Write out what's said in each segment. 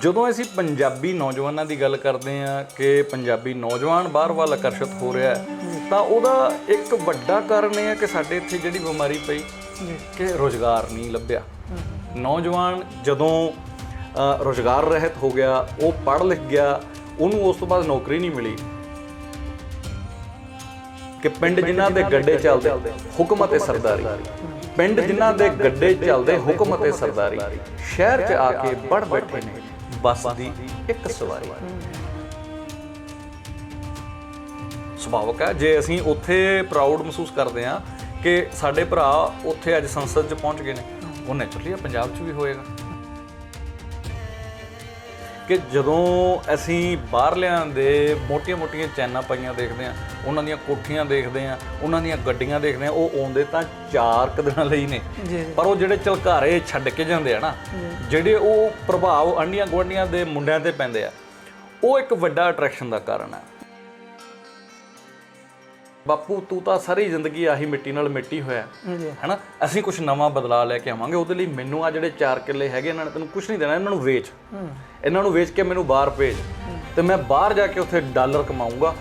ਜਦੋਂ ਅਸੀਂ ਪੰਜਾਬੀ ਨੌਜਵਾਨਾਂ ਦੀ ਗੱਲ ਕਰਦੇ ਹਾਂ ਕਿ ਪੰਜਾਬੀ ਨੌਜਵਾਨ ਬਾਹਰ ਵੱਲ ਆਕਰਸ਼ਿਤ ਹੋ ਰਿਹਾ ਹੈ, ਤਾਂ ਉਹਦਾ ਇੱਕ ਵੱਡਾ ਕਾਰਨ ਇਹ ਹੈ ਕਿ ਸਾਡੇ ਇੱਥੇ ਜਿਹੜੀ ਬਿਮਾਰੀ ਪਈ ਕਿ ਰੁਜ਼ਗਾਰ ਨਹੀਂ ਲੱਭਿਆ। ਨੌਜਵਾਨ ਜਦੋਂ ਰੁਜ਼ਗਾਰ ਰਹਿਤ ਹੋ ਗਿਆ, ਉਹ ਪੜ੍ਹ ਲਿਖ ਗਿਆ, ਉਹਨੂੰ ਉਸ ਤੋਂ ਬਾਅਦ ਨੌਕਰੀ ਨਹੀਂ ਮਿਲੀ ਕਿ ਪਿੰਡ ਜਿਨ੍ਹਾਂ ਦੇ ਗੱਡੇ ਚੱਲਦੇ ਹੁਕਮ ਅਤੇ ਸਰਦਾਰੀ, ਪਿੰਡ ਜਿਨ੍ਹਾਂ ਦੇ ਗੱਡੇ ਚੱਲਦੇ ਹੁਕਮ ਅਤੇ ਸਰਦਾਰੀ, ਸ਼ਹਿਰ 'ਚ ਆ ਕੇ ਵੜ ਬੈਠੇ ਨੇ ਬੱਸ ਦੀ ਇੱਕ ਸਵਾਰੀ। ਸੁਭਾਵਕ ਹੈ ਜੇ ਅਸੀਂ ਉੱਥੇ ਪ੍ਰਾਊਡ ਮਹਿਸੂਸ ਕਰਦੇ ਹਾਂ ਕਿ ਸਾਡੇ ਭਰਾ ਉੱਥੇ ਅੱਜ ਸੰਸਦ 'ਚ ਪਹੁੰਚ ਗਏ ਨੇ, ਉਹ ਨੈਚੁਰਲੀ ਪੰਜਾਬ 'ਚ ਵੀ ਹੋਏਗਾ। ਕਿ ਜਦੋਂ ਅਸੀਂ ਬਾਹਰਲਿਆਂ ਦੇ ਮੋਟੀਆਂ-ਮੋਟੀਆਂ ਚੈਨਾਂ ਪਾਈਆਂ ਦੇਖਦੇ ਹਾਂ, ਉਹਨਾਂ ਦੀਆਂ ਕੋਠੀਆਂ ਦੇਖਦੇ ਹਾਂ, ਉਹਨਾਂ ਦੀਆਂ ਗੱਡੀਆਂ ਦੇਖਦੇ ਹਾਂ, ਉਹ ਆਉਂਦੇ ਤਾਂ 4 ਕੁ ਦਿਨਾਂ ਲਈ ਨੇ, ਪਰ ਉਹ ਜਿਹੜੇ ਝਲਕਾਰੇ ਛੱਡ ਕੇ ਜਾਂਦੇ ਆ ਨਾ, ਜਿਹੜੇ ਉਹ ਪ੍ਰਭਾਵ ਆਂਢੀਆਂ ਗੁਆਂਢੀਆਂ ਦੇ ਮੁੰਡਿਆਂ ਤੇ ਪੈਂਦੇ ਆ, ਉਹ ਇੱਕ ਵੱਡਾ ਅਟਰੈਕਸ਼ਨ ਦਾ ਕਾਰਨ ਹੈ। ਬਾਪੂ ਤੂੰ ਤਾਂ ਸਾਰੀ ਜ਼ਿੰਦਗੀ ਆਹੀ ਮਿੱਟੀ ਨਾਲ ਮਿੱਟੀ ਹੋਇਆ ਹੈ ਨਾ, ਅਸੀਂ ਕੁਝ ਨਵਾਂ ਬਦਲਾਅ ਲੈ ਕੇ ਆਵਾਂਗੇ, ਉਹਦੇ ਲਈ ਮੈਨੂੰ ਆ ਜਿਹੜੇ 4 ਕਿੱਲੇ ਹੈਗੇ ਇਹਨਾਂ ਨੇ ਤੈਨੂੰ ਕੁਝ ਨਹੀਂ ਦੇਣਾ, ਇਹਨਾਂ ਨੂੰ ਵੇਚ, ਇਹਨਾਂ ਨੂੰ ਵੇਚ ਕੇ ਮੈਨੂੰ ਬਾਹਰ ਭੇਜ ਤੇ ਮੈਂ ਬਾਹਰ ਜਾ ਕੇ ਉੱਥੇ ਡਾਲਰ ਕਮਾਊਂਗਾ।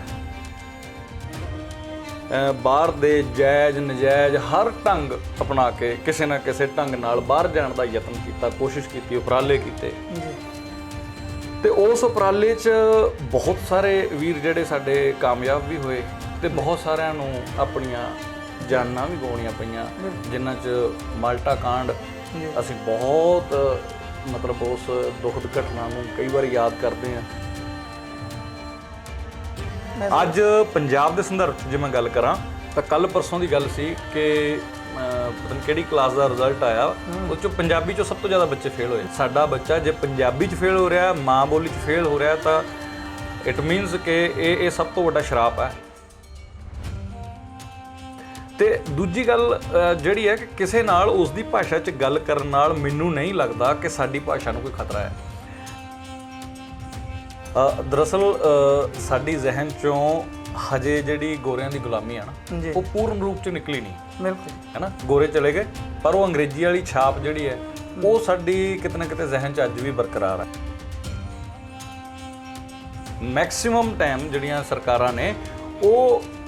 ਬਾਹਰ ਦੇ ਜਾਇਜ਼ ਨਜਾਇਜ਼ ਹਰ ਢੰਗ ਅਪਣਾ ਕੇ ਕਿਸੇ ਨਾ ਕਿਸੇ ਢੰਗ ਨਾਲ ਬਾਹਰ ਜਾਣ ਦਾ ਯਤਨ ਕੀਤਾ, ਕੋਸ਼ਿਸ਼ ਕੀਤੀ, ਉਪਰਾਲੇ ਕੀਤੇ ਤੇ ਉਸ ਉਪਰਾਲੇ 'ਚ ਬਹੁਤ ਸਾਰੇ ਵੀਰ ਜਿਹੜੇ ਸਾਡੇ ਕਾਮਯਾਬ ਵੀ ਹੋਏ ਤੇ ਬਹੁਤ ਸਾਰਿਆਂ ਨੂੰ ਆਪਣੀਆਂ ਜਾਨਾਂ ਵੀ ਗਵਾਉਣੀਆਂ ਪਈਆਂ, ਜਿਨ੍ਹਾਂ 'ਚ ਮਾਲਟਾ ਕਾਂਡ ਅਸੀਂ ਬਹੁਤ ਮਤਲਬ ਉਸ ਦੁਖਦ ਘਟਨਾ ਨੂੰ ਕਈ ਵਾਰ ਯਾਦ ਕਰਦੇ ਹਾਂ। ਅੱਜ ਪੰਜਾਬ ਦੇ ਸੰਦਰਭ 'ਚ ਜੇ ਮੈਂ ਗੱਲ ਕਰਾਂ ਤਾਂ ਕੱਲ੍ਹ ਪਰਸੋਂ ਦੀ ਗੱਲ ਸੀ ਕਿ ਪਤਾ ਨਹੀਂ ਕਿਹੜੀ ਕਲਾਸ ਦਾ ਰਿਜ਼ਲਟ ਆਇਆ, ਉਹ 'ਚੋਂ ਪੰਜਾਬੀ 'ਚੋਂ ਸਭ ਤੋਂ ਜ਼ਿਆਦਾ ਬੱਚੇ ਫੇਲ ਹੋਏ। ਸਾਡਾ ਬੱਚਾ ਜੇ ਪੰਜਾਬੀ 'ਚ ਫੇਲ ਹੋ ਰਿਹਾ, ਮਾਂ ਬੋਲੀ 'ਚ ਫੇਲ ਹੋ ਰਿਹਾ, ਤਾਂ ਇਟ ਮੀਨਸ ਕਿ ਇਹ ਸਭ ਤੋਂ ਵੱਡਾ ਸ਼ਰਾਪ ਹੈ। ਤੇ ਦੂਜੀ ਗੱਲ ਜਿਹੜੀ ਹੈ ਕਿ ਕਿਸੇ ਨਾਲ ਉਸ ਦੀ ਭਾਸ਼ਾ 'ਚ ਗੱਲ ਕਰਨ ਨਾਲ ਮੈਨੂੰ ਨਹੀਂ ਲੱਗਦਾ ਕਿ ਸਾਡੀ ਭਾਸ਼ਾ ਨੂੰ ਕੋਈ ਖਤਰਾ ਹੈ। ਦਰਅਸਲ ਸਾਡੀ ਜ਼ਿਹਨ 'ਚੋਂ ਹਜੇ ਜਿਹੜੀ ਗੋਰਿਆਂ ਦੀ ਗੁਲਾਮੀ ਆ ਨਾ, ਉਹ ਪੂਰਨ ਰੂਪ 'ਚ ਨਿਕਲੀ ਨਹੀਂ, ਬਿਲਕੁਲ ਹੈ ਨਾ। ਗੋਰੇ ਚਲੇ ਗਏ ਪਰ ਉਹ ਅੰਗਰੇਜ਼ੀ ਵਾਲੀ ਛਾਪ ਜਿਹੜੀ ਹੈ ਉਹ ਸਾਡੀ ਕਿਤੇ ਨਾ ਕਿਤੇ ਜ਼ਿਹਨ 'ਚ ਅੱਜ ਵੀ ਬਰਕਰਾਰ ਹੈ। ਮੈਕਸਿਮਮ ਟਾਈਮ ਜਿਹੜੀਆਂ ਸਰਕਾਰਾਂ ਨੇ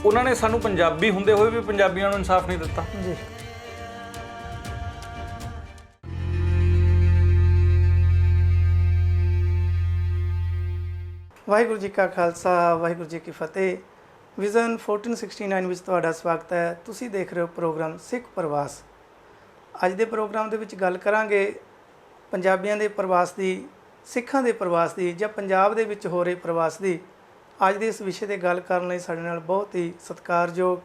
ਉਹਨਾਂ ਨੇ ਸਾਨੂੰ ਪੰਜਾਬੀ ਹੁੰਦੇ ਹੋਏ ਵੀ ਪੰਜਾਬੀਆਂ ਨੂੰ ਇਨਸਾਫ ਨਹੀਂ ਦਿੱਤਾ। ਜੀ ਵਾਹਿਗੁਰੂ ਜੀ ਕਾ ਖਾਲਸਾ, ਵਾਹਿਗੁਰੂ ਜੀ ਕੀ ਫਤਿਹ। ਵਿਜ਼ਨ 1469 ਵਿੱਚ ਤੁਹਾਡਾ ਸਵਾਗਤ ਹੈ। ਤੁਸੀਂ ਦੇਖ ਰਹੇ ਹੋ ਪ੍ਰੋਗਰਾਮ ਸਿੱਖ ਪ੍ਰਵਾਸ। ਅੱਜ ਦੇ ਪ੍ਰੋਗਰਾਮ ਦੇ ਵਿੱਚ ਗੱਲ ਕਰਾਂਗੇ ਪੰਜਾਬੀਆਂ ਦੇ ਪ੍ਰਵਾਸ ਦੀ, ਸਿੱਖਾਂ ਦੇ ਪ੍ਰਵਾਸ ਦੀ, ਜਾਂ ਪੰਜਾਬ ਦੇ ਵਿੱਚ ਹੋ ਰਹੇ ਪ੍ਰਵਾਸ ਦੀ। ਅੱਜ ਦੇ ਇਸ ਵਿਸ਼ੇ 'ਤੇ ਗੱਲ ਕਰਨ ਲਈ ਸਾਡੇ ਨਾਲ ਬਹੁਤ ਹੀ ਸਤਿਕਾਰਯੋਗ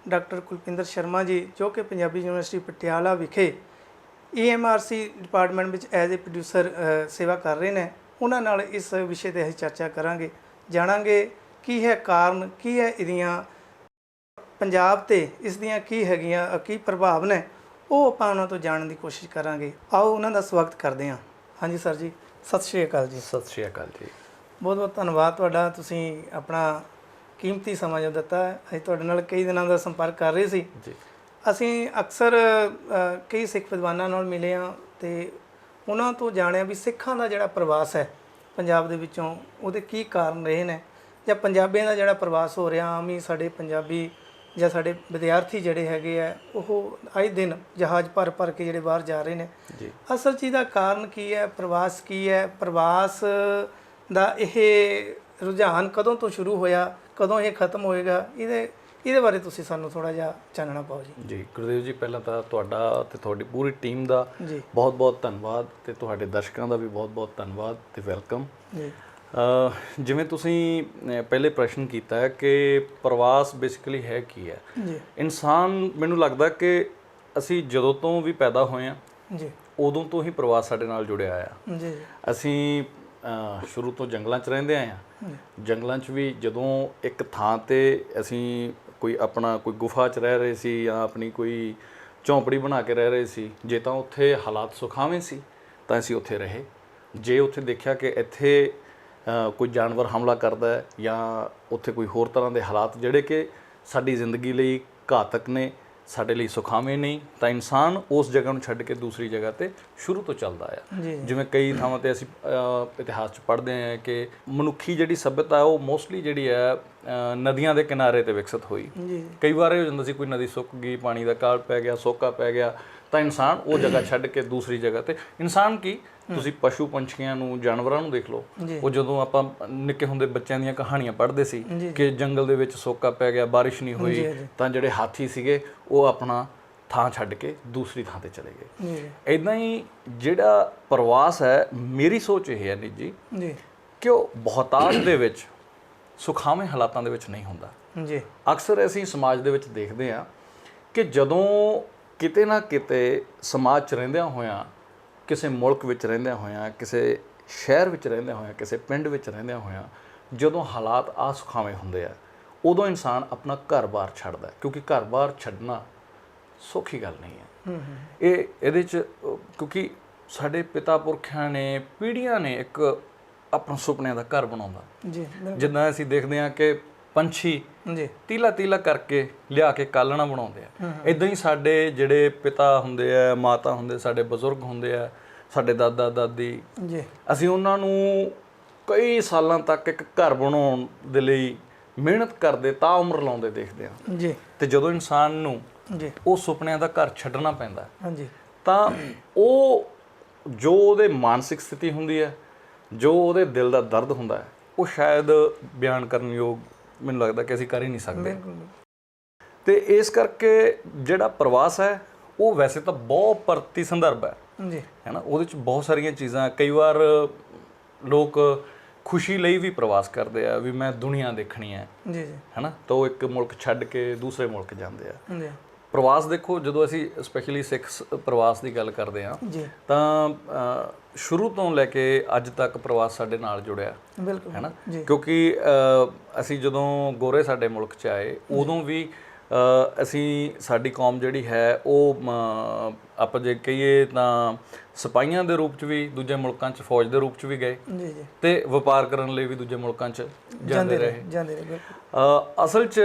ਡਾਕਟਰ ਕੁਲਪਿੰਦਰ ਸ਼ਰਮਾ ਜੀ, ਜੋ ਕਿ ਪੰਜਾਬੀ ਯੂਨੀਵਰਸਿਟੀ ਪਟਿਆਲਾ ਵਿਖੇ EMRC ਡਿਪਾਰਟਮੈਂਟ ਵਿੱਚ ਐਜ਼ ਏ ਪ੍ਰੋਡਿਊਸਰ ਸੇਵਾ ਕਰ ਰਹੇ ਨੇ। ਉਹਨਾਂ ਨਾਲ ਇਸ ਵਿਸ਼ੇ 'ਤੇ ਅਸੀਂ ਚਰਚਾ ਕਰਾਂਗੇ, ਜਾਣਾਂਗੇ ਕੀ ਹੈ ਕਾਰਨ, ਕੀ ਹੈ ਇਹਦੀਆਂ ਪੰਜਾਬ 'ਤੇ ਇਸ ਦੀਆਂ ਕੀ ਹੈਗੀਆਂ, ਕੀ ਪ੍ਰਭਾਵ ਨੇ, ਉਹ ਆਪਾਂ ਉਹਨਾਂ ਤੋਂ ਜਾਣਨ ਦੀ ਕੋਸ਼ਿਸ਼ ਕਰਾਂਗੇ। ਆਓ ਉਹਨਾਂ ਦਾ ਸਵਾਗਤ ਕਰਦੇ ਹਾਂ। ਹਾਂਜੀ ਸਰ ਜੀ, ਸਤਿ ਸ਼੍ਰੀ ਅਕਾਲ ਜੀ। ਸਤਿ ਸ਼੍ਰੀ ਅਕਾਲ ਜੀ। ਬਹੁਤ ਬਹੁਤ ਧੰਨਵਾਦ ਤੁਹਾਡਾ, ਤੁਸੀਂ ਆਪਣਾ ਕੀਮਤੀ ਸਮਾਂ ਜੋ ਦਿੱਤਾ ਹੈ। ਅਸੀਂ ਤੁਹਾਡੇ ਨਾਲ ਕਈ ਦਿਨਾਂ ਦਾ ਸੰਪਰਕ ਕਰ ਰਹੇ ਸੀ ਜੀ। ਅਸੀਂ ਅਕਸਰ ਕਈ ਸਿੱਖ ਵਿਦਵਾਨਾਂ ਨਾਲ ਮਿਲੇ ਹਾਂ ਅਤੇ ਉਹਨਾਂ ਤੋਂ ਜਾਣਿਆ ਵੀ ਸਿੱਖਾਂ ਦਾ ਜਿਹੜਾ ਪ੍ਰਵਾਸ ਹੈ ਪੰਜਾਬ ਦੇ ਵਿੱਚੋਂ, ਉਹਦੇ ਕੀ ਕਾਰਨ ਰਹੇ ਨੇ, ਜਾਂ ਪੰਜਾਬੀਆਂ ਦਾ ਜਿਹੜਾ ਪ੍ਰਵਾਸ ਹੋ ਰਿਹਾ, ਆਮ ਹੀ ਸਾਡੇ ਪੰਜਾਬੀ ਜਾਂ ਸਾਡੇ ਵਿਦਿਆਰਥੀ ਜਿਹੜੇ ਹੈਗੇ ਆ, ਉਹ ਆਏ ਦਿਨ ਜਹਾਜ਼ ਭਰ ਭਰ ਕੇ ਜਿਹੜੇ ਬਾਹਰ ਜਾ ਰਹੇ ਨੇ। ਅਸਲ ਚੀਜ਼ ਦਾ ਕਾਰਨ ਕੀ ਹੈ, ਪ੍ਰਵਾਸ ਕੀ ਹੈ, ਪ੍ਰਵਾਸ ਦਾ ਇਹ ਰੁਝਾਨ ਕਦੋਂ ਤੋਂ ਸ਼ੁਰੂ ਹੋਇਆ, ਕਦੋਂ ਇਹ ਖਤਮ ਹੋਏਗਾ, ਇਹਦੇ ਬਾਰੇ ਤੁਸੀਂ ਸਾਨੂੰ ਥੋੜ੍ਹਾ ਜਿਹਾ ਚਾਨਣਾ ਪਾਓ ਜੀ। ਜੀ ਗੁਰਦੇਵ ਜੀ, ਪਹਿਲਾਂ ਤਾਂ ਤੁਹਾਡਾ ਅਤੇ ਤੁਹਾਡੀ ਪੂਰੀ ਟੀਮ ਦਾ ਬਹੁਤ ਬਹੁਤ ਧੰਨਵਾਦ, ਅਤੇ ਤੁਹਾਡੇ ਦਰਸ਼ਕਾਂ ਦਾ ਵੀ ਬਹੁਤ ਬਹੁਤ ਧੰਨਵਾਦ ਅਤੇ ਵੈਲਕਮ ਜੀ। ਜਿਵੇਂ ਤੁਸੀਂ ਪਹਿਲੇ ਪ੍ਰਸ਼ਨ ਕੀਤਾ ਹੈ ਕਿ ਪ੍ਰਵਾਸ ਬੇਸਿਕਲੀ ਹੈ ਕੀ ਹੈ। ਇਨਸਾਨ, ਮੈਨੂੰ ਲੱਗਦਾ ਕਿ ਅਸੀਂ ਜਦੋਂ ਤੋਂ ਵੀ ਪੈਦਾ ਹੋਏ ਹਾਂ ਜੀ, ਉਦੋਂ ਤੋਂ ਹੀ ਪ੍ਰਵਾਸ ਸਾਡੇ ਨਾਲ ਜੁੜਿਆ ਆ ਜੀ। ਅਸੀਂ ਸ਼ੁਰੂ ਤੋਂ ਜੰਗਲਾਂ 'ਚ ਰਹਿੰਦੇ ਆਏ ਹਾਂ। ਜੰਗਲਾਂ 'ਚ ਵੀ ਜਦੋਂ ਇੱਕ ਥਾਂ 'ਤੇ ਅਸੀਂ ਕੋਈ ਗੁਫਾ 'ਚ ਰਹਿ ਰਹੇ ਸੀ ਜਾਂ ਆਪਣੀ ਕੋਈ ਝੌਂਪੜੀ ਬਣਾ ਕੇ ਰਹਿ ਰਹੇ ਸੀ, ਜੇ ਤਾਂ ਉੱਥੇ ਹਾਲਾਤ ਸੁਖਾਵੇਂ ਸੀ ਤਾਂ ਅਸੀਂ ਉੱਥੇ ਰਹੇ। ਜੇ ਉੱਥੇ ਦੇਖਿਆ ਕਿ ਇੱਥੇ ਕੋਈ ਜਾਨਵਰ ਹਮਲਾ ਕਰਦਾ ਹੈ ਜਾਂ ਉੱਥੇ ਕੋਈ ਹੋਰ ਤਰ੍ਹਾਂ ਦੇ ਹਾਲਾਤ ਜਿਹੜੇ ਕਿ ਸਾਡੀ ਜ਼ਿੰਦਗੀ ਲਈ ਘਾਤਕ ਨੇ ਸਾਡੇ ਲਈ ਸੁਖਾਵੇਂ ਨਹੀਂ, ਤਾਂ ਇਨਸਾਨ ਉਸ ਜਗ੍ਹਾ ਨੂੰ ਛੱਡ ਕੇ ਦੂਸਰੀ ਜਗ੍ਹਾ ਤੇ ਸ਼ੁਰੂ ਤੋਂ ਚੱਲਦਾ ਆ। ਜਿਵੇਂ ਕਈ ਥਾਵਾਂ ਤੇ ਅਸੀਂ ਇਤਿਹਾਸ 'ਚ ਪੜ੍ਹਦੇ ਹਾਂ ਕਿ ਮਨੁੱਖੀ ਜਿਹੜੀ ਸੱਭਿਅਤਾ ਉਹ ਮੋਸਟਲੀ ਜਿਹੜੀ ਹੈ ਨਦੀਆਂ ਦੇ ਕਿਨਾਰੇ ਤੇ ਵਿਕਸਿਤ ਹੋਈ। ਕਈ ਵਾਰ ਇਹ ਹੋ ਜਾਂਦਾ ਸੀ ਕੋਈ ਨਦੀ ਸੁੱਕ ਗਈ, ਪਾਣੀ ਦਾ ਕਾਲ ਪੈ ਗਿਆ, ਸੋਕਾ ਪੈ ਗਿਆ, ਤਾਂ ਇਨਸਾਨ ਉਹ ਜਗ੍ਹਾ ਛੱਡ ਕੇ ਦੂਸਰੀ ਜਗ੍ਹਾ ਤੇ, ਇਨਸਾਨ ਕੀ ਤੁਸੀਂ ਪਸ਼ੂ ਪੰਛੀਆਂ ਨੂੰ, ਜਾਨਵਰਾਂ ਨੂੰ ਦੇਖ ਲਓ। ਉਹ ਜਦੋਂ ਆਪਾਂ ਨਿੱਕੇ ਹੁੰਦੇ ਬੱਚਿਆਂ ਦੀਆਂ ਕਹਾਣੀਆਂ ਪੜ੍ਹਦੇ ਸੀ ਕਿ ਜੰਗਲ ਦੇ ਵਿੱਚ ਸੋਕਾ ਪੈ ਗਿਆ, ਬਾਰਿਸ਼ ਨਹੀਂ ਹੋਈ, ਤਾਂ ਜਿਹੜੇ ਹਾਥੀ ਸੀਗੇ ਉਹ ਆਪਣਾ ਥਾਂ ਛੱਡ ਕੇ ਦੂਸਰੀ ਥਾਂ ਤੇ ਚਲੇ ਗਏ। ਇੱਦਾਂ ਹੀ ਜਿਹੜਾ ਪ੍ਰਵਾਸ ਹੈ, ਮੇਰੀ ਸੋਚ ਇਹ ਹੈ ਨਿੱਜੀ ਕਿ ਉਹ ਬਹੁਤਾਤ ਦੇ ਵਿੱਚ ਸੁਖਾਵੇਂ ਹਾਲਾਤਾਂ ਦੇ ਵਿੱਚ ਨਹੀਂ ਹੁੰਦਾ। ਅਕਸਰ ਅਸੀਂ ਸਮਾਜ ਦੇ ਵਿੱਚ ਦੇਖਦੇ ਹਾਂ ਕਿ ਜਦੋਂ ਕਿਤੇ ਨਾ ਕਿਤੇ ਸਮਾਜ 'ਚ ਰਹਿੰਦਿਆਂ ਹੋਇਆਂ, ਕਿਸੇ ਮੁਲਕ ਵਿੱਚ ਰਹਿੰਦਿਆਂ ਹੋਇਆਂ, ਕਿਸੇ ਸ਼ਹਿਰ ਵਿੱਚ ਰਹਿੰਦਿਆਂ ਹੋਇਆਂ, ਕਿਸੇ ਪਿੰਡ ਵਿੱਚ ਰਹਿੰਦਿਆਂ ਹੋਇਆਂ, ਜਦੋਂ ਹਾਲਾਤ ਅਸੁਖਾਵੇਂ ਹੁੰਦੇ ਆ, ਉਦੋਂ ਇਨਸਾਨ ਆਪਣਾ ਘਰ-ਬਾਰ ਛੱਡਦਾ, ਕਿਉਂਕਿ ਘਰ-ਬਾਰ ਛੱਡਣਾ ਸੌਖੀ ਗੱਲ ਨਹੀਂ ਹੈ। ਇਹਦੇ 'ਚ ਕਿਉਂਕਿ ਸਾਡੇ ਪਿਤਾ ਪੁਰਖਿਆਂ ਨੇ, ਪੀੜ੍ਹੀਆਂ ਨੇ ਇੱਕ ਆਪਣਾ ਸੁਪਨਿਆਂ ਦਾ ਘਰ ਬਣਾਉਂਦਾ। ਜਿੱਦਾਂ ਅਸੀਂ ਦੇਖਦੇ ਹਾਂ ਕਿ ਪੰਛੀ ਤੀਲਾ ਤੀਲਾ ਕਰਕੇ ਲਿਆ ਕੇ ਕਾਲਣਾ ਬਣਾਉਂਦੇ ਆ, ਇਦਾਂ ਹੀ ਸਾਡੇ ਜਿਹੜੇ ਪਿਤਾ ਹੁੰਦੇ ਆ, ਮਾਤਾ ਹੁੰਦੇ, ਸਾਡੇ ਬਜ਼ੁਰਗ ਹੁੰਦੇ ਆ, ਸਾਡੇ ਦਾਦਾ ਦਾਦੀ, ਅਸੀਂ ਉਹਨਾਂ ਨੂੰ ਕਈ ਸਾਲਾਂ ਤੱਕ ਇੱਕ ਘਰ ਬਣਾਉਣ ਦੇ ਲਈ ਮਿਹਨਤ ਕਰਦੇ, ਤਾਂ ਉਮਰ ਲਾਉਂਦੇ ਦੇਖਦੇ ਆ। ਤੇ ਜਦੋਂ ਇਨਸਾਨ ਨੂੰ ਉਹ ਸੁਪਨਿਆਂ ਦਾ ਘਰ ਛੱਡਣਾ ਪੈਂਦਾ ਤਾਂ ਉਹ ਜੋ ਉਹਦੇ ਮਾਨਸਿਕ ਸਥਿਤੀ ਹੁੰਦੀ ਹੈ, ਜੋ ਉਹਦੇ ਦਿਲ ਦਾ ਦਰਦ ਹੁੰਦਾ ਹੈ, ਉਹ ਸ਼ਾਇਦ ਬਿਆਨ ਕਰਨ ਯੋਗ ਮੈਨੂੰ ਲੱਗਦਾ ਕਿ ਅਸੀਂ ਕਰ ਹੀ ਨਹੀਂ ਸਕਦੇ। ਤੇ ਇਸ ਕਰਕੇ ਜਿਹੜਾ ਪ੍ਰਵਾਸ ਹੈ ਉਹ ਵੈਸੇ ਤਾਂ ਬਹੁਤ ਪ੍ਰਤੀ ਸੰਦਰਭ ਹੈ ਨਾ, ਉਹਦੇ 'ਚ ਬਹੁਤ ਸਾਰੀਆਂ ਚੀਜ਼ਾਂ। ਕਈ ਵਾਰ ਲੋਕ ਖੁਸ਼ੀ ਲਈ ਵੀ ਪ੍ਰਵਾਸ ਕਰਦੇ ਆ, ਵੀ ਮੈਂ ਦੁਨੀਆ ਦੇਖਣੀ ਹੈ ਨਾ, ਤਾਂ ਉਹ ਇੱਕ ਮੁਲਕ ਛੱਡ ਕੇ ਦੂਸਰੇ ਮੁਲਕ ਜਾਂਦੇ ਆ। ਪ੍ਰਵਾਸ ਦੇਖੋ, ਜਦੋਂ ਅਸੀਂ ਸਪੈਸ਼ਲੀ ਸਿੱਖ ਪ੍ਰਵਾਸ ਦੀ ਗੱਲ ਕਰਦੇ ਹਾਂ ਤਾਂ ਸ਼ੁਰੂ ਤੋਂ ਲੈ ਕੇ ਅੱਜ ਤੱਕ ਪ੍ਰਵਾਸ ਸਾਡੇ ਨਾਲ ਜੁੜਿਆ ਹੈ ਨਾ, ਕਿਉਂਕਿ ਅਸੀਂ ਜਦੋਂ ਗੋਰੇ ਸਾਡੇ ਮੁਲਕ 'ਚ ਆਏ, ਉਦੋਂ ਵੀ ਸਾਡੀ ਕੌਮ ਜਿਹੜੀ ਹੈ ਉਹ ਆਪਾਂ ਜੇ ਕਹੀਏ ਤਾਂ ਸਿਪਾਹੀਆਂ ਦੇ ਰੂਪ 'ਚ ਵੀ ਦੂਜੇ ਮੁਲਕਾਂ 'ਚ, ਫੌਜ ਦੇ ਰੂਪ 'ਚ ਵੀ ਗਏ ਤੇ ਵਪਾਰ ਕਰਨ ਲਈ ਵੀ ਦੂਜੇ ਮੁਲਕਾਂ 'ਚ ਜਾਂਦੇ ਰਹੇ। ਅਸਲ 'ਚ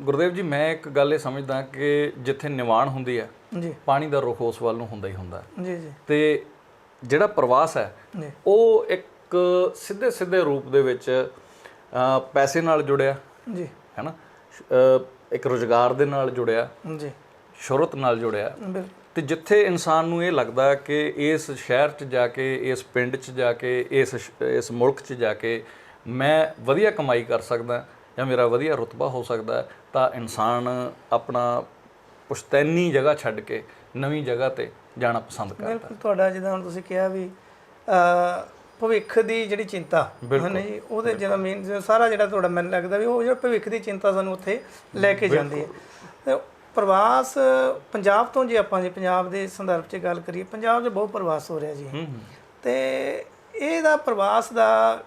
ਗੁਰਦੇਵ ਜੀ, ਮੈਂ ਇੱਕ ਗੱਲ ਇਹ ਸਮਝਦਾ ਕਿ ਜਿੱਥੇ ਨਿਵਾਣ ਹੁੰਦੀ ਹੈ, ਪਾਣੀ ਦਾ ਰੁਖ ਉਸ ਵੱਲ ਨੂੰ ਹੁੰਦਾ ਹੀ ਹੁੰਦਾ। ਤੇ ਜਿਹੜਾ ਪ੍ਰਵਾਸ ਹੈ ਉਹ ਇੱਕ ਸਿੱਧੇ ਸਿੱਧੇ ਰੂਪ ਦੇ ਵਿੱਚ ਪੈਸੇ ਨਾਲ ਜੁੜਿਆ ਹੈ ਨਾ, ਇੱਕ ਰੁਜ਼ਗਾਰ ਦੇ ਨਾਲ ਜੁੜਿਆ, ਸ਼ੋਹਰਤ ਨਾਲ ਜੁੜਿਆ। ਤੇ ਜਿੱਥੇ ਇਨਸਾਨ ਨੂੰ ਇਹ ਲੱਗਦਾ ਕਿ ਇਸ ਸ਼ਹਿਰ 'ਚ ਜਾ ਕੇ, ਇਸ ਪਿੰਡ 'ਚ ਜਾ ਕੇ, ਇਸ ਮੁਲਕ 'ਚ ਜਾ ਕੇ ਮੈਂ ਵਧੀਆ ਕਮਾਈ ਕਰ ਸਕਦਾ ਜਾਂ ਮੇਰਾ ਵਧੀਆ ਰੁਤਬਾ ਹੋ ਸਕਦਾ, ਤਾਂ ਇਨਸਾਨ ਆਪਣਾ ਪੁਸ਼ਤੈਨੀ ਜਗ੍ਹਾ ਛੱਡ ਕੇ ਨਵੀਂ ਜਗ੍ਹਾ ਤੇ ਜਾਣਾ ਪਸੰਦ ਕਰਦਾ। ਬਿਲਕੁਲ, ਤੁਹਾਡਾ ਜਿੱਦਾਂ ਹੁਣ ਤੁਸੀਂ ਕਿਹਾ ਵੀ ਭਵਿੱਖ ਦੀ ਜਿਹੜੀ ਚਿੰਤਾ ਹੈ ਨਾ ਜੀ, ਉਹਦੇ ਜਿਹੜਾ ਮੇਨ ਸਾਰਾ ਜਿਹੜਾ ਤੁਹਾਡਾ ਮੈਨੂੰ ਲੱਗਦਾ ਵੀ ਉਹ ਜਿਹੜਾ ਭਵਿੱਖ ਦੀ ਚਿੰਤਾ ਸਾਨੂੰ ਉੱਥੇ ਲੈ ਕੇ ਜਾਂਦੀ ਹੈ। ਪ੍ਰਵਾਸ ਪੰਜਾਬ ਤੋਂ, ਜੇ ਆਪਾਂ ਪੰਜਾਬ ਦੇ ਸੰਦਰਭ 'ਚ ਗੱਲ ਕਰੀਏ, ਪੰਜਾਬ 'ਚ ਬਹੁਤ ਪ੍ਰਵਾਸ ਹੋ ਰਿਹਾ ਜੀ। ਤੇ ਇਹਦਾ ਪ੍ਰਵਾਸ ਦਾ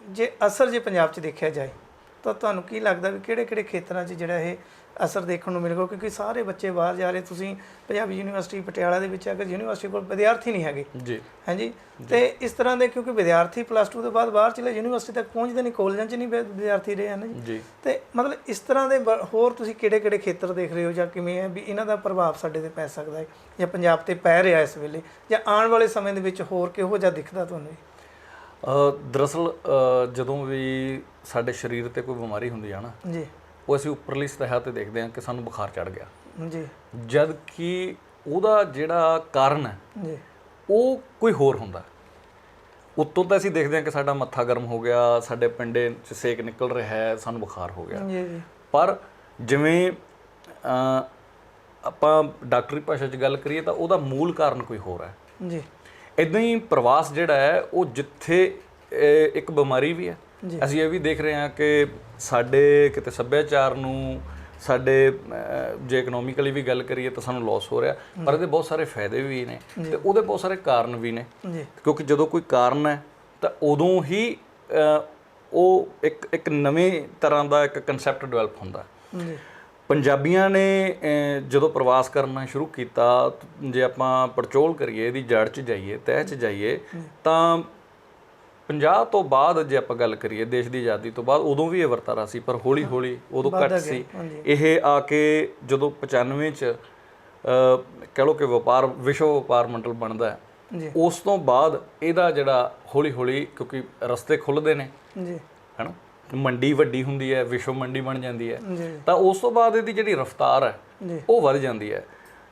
ਜੇ ਅਸਰ ਜੇ ਪੰਜਾਬ 'ਚ ਦੇਖਿਆ ਜਾਏ ਤਾਂ ਤੁਹਾਨੂੰ ਕੀ ਲੱਗਦਾ ਵੀ ਕਿਹੜੇ ਕਿਹੜੇ ਖੇਤਰਾਂ 'ਚ ਜਿਹੜਾ ਇਹ ਅਸਰ ਦੇਖਣ ਨੂੰ ਮਿਲੇਗਾ? ਕਿਉਂਕਿ ਸਾਰੇ ਬੱਚੇ ਬਾਹਰ ਜਾ ਰਹੇ। ਤੁਸੀਂ ਪੰਜਾਬੀ ਯੂਨੀਵਰਸਿਟੀ ਪਟਿਆਲਾ ਦੇ ਵਿੱਚ ਅਗਰ ਯੂਨੀਵਰਸਿਟੀ ਕੋਲ ਵਿਦਿਆਰਥੀ ਨਹੀਂ ਹੈਗੇ ਜੀ, ਹਾਂਜੀ, ਤੇ ਇਸ ਤਰ੍ਹਾਂ ਦੇ, ਕਿਉਂਕਿ ਵਿਦਿਆਰਥੀ +2 ਤੋਂ ਬਾਅਦ ਬਾਹਰ ਚਲੇ ਯੂਨੀਵਰਸਿਟੀ ਤੱਕ ਪਹੁੰਚਦੇ ਨਹੀਂ, ਕਾਲਜਾਂ 'ਚ ਨਹੀਂ ਵਿਦਿਆਰਥੀ ਰਹੇ ਹਨ ਜੀ। ਤੇ ਮਤਲਬ ਇਸ ਤਰ੍ਹਾਂ ਦੇ ਹੋਰ ਤੁਸੀਂ ਕਿਹੜੇ ਕਿਹੜੇ ਖੇਤਰ ਦੇਖ ਰਹੇ ਹੋ, ਜਾਂ ਕਿਵੇਂ ਹੈ ਵੀ ਇਹਨਾਂ ਦਾ ਪ੍ਰਭਾਵ ਸਾਡੇ 'ਤੇ ਪੈ ਸਕਦਾ ਹੈ, ਜਾਂ ਪੰਜਾਬ 'ਤੇ ਪੈ ਰਿਹਾ ਇਸ ਵੇਲੇ, ਜਾਂ ਆਉਣ ਵਾਲੇ ਸਮੇਂ ਦੇ ਵਿੱਚ ਹੋਰ ਕਿਹੋ ਜਿਹਾ ਦਿਖਦਾ ਤੁਹਾਨੂੰ? ਦਰਅਸਲ ਜਦੋਂ ਵੀ ਸਾਡੇ ਸਰੀਰ 'ਤੇ ਕੋਈ ਬਿਮਾਰੀ ਹੁੰਦੀ ਹੈ ਨਾ ਜੀ, ਉਹ ਅਸੀਂ ਉੱਪਰਲੀ ਸਤਹ 'ਤੇ ਦੇਖਦੇ ਹਾਂ ਕਿ ਸਾਨੂੰ ਬੁਖਾਰ ਚੜ੍ਹ ਗਿਆ ਜੀ, ਜਦ ਕਿ ਉਹਦਾ ਜਿਹੜਾ ਕਾਰਨ ਹੈ ਜੀ ਉਹ ਕੋਈ ਹੋਰ ਹੁੰਦਾ। ਉੱਤੋਂ ਤਾਂ ਅਸੀਂ ਦੇਖਦੇ ਹਾਂ ਕਿ ਸਾਡਾ ਮੱਥਾ ਗਰਮ ਹੋ ਗਿਆ, ਸਾਡੇ ਪਿੰਡੇ 'ਚ ਸੇਕ ਨਿਕਲ ਰਿਹਾ ਹੈ, ਸਾਨੂੰ ਬੁਖਾਰ ਹੋ ਗਿਆ ਜੀ। ਪਰ ਜਿਵੇਂ ਆਪਾਂ ਡਾਕਟਰੀ ਭਾਸ਼ਾ 'ਚ ਗੱਲ ਕਰੀਏ ਤਾਂ ਉਹਦਾ ਮੂਲ ਕਾਰਨ ਕੋਈ ਹੋਰ ਹੈ ਜੀ। ਇੱਦਾਂ ਹੀ ਪ੍ਰਵਾਸ ਜਿਹੜਾ ਹੈ ਉਹ ਜਿੱਥੇ ਇੱਕ ਬਿਮਾਰੀ ਵੀ ਹੈ, ਅਸੀਂ ਇਹ ਵੀ ਦੇਖ ਰਹੇ ਹਾਂ ਕਿ ਸਾਡੇ ਕਿਤੇ ਸੱਭਿਆਚਾਰ ਨੂੰ, ਸਾਡੇ ਜੇ ਇਕਨੋਮਿਕਲੀ ਵੀ ਗੱਲ ਕਰੀਏ ਤਾਂ ਸਾਨੂੰ ਲਾਸ ਹੋ ਰਿਹਾ, ਪਰ ਇਹਦੇ ਬਹੁਤ ਸਾਰੇ ਫਾਇਦੇ ਵੀ ਨੇ ਤੇ ਉਹਦੇ ਬਹੁਤ ਸਾਰੇ ਕਾਰਨ ਵੀ ਨੇ। ਕਿਉਂਕਿ ਜਦੋਂ ਕੋਈ ਕਾਰਨ ਹੈ ਤਾਂ ਉਦੋਂ ਹੀ ਉਹ ਇੱਕ ਨਵੇਂ ਤਰ੍ਹਾਂ ਦਾ ਇੱਕ ਕਨਸੈਪਟ ਡਿਵੈਲਪ ਹੁੰਦਾ। ਪੰਜਾਬੀਆਂ ਨੇ ਜਦੋਂ ਪ੍ਰਵਾਸ ਕਰਨਾ ਸ਼ੁਰੂ ਕੀਤਾ, ਜੇ ਆਪਾਂ ਪੜਚੋਲ ਕਰੀਏ, ਇਹਦੀ ਜੜ 'ਚ ਜਾਈਏ, ਤਹਿ 'ਚ ਜਾਈਏ, ਤਾਂ 50 ਤੋਂ ਬਾਅਦ ਜੇ ਆਪਾਂ ਗੱਲ ਕਰੀਏ ਦੇਸ਼ ਦੀ ਆਜ਼ਾਦੀ ਤੋਂ ਬਾਅਦ, ਉਦੋਂ ਵੀ ਇਹ ਵਰਤਾਰਾ ਸੀ, ਪਰ ਹੌਲੀ ਹੌਲੀ ਉਦੋਂ ਘੱਟ ਸੀ। ਇਹ ਆ ਕੇ ਜਦੋਂ 95 ਚ ਕਹਿ ਲਓ ਕਿ ਵਿਸ਼ਵ ਵਪਾਰ ਮੰਡਲ ਬਣਦਾ ਹੈ, ਉਸ ਤੋਂ ਬਾਅਦ ਇਹਦਾ ਜਿਹੜਾ ਹੌਲੀ ਹੌਲੀ, ਕਿਉਂਕਿ ਰਸਤੇ ਖੁੱਲ੍ਹਦੇ ਨੇ ਹੈ ਨਾ, ਮੰਡੀ ਵੱਡੀ ਹੁੰਦੀ ਹੈ, ਵਿਸ਼ਵ ਮੰਡੀ ਬਣ ਜਾਂਦੀ ਹੈ, ਤਾਂ ਉਸ ਤੋਂ ਬਾਅਦ ਇਹਦੀ ਜਿਹੜੀ ਰਫ਼ਤਾਰ ਹੈ ਉਹ ਵੱਧ ਜਾਂਦੀ ਹੈ।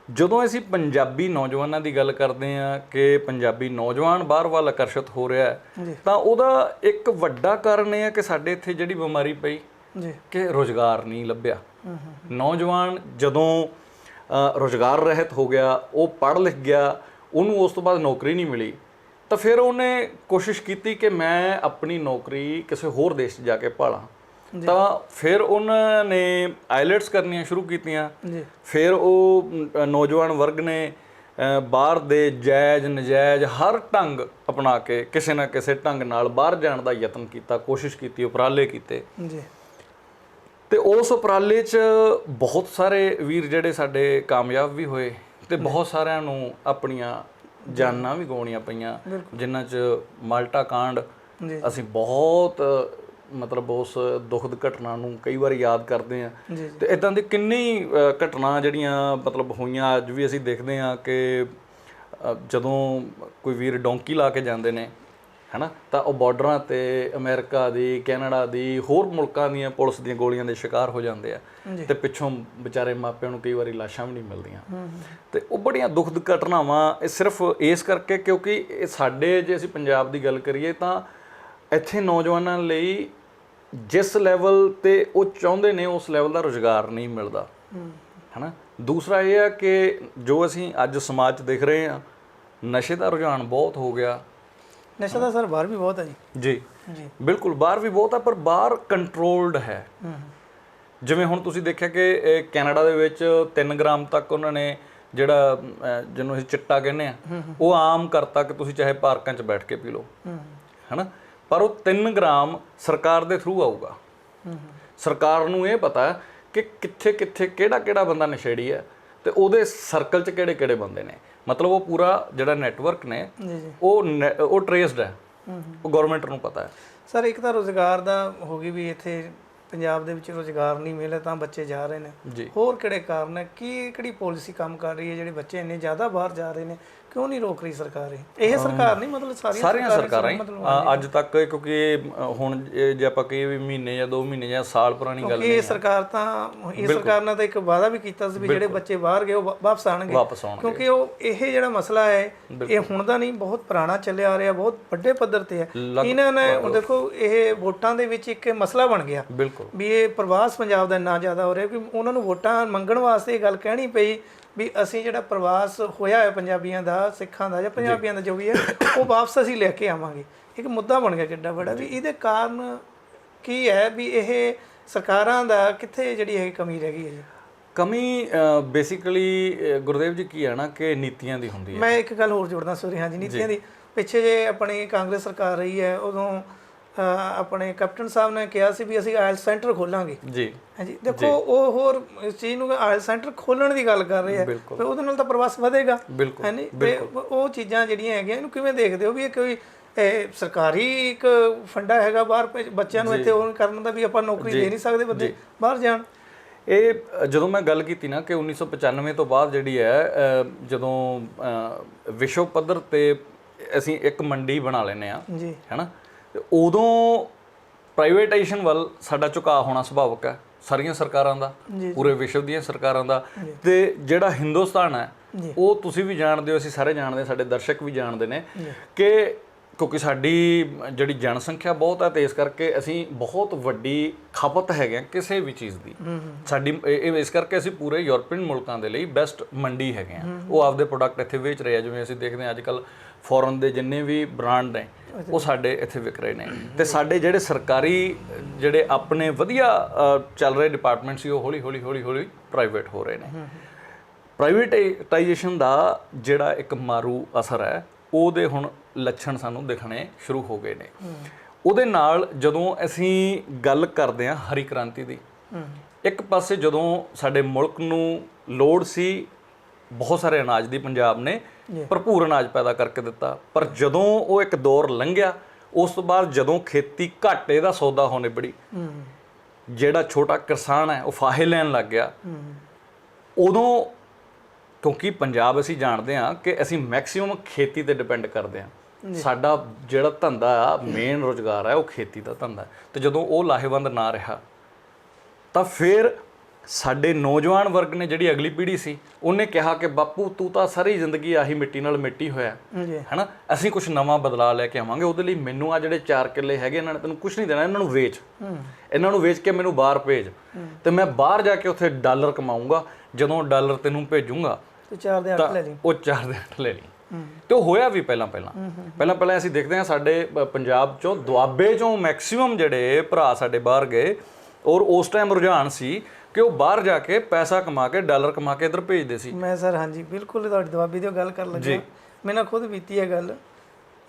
ਜਦੋਂ ਅਸੀਂ ਪੰਜਾਬੀ ਨੌਜਵਾਨਾਂ ਦੀ ਗੱਲ ਕਰਦੇ ਹਾਂ ਕਿ ਪੰਜਾਬੀ ਨੌਜਵਾਨ ਬਾਹਰ ਵੱਲ ਆਕਰਸ਼ਿਤ ਹੋ ਰਿਹਾ ਹੈ, ਤਾਂ ਉਹਦਾ ਇੱਕ ਵੱਡਾ ਕਾਰਨ ਇਹ ਹੈ ਕਿ ਸਾਡੇ ਇੱਥੇ ਜਿਹੜੀ ਬਿਮਾਰੀ ਪਈ ਕਿ ਰੁਜ਼ਗਾਰ ਨਹੀਂ ਲੱਭਿਆ। ਨੌਜਵਾਨ ਜਦੋਂ ਰੁਜ਼ਗਾਰ ਰਹਿਤ ਹੋ ਗਿਆ, ਉਹ ਪੜ੍ਹ ਲਿਖ ਗਿਆ, ਉਹਨੂੰ ਉਸ ਤੋਂ ਬਾਅਦ ਨੌਕਰੀ ਨਹੀਂ ਮਿਲੀ, ਤਾਂ ਫਿਰ ਉਹਨੇ ਕੋਸ਼ਿਸ਼ ਕੀਤੀ ਕਿ ਮੈਂ ਆਪਣੀ ਨੌਕਰੀ ਕਿਸੇ ਹੋਰ ਦੇਸ਼ 'ਚ ਜਾ ਕੇ ਭਾਲਾਂ। ਤਾਂ ਫਿਰ ਉਹਨਾਂ ਨੇ ਆਈਲੈਟਸ ਕਰਨੀਆਂ ਸ਼ੁਰੂ ਕੀਤੀਆਂ। ਫਿਰ ਉਹ ਨੌਜਵਾਨ ਵਰਗ ਨੇ ਬਾਹਰ ਦੇ ਜਾਇਜ਼ ਨਜਾਇਜ਼ ਹਰ ਢੰਗ ਅਪਣਾ ਕੇ ਕਿਸੇ ਨਾ ਕਿਸੇ ਢੰਗ ਨਾਲ ਬਾਹਰ ਜਾਣ ਦਾ ਯਤਨ ਕੀਤਾ, ਕੋਸ਼ਿਸ਼ ਕੀਤੀ, ਉਪਰਾਲੇ ਕੀਤੇ। ਤੇ ਉਸ ਉਪਰਾਲੇ 'ਚ ਬਹੁਤ ਸਾਰੇ ਵੀਰ ਜਿਹੜੇ ਸਾਡੇ ਕਾਮਯਾਬ ਵੀ ਹੋਏ ਤੇ ਬਹੁਤ ਸਾਰਿਆਂ ਨੂੰ ਆਪਣੀਆਂ ਜਾਨਾਂ ਵੀ ਗਵਾਉਣੀਆਂ ਪਈਆਂ, ਜਿਨ੍ਹਾਂ 'ਚ ਮਾਲਟਾ ਕਾਂਡ ਅਸੀਂ ਬਹੁਤ ਮਤਲਬ ਉਸ ਦੁਖਦ ਘਟਨਾ ਨੂੰ ਕਈ ਵਾਰ ਯਾਦ ਕਰਦੇ ਹਾਂ। ਤੇ ਇਦਾਂ ਦੀ ਕਿੰਨੀ ਘਟਨਾ ਜਿਹੜੀਆਂ ਮਤਲਬ ਹੋਈਆਂ, ਅੱਜ ਵੀ ਅਸੀਂ ਦੇਖਦੇ ਹਾਂ ਕਿ ਜਦੋਂ ਕੋਈ ਵੀਰ ਡੋਂਕੀ ਲਾ ਕੇ ਜਾਂਦੇ ਨੇ ਹੈ ਨਾ, ਤਾਂ ਉਹ ਬਾਰਡਰਾਂ 'ਤੇ ਅਮਰੀਕਾ ਦੀ, ਕੈਨੇਡਾ ਦੀ, ਹੋਰ ਮੁਲਕਾਂ ਦੀਆਂ ਪੁਲਿਸ ਦੀਆਂ ਗੋਲੀਆਂ ਦੇ ਸ਼ਿਕਾਰ ਹੋ ਜਾਂਦੇ ਆ, ਤੇ ਪਿੱਛੋਂ ਵਿਚਾਰੇ ਮਾਪਿਆਂ ਨੂੰ ਕਈ ਵਾਰੀ ਲਾਸ਼ਾਂ ਵੀ ਨਹੀਂ ਮਿਲਦੀਆਂ। ਤੇ ਉਹ ਬੜੀਆਂ ਦੁਖਦ ਘਟਨਾਵਾਂ ਇਹ ਸਿਰਫ ਇਸ ਕਰਕੇ ਕਿਉਂਕਿ ਇਹ ਸਾਡੇ, ਜੇ ਅਸੀਂ ਪੰਜਾਬ ਦੀ ਗੱਲ ਕਰੀਏ ਤਾਂ ਇੱਥੇ ਨੌਜਵਾਨਾਂ ਲਈ ਜਿਸ ਲੈਵਲ 'ਤੇ ਉਹ ਚਾਹੁੰਦੇ ਨੇ ਉਸ ਲੈਵਲ ਦਾ ਰੁਜ਼ਗਾਰ ਨਹੀਂ ਮਿਲਦਾ ਹੈ ਨਾ। ਦੂਸਰਾ ਇਹ ਹੈ ਕਿ ਜੋ ਅਸੀਂ ਅੱਜ ਸਮਾਜ 'ਚ ਦੇਖ ਰਹੇ ਹਾਂ, ਨਸ਼ੇ ਦਾ ਰੁਝਾਨ ਬਹੁਤ ਹੋ ਗਿਆ। ਨਸ਼ਾ ਤਾਂ ਸਰ ਬਾਹਰ ਵੀ ਬਹੁਤ ਹੈ ਜੀ ਬਿਲਕੁਲ, ਬਾਹਰ ਵੀ ਬਹੁਤ ਹੈ, ਪਰ ਬਾਹਰ ਕੰਟਰੋਲਡ ਹੈ। ਜਿਵੇਂ ਹੁਣ ਤੁਸੀਂ ਦੇਖਿਆ ਕਿ ਕੈਨੇਡਾ ਦੇ ਵਿੱਚ 3 ਗ੍ਰਾਮ ਤੱਕ ਉਹਨਾਂ ਨੇ ਜਿਹੜਾ ਜਿਹਨੂੰ ਅਸੀਂ ਚਿੱਟਾ ਕਹਿੰਦੇ ਆ, ਉਹ ਆਮ ਕਰਤਾ ਕਿ ਤੁਸੀਂ ਚਾਹੇ ਪਾਰਕਾਂ 'ਚ ਬੈਠ ਕੇ ਪੀ ਲਓ ਹੈ ਨਾ, ਪਰ ਉਹ 3 ਗ੍ਰਾਮ ਸਰਕਾਰ ਦੇ ਥਰੂ ਆਊਗਾ। ਸਰਕਾਰ ਨੂੰ ਇਹ ਪਤਾ ਕਿ ਕਿੱਥੇ ਕਿੱਥੇ ਕਿਹੜਾ ਬੰਦਾ ਨਸ਼ੇੜੀ ਹੈ ਤੇ ਉਹਦੇ ਸਰਕਲ 'ਚ ਕਿਹੜੇ ਬੰਦੇ ਨੇ, ਮਤਲਬ ਉਹ ਪੂਰਾ ਜਿਹੜਾ ਨੈਟਵਰਕ ਨੇ ਉਹ ਟਰੇਸਡ ਹੈ, ਉਹ ਗਵਰਨਮੈਂਟ ਨੂੰ ਪਤਾ ਹੈ। ਸਰ ਇੱਕ ਤਾਂ ਰੁਜ਼ਗਾਰ ਦਾ ਹੋ ਗਈ ਵੀ ਇੱਥੇ ਪੰਜਾਬ ਦੇ ਵਿੱਚ ਰੁਜ਼ਗਾਰ ਨਹੀਂ ਮਿਲਿਆ ਤਾਂ ਬੱਚੇ ਜਾ ਰਹੇ ਨੇ। ਹੋਰ ਕਿਹੜੇ ਕਾਰਨ ਹੈ, ਕਿਹੜੀ ਪਾਲਿਸੀ ਕੰਮ ਕਰ ਰਹੀ ਹੈ ਜਿਹੜੇ ਬੱਚੇ ਇੰਨੇ ਜ਼ਿਆਦਾ ਬਾਹਰ ਜਾ ਰਹੇ ਨੇ, ਕਿਉਂ ਨਹੀਂ ਰੋਕ ਰਹੀ ਸਰਕਾਰ? ਇਹ ਸਰਕਾਰ ਨਹੀਂ, ਮਤਲਬ ਸਾਰੀਆਂ ਸਰਕਾਰਾਂ ਅੱਜ ਤੱਕ, ਕਿਉਂਕਿ ਹੁਣ ਜੇ ਆਪਾਂ ਕਹੀਏ ਵੀ ਮਹੀਨੇ ਜਾਂ 2 ਮਹੀਨੇ ਜਾਂ ਸਾਲ ਪੁਰਾਣੀ ਗੱਲ ਨਹੀਂ, ਇਹ ਸਰਕਾਰ ਨੇ ਤਾਂ ਇੱਕ ਵਾਅਦਾ ਵੀ ਕੀਤਾ ਸੀ ਵੀ ਜਿਹੜੇ ਬੱਚੇ ਬਾਹਰ ਗਏ ਉਹ ਵਾਪਸ ਆਣਗੇ, ਕਿਉਂਕਿ ਇਹ ਜਿਹੜਾ ਮਸਲਾ ਹੈ ਇਹ ਹੁਣ ਦਾ ਨਹੀਂ, ਬਹੁਤ ਪੁਰਾਣਾ ਚੱਲਿਆ ਆ ਰਿਹਾ, ਬਹੁਤ ਵੱਡੇ ਪੱਧਰ ਤੇ ਹੈ। ਇਹਨਾਂ ਨੇ ਹੁਣ ਦੇਖੋ ਇਹ ਵੋਟਾਂ ਦੇ ਵਿੱਚ ਇੱਕ ਮਸਲਾ ਬਣ ਗਿਆ ਵੀ ਇਹ ਪ੍ਰਵਾਸ ਪੰਜਾਬ ਦਾ ਇੰਨਾ ਜ਼ਿਆਦਾ ਹੋ ਰਿਹਾ ਕਿ ਉਹਨਾਂ ਨੂੰ ਵੋਟਾਂ ਮੰਗਣ ਵਾਸਤੇ ਇਹ ਗੱਲ ਕਹਿਣੀ ਪਈ ਵੀ ਅਸੀਂ ਜਿਹੜਾ ਪ੍ਰਵਾਸ ਹੋਇਆ ਹੈ ਪੰਜਾਬੀਆਂ ਦਾ, ਸਿੱਖਾਂ ਦਾ ਜਾਂ ਪੰਜਾਬੀਆਂ ਦਾ ਜੋ ਵੀ ਹੈ, ਉਹ ਵਾਪਸ ਅਸੀਂ ਲੈ ਕੇ ਆਵਾਂਗੇ। ਇੱਕ ਮੁੱਦਾ ਬਣ ਗਿਆ ਕਿੱਡਾ ਬੜਾ, ਵੀ ਇਹਦੇ ਕਾਰਨ ਕੀ ਹੈ ਵੀ ਇਹ ਸਰਕਾਰਾਂ ਦਾ ਕਿੱਥੇ ਜਿਹੜੀ ਹੈ ਕਮੀ ਰਹਿ ਗਈ ਹੈ? ਕਮੀ ਬੇਸਿਕਲੀ ਗੁਰਦੇਵ ਜੀ ਕੀ ਹੈ ਨਾ ਕਿ ਨੀਤੀਆਂ ਦੀ ਹੁੰਦੀ ਹੈ। ਮੈਂ ਇੱਕ ਗੱਲ ਹੋਰ ਜੋੜਦਾ ਸੋਰੀ, ਹਾਂਜੀ ਨੀਤੀਆਂ ਦੀ। ਪਿੱਛੇ ਜੇ ਆਪਣੀ ਕਾਂਗਰਸ ਸਰਕਾਰ ਰਹੀ ਹੈ, ਉਦੋਂ ਆਪਣੇ ਕੈਪਟਨ ਸਾਹਿਬ ਨੇ ਕਿਹਾ ਸੀ ਵੀ ਅਸੀਂ ਆਇਲ ਸੈਂਟਰ ਖੋਲਾਂਗੇ। ਹਾਂਜੀ, ਦੇਖੋ ਉਹ ਹੋਰ ਇਸ ਚੀਜ਼ ਨੂੰ ਆਇਲ ਸੈਂਟਰ ਖੋਲਣ ਦੀ ਗੱਲ ਕਰ ਰਹੇ ਆ, ਤੇ ਉਹਦੇ ਨਾਲ ਤਾਂ ਪ੍ਰਵਾਸ ਵਧੇਗਾ ਹੈ ਨਹੀਂ। ਤੇ ਉਹ ਚੀਜ਼ਾਂ ਜਿਹੜੀਆਂ ਹੈਗੀਆਂ ਇਹਨੂੰ ਕਿਵੇਂ ਦੇਖਦੇ ਹੋ ਵੀ ਇਹ ਕੋਈ ਸਰਕਾਰੀ ਇੱਕ ਫੰਡਾ ਹੈਗਾ ਬਾਹਰ ਬੱਚਿਆਂ ਨੂੰ ਇੱਥੇ ਉਹ ਕਰਨ ਦਾ ਵੀ ਆਪਾਂ ਨੌਕਰੀ ਦੇ ਨਹੀਂ ਸਕਦੇ ਬੰਦੇ ਬਾਹਰ ਜਾਣ? ਇਹ ਜਦੋਂ ਮੈਂ ਗੱਲ ਕੀਤੀ ਨਾ ਕਿ 1995 ਤੋਂ ਬਾਅਦ ਜਿਹੜੀ ਹੈ ਜਦੋਂ ਵਿਸ਼ਵ ਪੱਧਰ 'ਤੇ ਅਸੀਂ ਇੱਕ ਮੰਡੀ ਬਣਾ ਲੈਂਦੇ ਹਾਂ ਹੈ ਨਾ, ਤੇ ਉਦੋਂ ਪ੍ਰਾਈਵੇਟਾਈਜੇਸ਼ਨ ਵੱਲ ਸਾਡਾ ਝੁਕਾਅ ਹੋਣਾ ਸੁਭਾਵਿਕ ਹੈ ਸਾਰੀਆਂ ਸਰਕਾਰਾਂ ਦਾ, ਪੂਰੇ ਵਿਸ਼ਵ ਦੀਆਂ ਸਰਕਾਰਾਂ ਦਾ। ਤੇ ਜਿਹੜਾ ਹਿੰਦੁਸਤਾਨ ਹੈ ਉਹ ਤੁਸੀਂ ਵੀ ਜਾਣਦੇ ਹੋ, ਅਸੀਂ ਸਾਰੇ ਜਾਣਦੇ, ਸਾਡੇ ਦਰਸ਼ਕ ਵੀ ਜਾਣਦੇ ਨੇ ਕਿ ਕਿਉਂਕਿ ਸਾਡੀ ਜਿਹੜੀ ਜਨਸੰਖਿਆ ਬਹੁਤ ਹੈ ਤੇ ਇਸ ਕਰਕੇ ਅਸੀਂ ਬਹੁਤ ਵੱਡੀ ਖਪਤ ਹੈਗੇ ਕਿਸੇ ਵੀ ਚੀਜ਼ ਦੀ। ਸਾਡੀ ਇਸ ਕਰਕੇ ਅਸੀਂ ਪੂਰੇ ਯੂਰਪੀਅਨ ਮੁਲਕਾਂ ਦੇ ਲਈ ਬੈਸਟ ਮੰਡੀ ਹੈਗੇ ਆ, ਉਹ ਆਪਦੇ ਪ੍ਰੋਡਕਟ ਇੱਥੇ ਵੇਚ ਰਹੇ ਆ। ਜਿਵੇਂ ਅਸੀਂ ਦੇਖਦੇ ਹਾਂ ਅੱਜ ਕੱਲ੍ਹ ਫੋਰਨ ਦੇ ਜਿੰਨੇ ਵੀ ਬ੍ਰਾਂਡ ਨੇ ਉਹ ਸਾਡੇ ਇੱਥੇ ਵਿਕ ਰਹੇ ਨੇ, ਤੇ ਸਾਡੇ ਜਿਹੜੇ ਸਰਕਾਰੀ ਜਿਹੜੇ ਆਪਣੇ ਵਧੀਆ ਚੱਲ ਰਹੇ ਡਿਪਾਰਟਮੈਂਟ ਸੀ ਉਹ ਹੌਲੀ ਹੌਲੀ ਪ੍ਰਾਈਵੇਟ ਹੋ ਰਹੇ ਨੇ। ਪ੍ਰਾਈਵੇਟਾਈਜੇਸ਼ਨ ਦਾ ਜਿਹੜਾ ਇੱਕ ਮਾਰੂ ਅਸਰ ਹੈ ਉਹਦੇ ਹੁਣ ਲੱਛਣ ਸਾਨੂੰ ਦਿਖਣੇ ਸ਼ੁਰੂ ਹੋ ਗਏ ਨੇ। ਉਹਦੇ ਨਾਲ ਜਦੋਂ ਅਸੀਂ ਗੱਲ ਕਰਦੇ ਹਾਂ ਹਰੀ ਕ੍ਰਾਂਤੀ ਦੀ, ਇੱਕ ਪਾਸੇ ਜਦੋਂ ਸਾਡੇ ਮੁਲਕ ਨੂੰ ਲੋੜ ਸੀ ਬਹੁਤ ਸਾਰੇ ਅਨਾਜ ਦੀ, ਪੰਜਾਬ ਨੇ ਭਰਪੂਰ ਅਨਾਜ ਪੈਦਾ ਕਰਕੇ ਦਿੱਤਾ, ਪਰ ਜਦੋਂ ਉਹ ਇੱਕ ਦੌਰ ਲੰਘਿਆ ਉਸ ਤੋਂ ਬਾਅਦ ਜਦੋਂ ਖੇਤੀ ਘਾਟੇ ਦਾ ਸੌਦਾ ਹੋਣੇ ਬੜੀ, ਜਿਹੜਾ ਛੋਟਾ ਕਿਸਾਨ ਹੈ ਉਹ ਫਾਹੇ ਲੈਣ ਲੱਗ ਗਿਆ, ਉਦੋਂ ਕਿਉਂਕਿ ਪੰਜਾਬ ਅਸੀਂ ਜਾਣਦੇ ਹਾਂ ਕਿ ਅਸੀਂ ਮੈਕਸਿਮਮ ਖੇਤੀ ਤੇ ਡਿਪੈਂਡ ਕਰਦੇ ਹਾਂ। ਸਾਡਾ ਜਿਹੜਾ ਧੰਦਾ ਆ, ਮੇਨ ਰੁਜ਼ਗਾਰ ਹੈ ਉਹ ਖੇਤੀ ਦਾ ਧੰਦਾ ਹੈ। ਤੇ ਜਦੋਂ ਉਹ ਲਾਹੇਵੰਦ ਨਾ ਰਿਹਾ ਤਾਂ ਫਿਰ ਸਾਡੇ ਨੌਜਵਾਨ ਵਰਗ ਨੇ, ਜਿਹੜੀ ਅਗਲੀ ਪੀੜ੍ਹੀ ਸੀ, ਉਹਨੇ ਕਿਹਾ ਕਿ ਬਾਪੂ ਤੂੰ ਤਾਂ ਸਾਰੀ ਜ਼ਿੰਦਗੀ ਆਹੀ ਮਿੱਟੀ ਨਾਲ ਮਿੱਟੀ ਹੋਇਆ ਹੈ ਨਾ, ਅਸੀਂ ਕੁਝ ਨਵਾਂ ਬਦਲਾਅ ਲੈ ਕੇ ਆਵਾਂਗੇ। ਉਹਦੇ ਲਈ ਮੈਨੂੰ ਆ ਜਿਹੜੇ 4 ਕਿੱਲੇ ਹੈਗੇ, ਇਹਨਾਂ ਨੇ ਤੈਨੂੰ ਕੁਝ ਨਹੀਂ ਦੇਣਾ, ਇਹਨਾਂ ਨੂੰ ਵੇਚ, ਇਹਨਾਂ ਨੂੰ ਵੇਚ ਕੇ ਮੈਨੂੰ ਬਾਹਰ ਭੇਜ ਤੇ ਮੈਂ ਬਾਹਰ ਜਾ ਕੇ ਉੱਥੇ ਡਾਲਰ ਕਮਾਊਂਗਾ। ਜਦੋਂ ਡਾਲਰ ਤੈਨੂੰ ਭੇਜੂੰਗਾ ਤੇ 4 ਦੇ 8 ਲੈ ਲਈ, ਉਹ 4 ਦੇ 8 ਲੈ ਲਈ। ਤੇ ਉਹ ਹੋਇਆ ਵੀ ਪਹਿਲਾਂ ਅਸੀਂ ਦੇਖਦੇ ਹਾਂ ਸਾਡੇ ਪੰਜਾਬ ਚੋਂ ਦੁਆਬੇ ਚੋਂ ਮੈਕਸਿਮਮ ਜਿਹੜੇ ਭਰਾ ਸਾਡੇ ਬਾਹਰ ਗਏ, ਔਰ ਉਸ ਟਾਈਮ ਰੁਝਾਨ ਸੀ ਕਿ ਉਹ ਬਾਹਰ ਜਾ ਕੇ ਪੈਸਾ ਕਮਾ ਕੇ ਡਾਲਰ ਕਮਾ ਕੇ ਇੱਧਰ ਭੇਜਦੇ ਸੀ। ਮੈਂ ਸਰ ਹਾਂਜੀ ਬਿਲਕੁਲ ਤੁਹਾਡੀ ਦੁਆਬੀ ਦੀ ਗੱਲ ਕਰਨ ਲੱਗਾ। ਮੈਂ ਨਾਲ ਖੁਦ ਬੀਤੀ ਹੈ ਗੱਲ।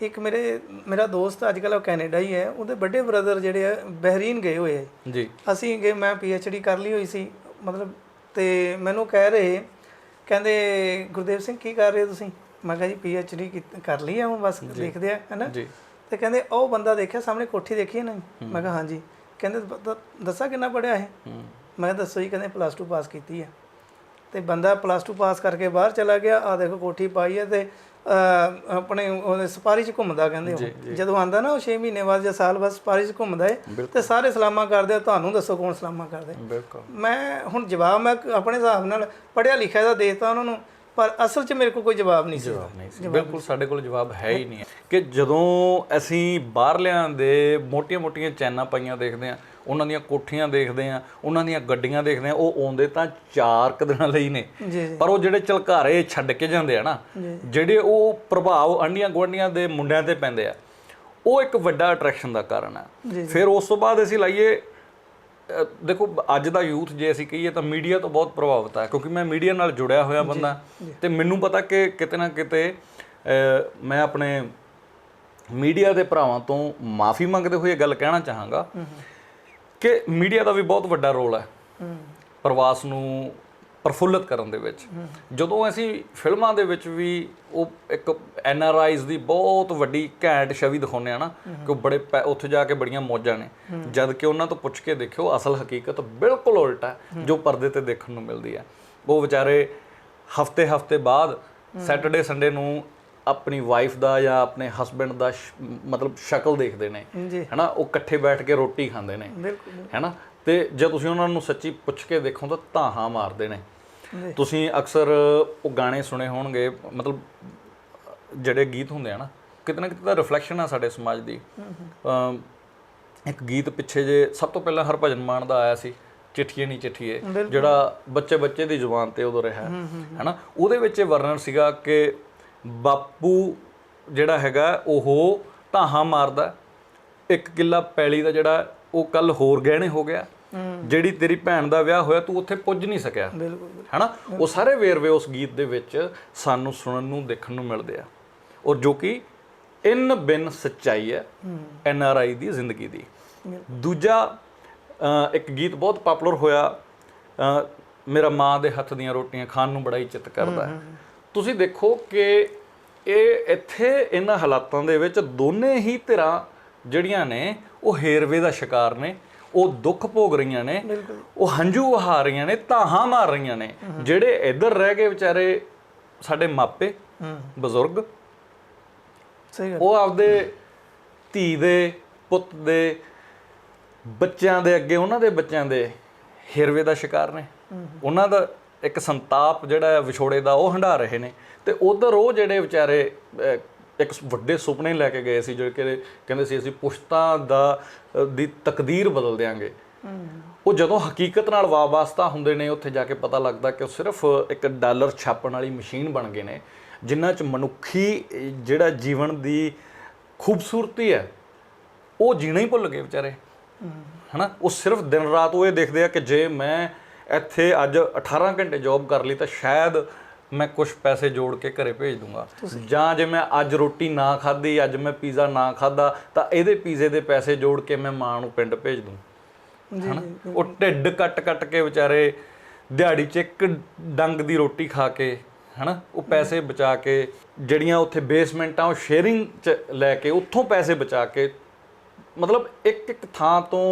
ਇੱਕ ਮੇਰਾ ਦੋਸਤ ਅੱਜ ਕੱਲ੍ਹ ਉਹ ਕੈਨੇਡਾ ਹੀ ਹੈ, ਉਹਦੇ ਵੱਡੇ ਬ੍ਰਦਰ ਜਿਹੜੇ ਆ ਬਹਿਰੀਨ ਗਏ ਹੋਏ ਹੈ ਜੀ। ਅਸੀਂ ਗਏ, ਮੈਂ PhD ਕਰ ਲਈ ਹੋਈ ਸੀ ਮਤਲਬ, ਤੇ ਮੈਨੂੰ ਕਹਿ ਰਹੇ, ਕਹਿੰਦੇ ਗੁਰਦੇਵ ਸਿੰਘ ਕੀ ਕਰ ਰਹੇ ਹੋ ਤੁਸੀਂ? ਮੈਂ ਕਿਹਾ ਜੀ PhD ਕਰ ਲਈ ਆ, ਹੁਣ ਬਸ ਦੇਖਦੇ ਆ ਹੈ ਨਾ। ਤੇ ਕਹਿੰਦੇ ਉਹ ਬੰਦਾ ਦੇਖਿਆ ਸਾਹਮਣੇ ਕੋਠੀ ਦੇਖੀ ਨਾ? ਮੈਂ ਕਿਹਾ ਹਾਂਜੀ। ਕਹਿੰਦੇ ਦੱਸਾਂ ਕਿੰਨਾ ਪੜ੍ਹਿਆ ਇਹ? ਮੈਂ ਕਿਹਾ ਦੱਸੋ ਜੀ। ਕਹਿੰਦੇ +2 ਪਾਸ ਕੀਤੀ ਹੈ। ਤੇ ਬੰਦਾ +2 ਪਾਸ ਕਰਕੇ ਬਾਹਰ ਚਲਾ ਗਿਆ, ਆ ਦੇਖੋ ਕੋਠੀ ਪਾਈ ਹੈ ਤੇ ਆਪਣੇ ਉਹਦੇ ਸਪਾਰੀ 'ਚ ਘੁੰਮਦਾ। ਕਹਿੰਦੇ ਉਹ ਜਦੋਂ ਆਉਂਦਾ ਨਾ, ਉਹ 6 ਮਹੀਨੇ ਬਾਅਦ ਜਾਂ ਸਾਲ ਬਾਅਦ ਸਪਾਰੀ 'ਚ ਘੁੰਮਦਾ ਹੈ ਤੇ ਸਾਰੇ ਸਲਾਮਾਂ ਕਰਦੇ ਆ। ਤੁਹਾਨੂੰ ਦੱਸੋ ਕੌਣ ਸਲਾਮਾਂ ਕਰਦੇ? ਮੈਂ ਹੁਣ ਜਵਾਬ ਮੈਂ ਆਪਣੇ ਹਿਸਾਬ ਨਾਲ ਪੜ੍ਹਿਆ ਲਿਖਿਆ ਦਾ ਦੇ ਦਿੱਤਾ ਉਹਨਾਂ ਨੂੰ, ਪਰ ਅਸਲ 'ਚ ਮੇਰੇ ਕੋਲ ਕੋਈ ਜਵਾਬ ਨਹੀਂ ਸੀ। ਬਿਲਕੁਲ ਸਾਡੇ ਕੋਲ ਜਵਾਬ ਹੈ ਹੀ ਨਹੀਂ ਹੈ ਕਿ ਜਦੋਂ ਅਸੀਂ ਬਾਹਰਲਿਆਂ ਦੇ ਮੋਟੀਆਂ-ਮੋਟੀਆਂ ਚੈਨਾਂ ਪਾਈਆਂ ਦੇਖਦੇ ਹਾਂ, ਉਹਨਾਂ ਦੀਆਂ ਕੋਠੀਆਂ ਦੇਖਦੇ ਹਾਂ, ਉਹਨਾਂ ਦੀਆਂ ਗੱਡੀਆਂ ਦੇਖਦੇ ਹਾਂ, ਉਹ ਆਉਂਦੇ ਤਾਂ 4 ਦਿਨਾਂ ਲਈ ਨੇ, ਪਰ ਉਹ ਜਿਹੜੇ ਝਲਕਾਰੇ ਛੱਡ ਕੇ ਜਾਂਦੇ ਆ ਨਾ, ਜਿਹੜੇ ਉਹ ਪ੍ਰਭਾਵ ਆਂਢੀਆਂ ਗੁਆਂਢੀਆਂ ਦੇ ਮੁੰਡਿਆਂ ਤੇ ਪੈਂਦੇ ਆ, ਉਹ ਇੱਕ ਵੱਡਾ ਅਟਰੈਕਸ਼ਨ ਦਾ ਕਾਰਨ ਹੈ। ਫਿਰ ਉਸ ਤੋਂ ਬਾਅਦ ਅਸੀਂ ਲਾਈਏ, ਦੇਖੋ ਅੱਜ ਦਾ ਯੂਥ ਜੇ ਅਸੀਂ ਕਹੀਏ ਤਾਂ ਮੀਡੀਆ ਤੋਂ ਬਹੁਤ ਪ੍ਰਭਾਵਿਤ ਹੈ, ਕਿਉਂਕਿ ਮੈਂ ਮੀਡੀਆ ਨਾਲ ਜੁੜਿਆ ਹੋਇਆ ਬੰਦਾ, ਤੇ ਮੈਨੂੰ ਪਤਾ ਕਿ ਕਿਤੇ ਨਾ ਕਿਤੇ ਮੈਂ ਆਪਣੇ ਮੀਡੀਆ ਦੇ ਭਰਾਵਾਂ ਤੋਂ ਮਾਫੀ ਮੰਗਦੇ ਹੋਏ ਗੱਲ ਕਹਿਣਾ ਚਾਹਾਂਗਾ ਕਿ ਮੀਡੀਆ ਦਾ ਵੀ ਬਹੁਤ ਵੱਡਾ ਰੋਲ ਹੈ ਪ੍ਰਵਾਸ ਨੂੰ ਪ੍ਰਫੁੱਲਤ ਕਰਨ ਦੇ ਵਿੱਚ। ਜਦੋਂ ਅਸੀਂ ਫਿਲਮਾਂ ਦੇ ਵਿੱਚ ਵੀ ਉਹ ਇੱਕ NRIs ਦੀ ਬਹੁਤ ਵੱਡੀ ਘੈਂਟ ਛਵੀ ਦਿਖਾਉਂਦੇ ਆ ਨਾ, ਕਿ ਉਹ ਬੜੇ ਉੱਥੇ ਜਾ ਕੇ ਬੜੀਆਂ ਮੌਜਾਂ ਨੇ, ਜਦ ਕਿ ਉਹਨਾਂ ਤੋਂ ਪੁੱਛ ਕੇ ਦੇਖਿਓ ਅਸਲ ਹਕੀਕਤ ਬਿਲਕੁਲ ਉਲਟਾ ਜੋ ਪਰਦੇ ਤੇ ਦੇਖਣ ਨੂੰ ਮਿਲਦੀ ਹੈ। ਉਹ ਵਿਚਾਰੇ ਹਫ਼ਤੇ ਬਾਅਦ ਸੈਟਰਡੇ ਸੰਡੇ ਨੂੰ ਆਪਣੀ ਵਾਈਫ ਦਾ ਜਾਂ ਆਪਣੇ ਹਸਬੈਂਡ ਦਾ ਮਤਲਬ ਸ਼ਕਲ ਦੇਖਦੇ ਨੇ, ਹੈ ਨਾ, ਉਹ ਇਕੱਠੇ ਬੈਠ ਕੇ ਰੋਟੀ ਖਾਂਦੇ ਨੇ, ਹੈ ਨਾ। ਤੇ ਜੇ ਤੁਸੀਂ ਉਹਨਾਂ ਨੂੰ ਸੱਚੀ ਪੁੱਛ ਕੇ ਦੇਖੋ ਤਾਂ ਧਾਹਾਂ ਮਾਰਦੇ ਨੇ। ਤੁਸੀਂ ਅਕਸਰ ਉਹ ਗਾਣੇ ਸੁਣੇ ਹੋਣਗੇ, ਮਤਲਬ ਜਿਹੜੇ ਗੀਤ ਹੁੰਦੇ ਆ ਨਾ, ਕਿਤੇ ਨਾ ਕਿਤੇ ਦਾ ਰਿਫਲੈਕਸ਼ਨ ਆ ਸਾਡੇ ਸਮਾਜ ਦੀ। ਇੱਕ ਗੀਤ ਪਿੱਛੇ ਜੇ ਸਭ ਤੋਂ ਪਹਿਲਾਂ ਹਰਭਜਨ ਮਾਨ ਦਾ ਆਇਆ ਸੀ, ਚਿੱਠੀਏ ਨੀ ਚਿੱਠੀਏ, ਜਿਹੜਾ ਬੱਚੇ ਦੀ ਜ਼ੁਬਾਨ ਤੇ ਉਦੋਂ ਰਿਹਾ, ਹੈ ਨਾ। ਉਹਦੇ ਵਿੱਚ ਇਹ ਵਰਣਨ ਸੀਗਾ ਕਿ ਬਾਪੂ ਜਿਹੜਾ ਹੈਗਾ ਉਹ ਧਾਹਾਂ ਮਾਰਦਾ, 1 ਕਿੱਲਾ ਪੈਲੀ ਦਾ ਜਿਹੜਾ ਉਹ ਕੱਲ ਹੋਰ ਗਹਿਣੇ ਹੋ ਗਿਆ, ਜਿਹੜੀ ਤੇਰੀ ਭੈਣ ਦਾ ਵਿਆਹ ਹੋਇਆ ਤੂੰ ਉੱਥੇ ਪੁੱਜ ਨਹੀਂ ਸਕਿਆ, ਹੈ ਨਾ। ਉਹ ਸਾਰੇ ਵੇਰਵੇ ਉਸ ਗੀਤ ਦੇ ਵਿੱਚ ਸਾਨੂੰ ਸੁਣਨ ਨੂੰ ਦੇਖਣ ਨੂੰ ਮਿਲਦੇ ਆ, ਔਰ ਜੋ ਕਿ ਇਨ ਬਿਨ ਸੱਚਾਈ ਹੈ NRI ਦੀ ਜ਼ਿੰਦਗੀ ਦੀ। ਦੂਜਾ ਇੱਕ ਗੀਤ ਬਹੁਤ ਪਪੂਲਰ ਹੋਇਆ, ਮੇਰਾ ਮਾਂ ਦੇ ਹੱਥ ਦੀਆਂ ਰੋਟੀਆਂ ਖਾਣ ਨੂੰ ਬੜਾ ਹੀ ਚਿੱਤ ਕਰਦਾ। ਤੁਸੀਂ ਦੇਖੋ ਕਿ ਇਹ ਇੱਥੇ ਇਹਨਾਂ ਹਾਲਾਤਾਂ ਦੇ ਵਿੱਚ ਦੋਨੇ ਹੀ ਧਿਰਾਂ ਜਿਹੜੀਆਂ ਨੇ ਉਹ ਹੇਰਵੇ ਦਾ ਸ਼ਿਕਾਰ ਨੇ, ਉਹ ਦੁੱਖ ਭੋਗ ਰਹੀਆਂ ਨੇ, ਉਹ ਹੰਝੂ ਵਹਾ ਰਹੀਆਂ ਨੇ, ਧਾਹਾਂ ਮਾਰ ਰਹੀਆਂ ਨੇ। ਜਿਹੜੇ ਇੱਧਰ ਰਹਿ ਗਏ ਵਿਚਾਰੇ ਸਾਡੇ ਮਾਪੇ ਬਜ਼ੁਰਗ, ਉਹ ਆਪਦੇ ਧੀ ਦੇ ਪੁੱਤ ਦੇ ਬੱਚਿਆਂ ਦੇ ਅੱਗੇ, ਉਹਨਾਂ ਦੇ ਬੱਚਿਆਂ ਦੇ ਹੇਰਵੇ ਦਾ ਸ਼ਿਕਾਰ ਨੇ। ਉਹਨਾਂ ਦਾ ਇੱਕ ਸੰਤਾਪ ਜਿਹੜਾ ਹੈ ਵਿਛੋੜੇ ਦਾ, ਉਹ ਹੰਢਾ ਰਹੇ ਨੇ। ਤੇ ਉਧਰ ਉਹ ਜਿਹੜੇ ਵਿਚਾਰੇ ਇੱਕ ਵੱਡੇ ਸੁਪਨੇ ਲੈ ਕੇ ਗਏ ਸੀ, ਜਿਹੜੇ ਕਹਿੰਦੇ ਸੀ ਅਸੀਂ ਪੁਸ਼ਤਾਂ ਦੀ ਤਕਦੀਰ ਬਦਲ ਦਿਆਂਗੇ, ਉਹ ਜਦੋਂ ਹਕੀਕਤ ਨਾਲ ਵਾਬਸਤਾ ਹੁੰਦੇ ਨੇ, ਉੱਥੇ ਜਾ ਕੇ ਪਤਾ ਲੱਗਦਾ ਕਿ ਉਹ ਸਿਰਫ ਇੱਕ ਡਾਲਰ ਛਾਪਣ ਵਾਲੀ ਮਸ਼ੀਨ ਬਣ ਗਏ ਨੇ, ਜਿਨ੍ਹਾਂ 'ਚ ਮਨੁੱਖੀ ਜਿਹੜਾ ਜੀਵਨ ਦੀ ਖੂਬਸੂਰਤੀ ਹੈ ਉਹ ਜੀਣਾ ਹੀ ਭੁੱਲ ਗਏ ਵਿਚਾਰੇ, ਹੈ ਨਾ। ਉਹ ਸਿਰਫ ਦਿਨ ਰਾਤ ਉਹ ਇਹ ਦੇਖਦੇ ਆ ਕਿ ਜੇ ਮੈਂ ਇੱਥੇ ਅੱਜ 18 ਘੰਟੇ ਜੋਬ ਕਰ ਲਈ ਤਾਂ ਸ਼ਾਇਦ ਮੈਂ ਕੁਝ ਪੈਸੇ ਜੋੜ ਕੇ ਘਰੇ ਭੇਜ ਦੂੰਗਾ, ਜਾਂ ਜੇ ਮੈਂ ਅੱਜ ਰੋਟੀ ਨਾ ਖਾਧੀ, ਅੱਜ ਮੈਂ ਪੀਜ਼ਾ ਨਾ ਖਾਧਾ, ਤਾਂ ਇਹਦੇ ਪੀਜ਼ੇ ਦੇ ਪੈਸੇ ਜੋੜ ਕੇ ਮੈਂ ਮਾਂ ਨੂੰ ਪਿੰਡ ਭੇਜ ਦੂੰ, ਹੈ ਨਾ। ਉਹ ਢਿੱਡ ਕੱਟ ਕੇ ਵਿਚਾਰੇ ਦਿਹਾੜੀ 'ਚ 1 ਡੰਗ ਦੀ ਰੋਟੀ ਖਾ ਕੇ, ਹੈ ਨਾ, ਉਹ ਪੈਸੇ ਬਚਾ ਕੇ ਜਿਹੜੀਆਂ ਉੱਥੇ ਬੇਸਮੈਂਟਾਂ ਉਹ ਸ਼ੇਅਰਿੰਗ 'ਚ ਲੈ ਕੇ ਉੱਥੋਂ ਪੈਸੇ ਬਚਾ ਕੇ ਮਤਲਬ ਇੱਕ ਇੱਕ ਥਾਂ ਤੋਂ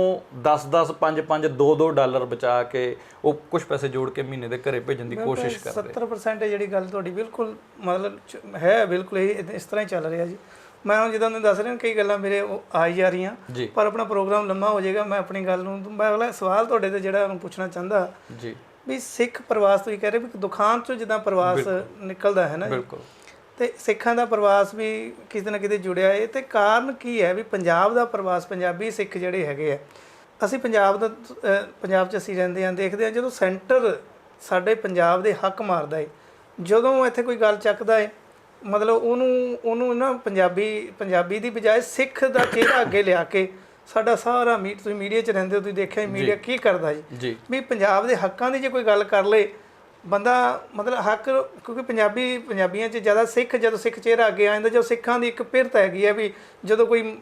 10-10 5-5 2-2 ਡਾਲਰ ਬਚਾ ਕੇ ਉਹ ਕੁਝ ਪੈਸੇ ਜੋੜ ਕੇ ਮਹੀਨੇ ਦੇ ਘਰੇ ਭੇਜਣ ਦੀ ਕੋਸ਼ਿਸ਼ ਕਰਦੇ। 70% ਹੈ ਜਿਹੜੀ ਗੱਲ ਤੁਹਾਡੀ ਬਿਲਕੁਲ ਮਤਲਬ ਹੈ, ਬਿਲਕੁਲ ਇਹ ਇਸ ਤਰ੍ਹਾਂ ਹੀ ਚੱਲ ਰਿਹਾ ਜੀ। ਮੈਂ ਹੁਣ ਜਿੱਦਾਂ ਤੁਹਾਨੂੰ ਦੱਸ ਰਿਹਾ ਕਈ ਗੱਲਾਂ ਮੇਰੇ ਆਈ ਜਾ ਰਹੀਆਂ, ਪਰ ਆਪਣਾ ਪ੍ਰੋਗਰਾਮ ਲੰਮਾ ਹੋ ਜਾਏਗਾ। ਮੈਂ ਆਪਣੀ ਗੱਲ ਨੂੰ ਮੈਂ ਅਗਲਾ ਸਵਾਲ ਤੁਹਾਡੇ ਤੇ ਜਿਹੜਾ ਉਹਨੂੰ ਪੁੱਛਣਾ ਚਾਹੁੰਦਾ ਜੀ ਵੀ ਸਿੱਖ ਪ੍ਰਵਾਸ ਤੁਸੀਂ ਕਹਿ ਰਹੇ ਵੀ ਦੁਕਾਨ 'ਚੋਂ ਜਿੱਦਾਂ ਪ੍ਰਵਾਸ ਨਿਕਲਦਾ ਹੈ ਨਾ, ਬਿਲਕੁਲ, ਤੇ ਸਿੱਖਾਂ ਦਾ ਪ੍ਰਵਾਸ ਵੀ ਕਿਤੇ ਨਾ ਕਿਤੇ ਜੁੜਿਆ ਹੈ। ਤੇ ਕਾਰਨ ਕੀ ਹੈ ਵੀ ਪੰਜਾਬ ਦਾ ਪ੍ਰਵਾਸ, ਪੰਜਾਬੀ ਸਿੱਖ ਜਿਹੜੇ ਹੈਗੇ ਆ, ਅਸੀਂ ਪੰਜਾਬ 'ਚ ਅਸੀਂ ਰਹਿੰਦੇ ਹਾਂ, ਦੇਖਦੇ ਹਾਂ ਜਦੋਂ ਸੈਂਟਰ ਸਾਡੇ ਪੰਜਾਬ ਦੇ ਹੱਕ ਮਾਰਦਾ ਹੈ, ਜਦੋਂ ਇੱਥੇ ਕੋਈ ਗੱਲ ਚੱਕਦਾ ਹੈ, ਮਤਲਬ ਉਹਨੂੰ ਨਾ ਪੰਜਾਬੀ ਦੀ ਬਜਾਏ ਸਿੱਖ ਦਾ ਚਿਹਰਾ ਅੱਗੇ ਲਿਆ ਕੇ ਸਾਡਾ ਸਾਰਾ ਤੁਸੀਂ ਮੀਡੀਆ 'ਚ ਰਹਿੰਦੇ ਹੋ, ਤੁਸੀਂ ਦੇਖਿਆ ਮੀਡੀਆ ਕੀ ਕਰਦਾ ਜੀ ਵੀ ਪੰਜਾਬ ਦੇ ਹੱਕਾਂ ਦੀ ਜੇ ਕੋਈ ਗੱਲ ਕਰ ਲੇ ਬੰਦਾ, ਮਤਲਬ ਹੱਕ, ਕਿਉਂਕਿ ਪੰਜਾਬੀਆਂ 'ਚ ਜ਼ਿਆਦਾ ਸਿੱਖ, ਜਦੋਂ ਸਿੱਖ ਚਿਹਰਾ ਅੱਗੇ ਆ ਜਾਂਦਾ, ਜਦੋਂ ਸਿੱਖਾਂ ਦੀ ਇੱਕ ਪਿਰਤ ਹੈਗੀ ਹੈ ਵੀ ਜਦੋਂ ਕੋਈ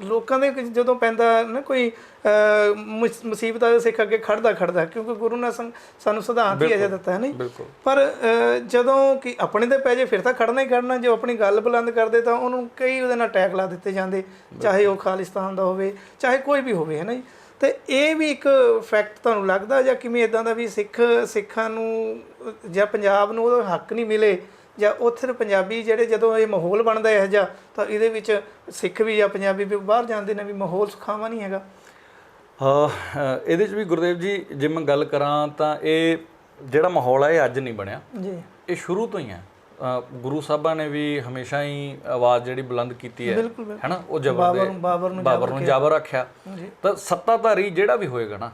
ਲੋਕਾਂ ਦੇ ਜਦੋਂ ਪੈਂਦਾ ਨਾ ਕੋਈ ਮੁਸੀਬਤ ਆ, ਸਿੱਖ ਅੱਗੇ ਖੜਦਾ, ਕਿਉਂਕਿ ਗੁਰੂ ਨੇ ਸਾਨੂੰ ਸਿਧਾਂਤ ਹੀ ਅਜਿਹਾ ਦਿੱਤਾ ਹੈ ਨਹੀਂ। ਪਰ ਜਦੋਂ ਕਿ ਆਪਣੇ ਤੇ ਪੈ ਜੇ ਫਿਰ ਤਾਂ ਖੜਨਾ ਹੀ ਖੜਨਾ। ਜੋ ਆਪਣੀ ਗੱਲ ਬੁਲੰਦ ਕਰਦੇ ਤਾਂ ਉਹਨੂੰ ਕਈ ਉਹਦੇ ਨਾਲ ਟੈਗ ਲਾ ਦਿੱਤੇ ਜਾਂਦੇ, ਚਾਹੇ ਉਹ ਖਾਲਿਸਤਾਨ ਦਾ ਹੋਵੇ ਚਾਹੇ ਕੋਈ ਵੀ ਹੋਵੇ, ਹੈ ਨਾ ਜੀ। ਤੇ ਇਹ ਵੀ ਇੱਕ ਫੈਕਟ ਤੁਹਾਨੂੰ ਲੱਗਦਾ ਜਾਂ ਕਿਵੇਂ ਇੱਦਾਂ ਦਾ ਵੀ ਸਿੱਖਾਂ ਨੂੰ ਜਾਂ ਪੰਜਾਬ ਨੂੰ ਉਹਦਾ ਹੱਕ ਨਹੀਂ ਮਿਲੇ, ਜਾਂ ਉੱਥੇ ਪੰਜਾਬੀ ਜਿਹੜੇ ਜਦੋਂ ਇਹ ਮਾਹੌਲ ਬਣਦਾ ਇਹੋ ਜਿਹਾ ਤਾਂ ਇਹਦੇ ਵਿੱਚ ਸਿੱਖ ਵੀ ਜਾਂ ਪੰਜਾਬੀ ਵੀ ਬਾਹਰ ਜਾਂਦੇ ਨੇ ਵੀ ਮਾਹੌਲ ਸੁਖਾਵਾਂ ਨਹੀਂ ਹੈਗਾ? ਇਹਦੇ 'ਚ ਵੀ ਗੁਰਦੇਵ ਜੀ ਜੇ ਮੈਂ ਗੱਲ ਕਰਾਂ ਤਾਂ ਇਹ ਜਿਹੜਾ ਮਾਹੌਲ ਹੈ ਇਹ ਅੱਜ ਨਹੀਂ ਬਣਿਆ ਜੀ, ਇਹ ਸ਼ੁਰੂ ਤੋਂ ਹੀ ਹੈ। ਗੁਰੂ ਸਾਹਿਬਾਂ ਨੇ ਵੀ ਹਮੇਸ਼ਾ ਹੀ ਆਵਾਜ਼ ਜਿਹੜੀ ਬੁਲੰਦ ਕੀਤੀ ਹੈ ਨਾ, ਉਹ ਬਾਬਰ ਨੂੰ ਜਾਬਰ ਆਖਿਆ। ਤਾਂ ਸੱਤਾਧਾਰੀ ਜਿਹੜਾ ਵੀ ਹੋਏਗਾ ਨਾ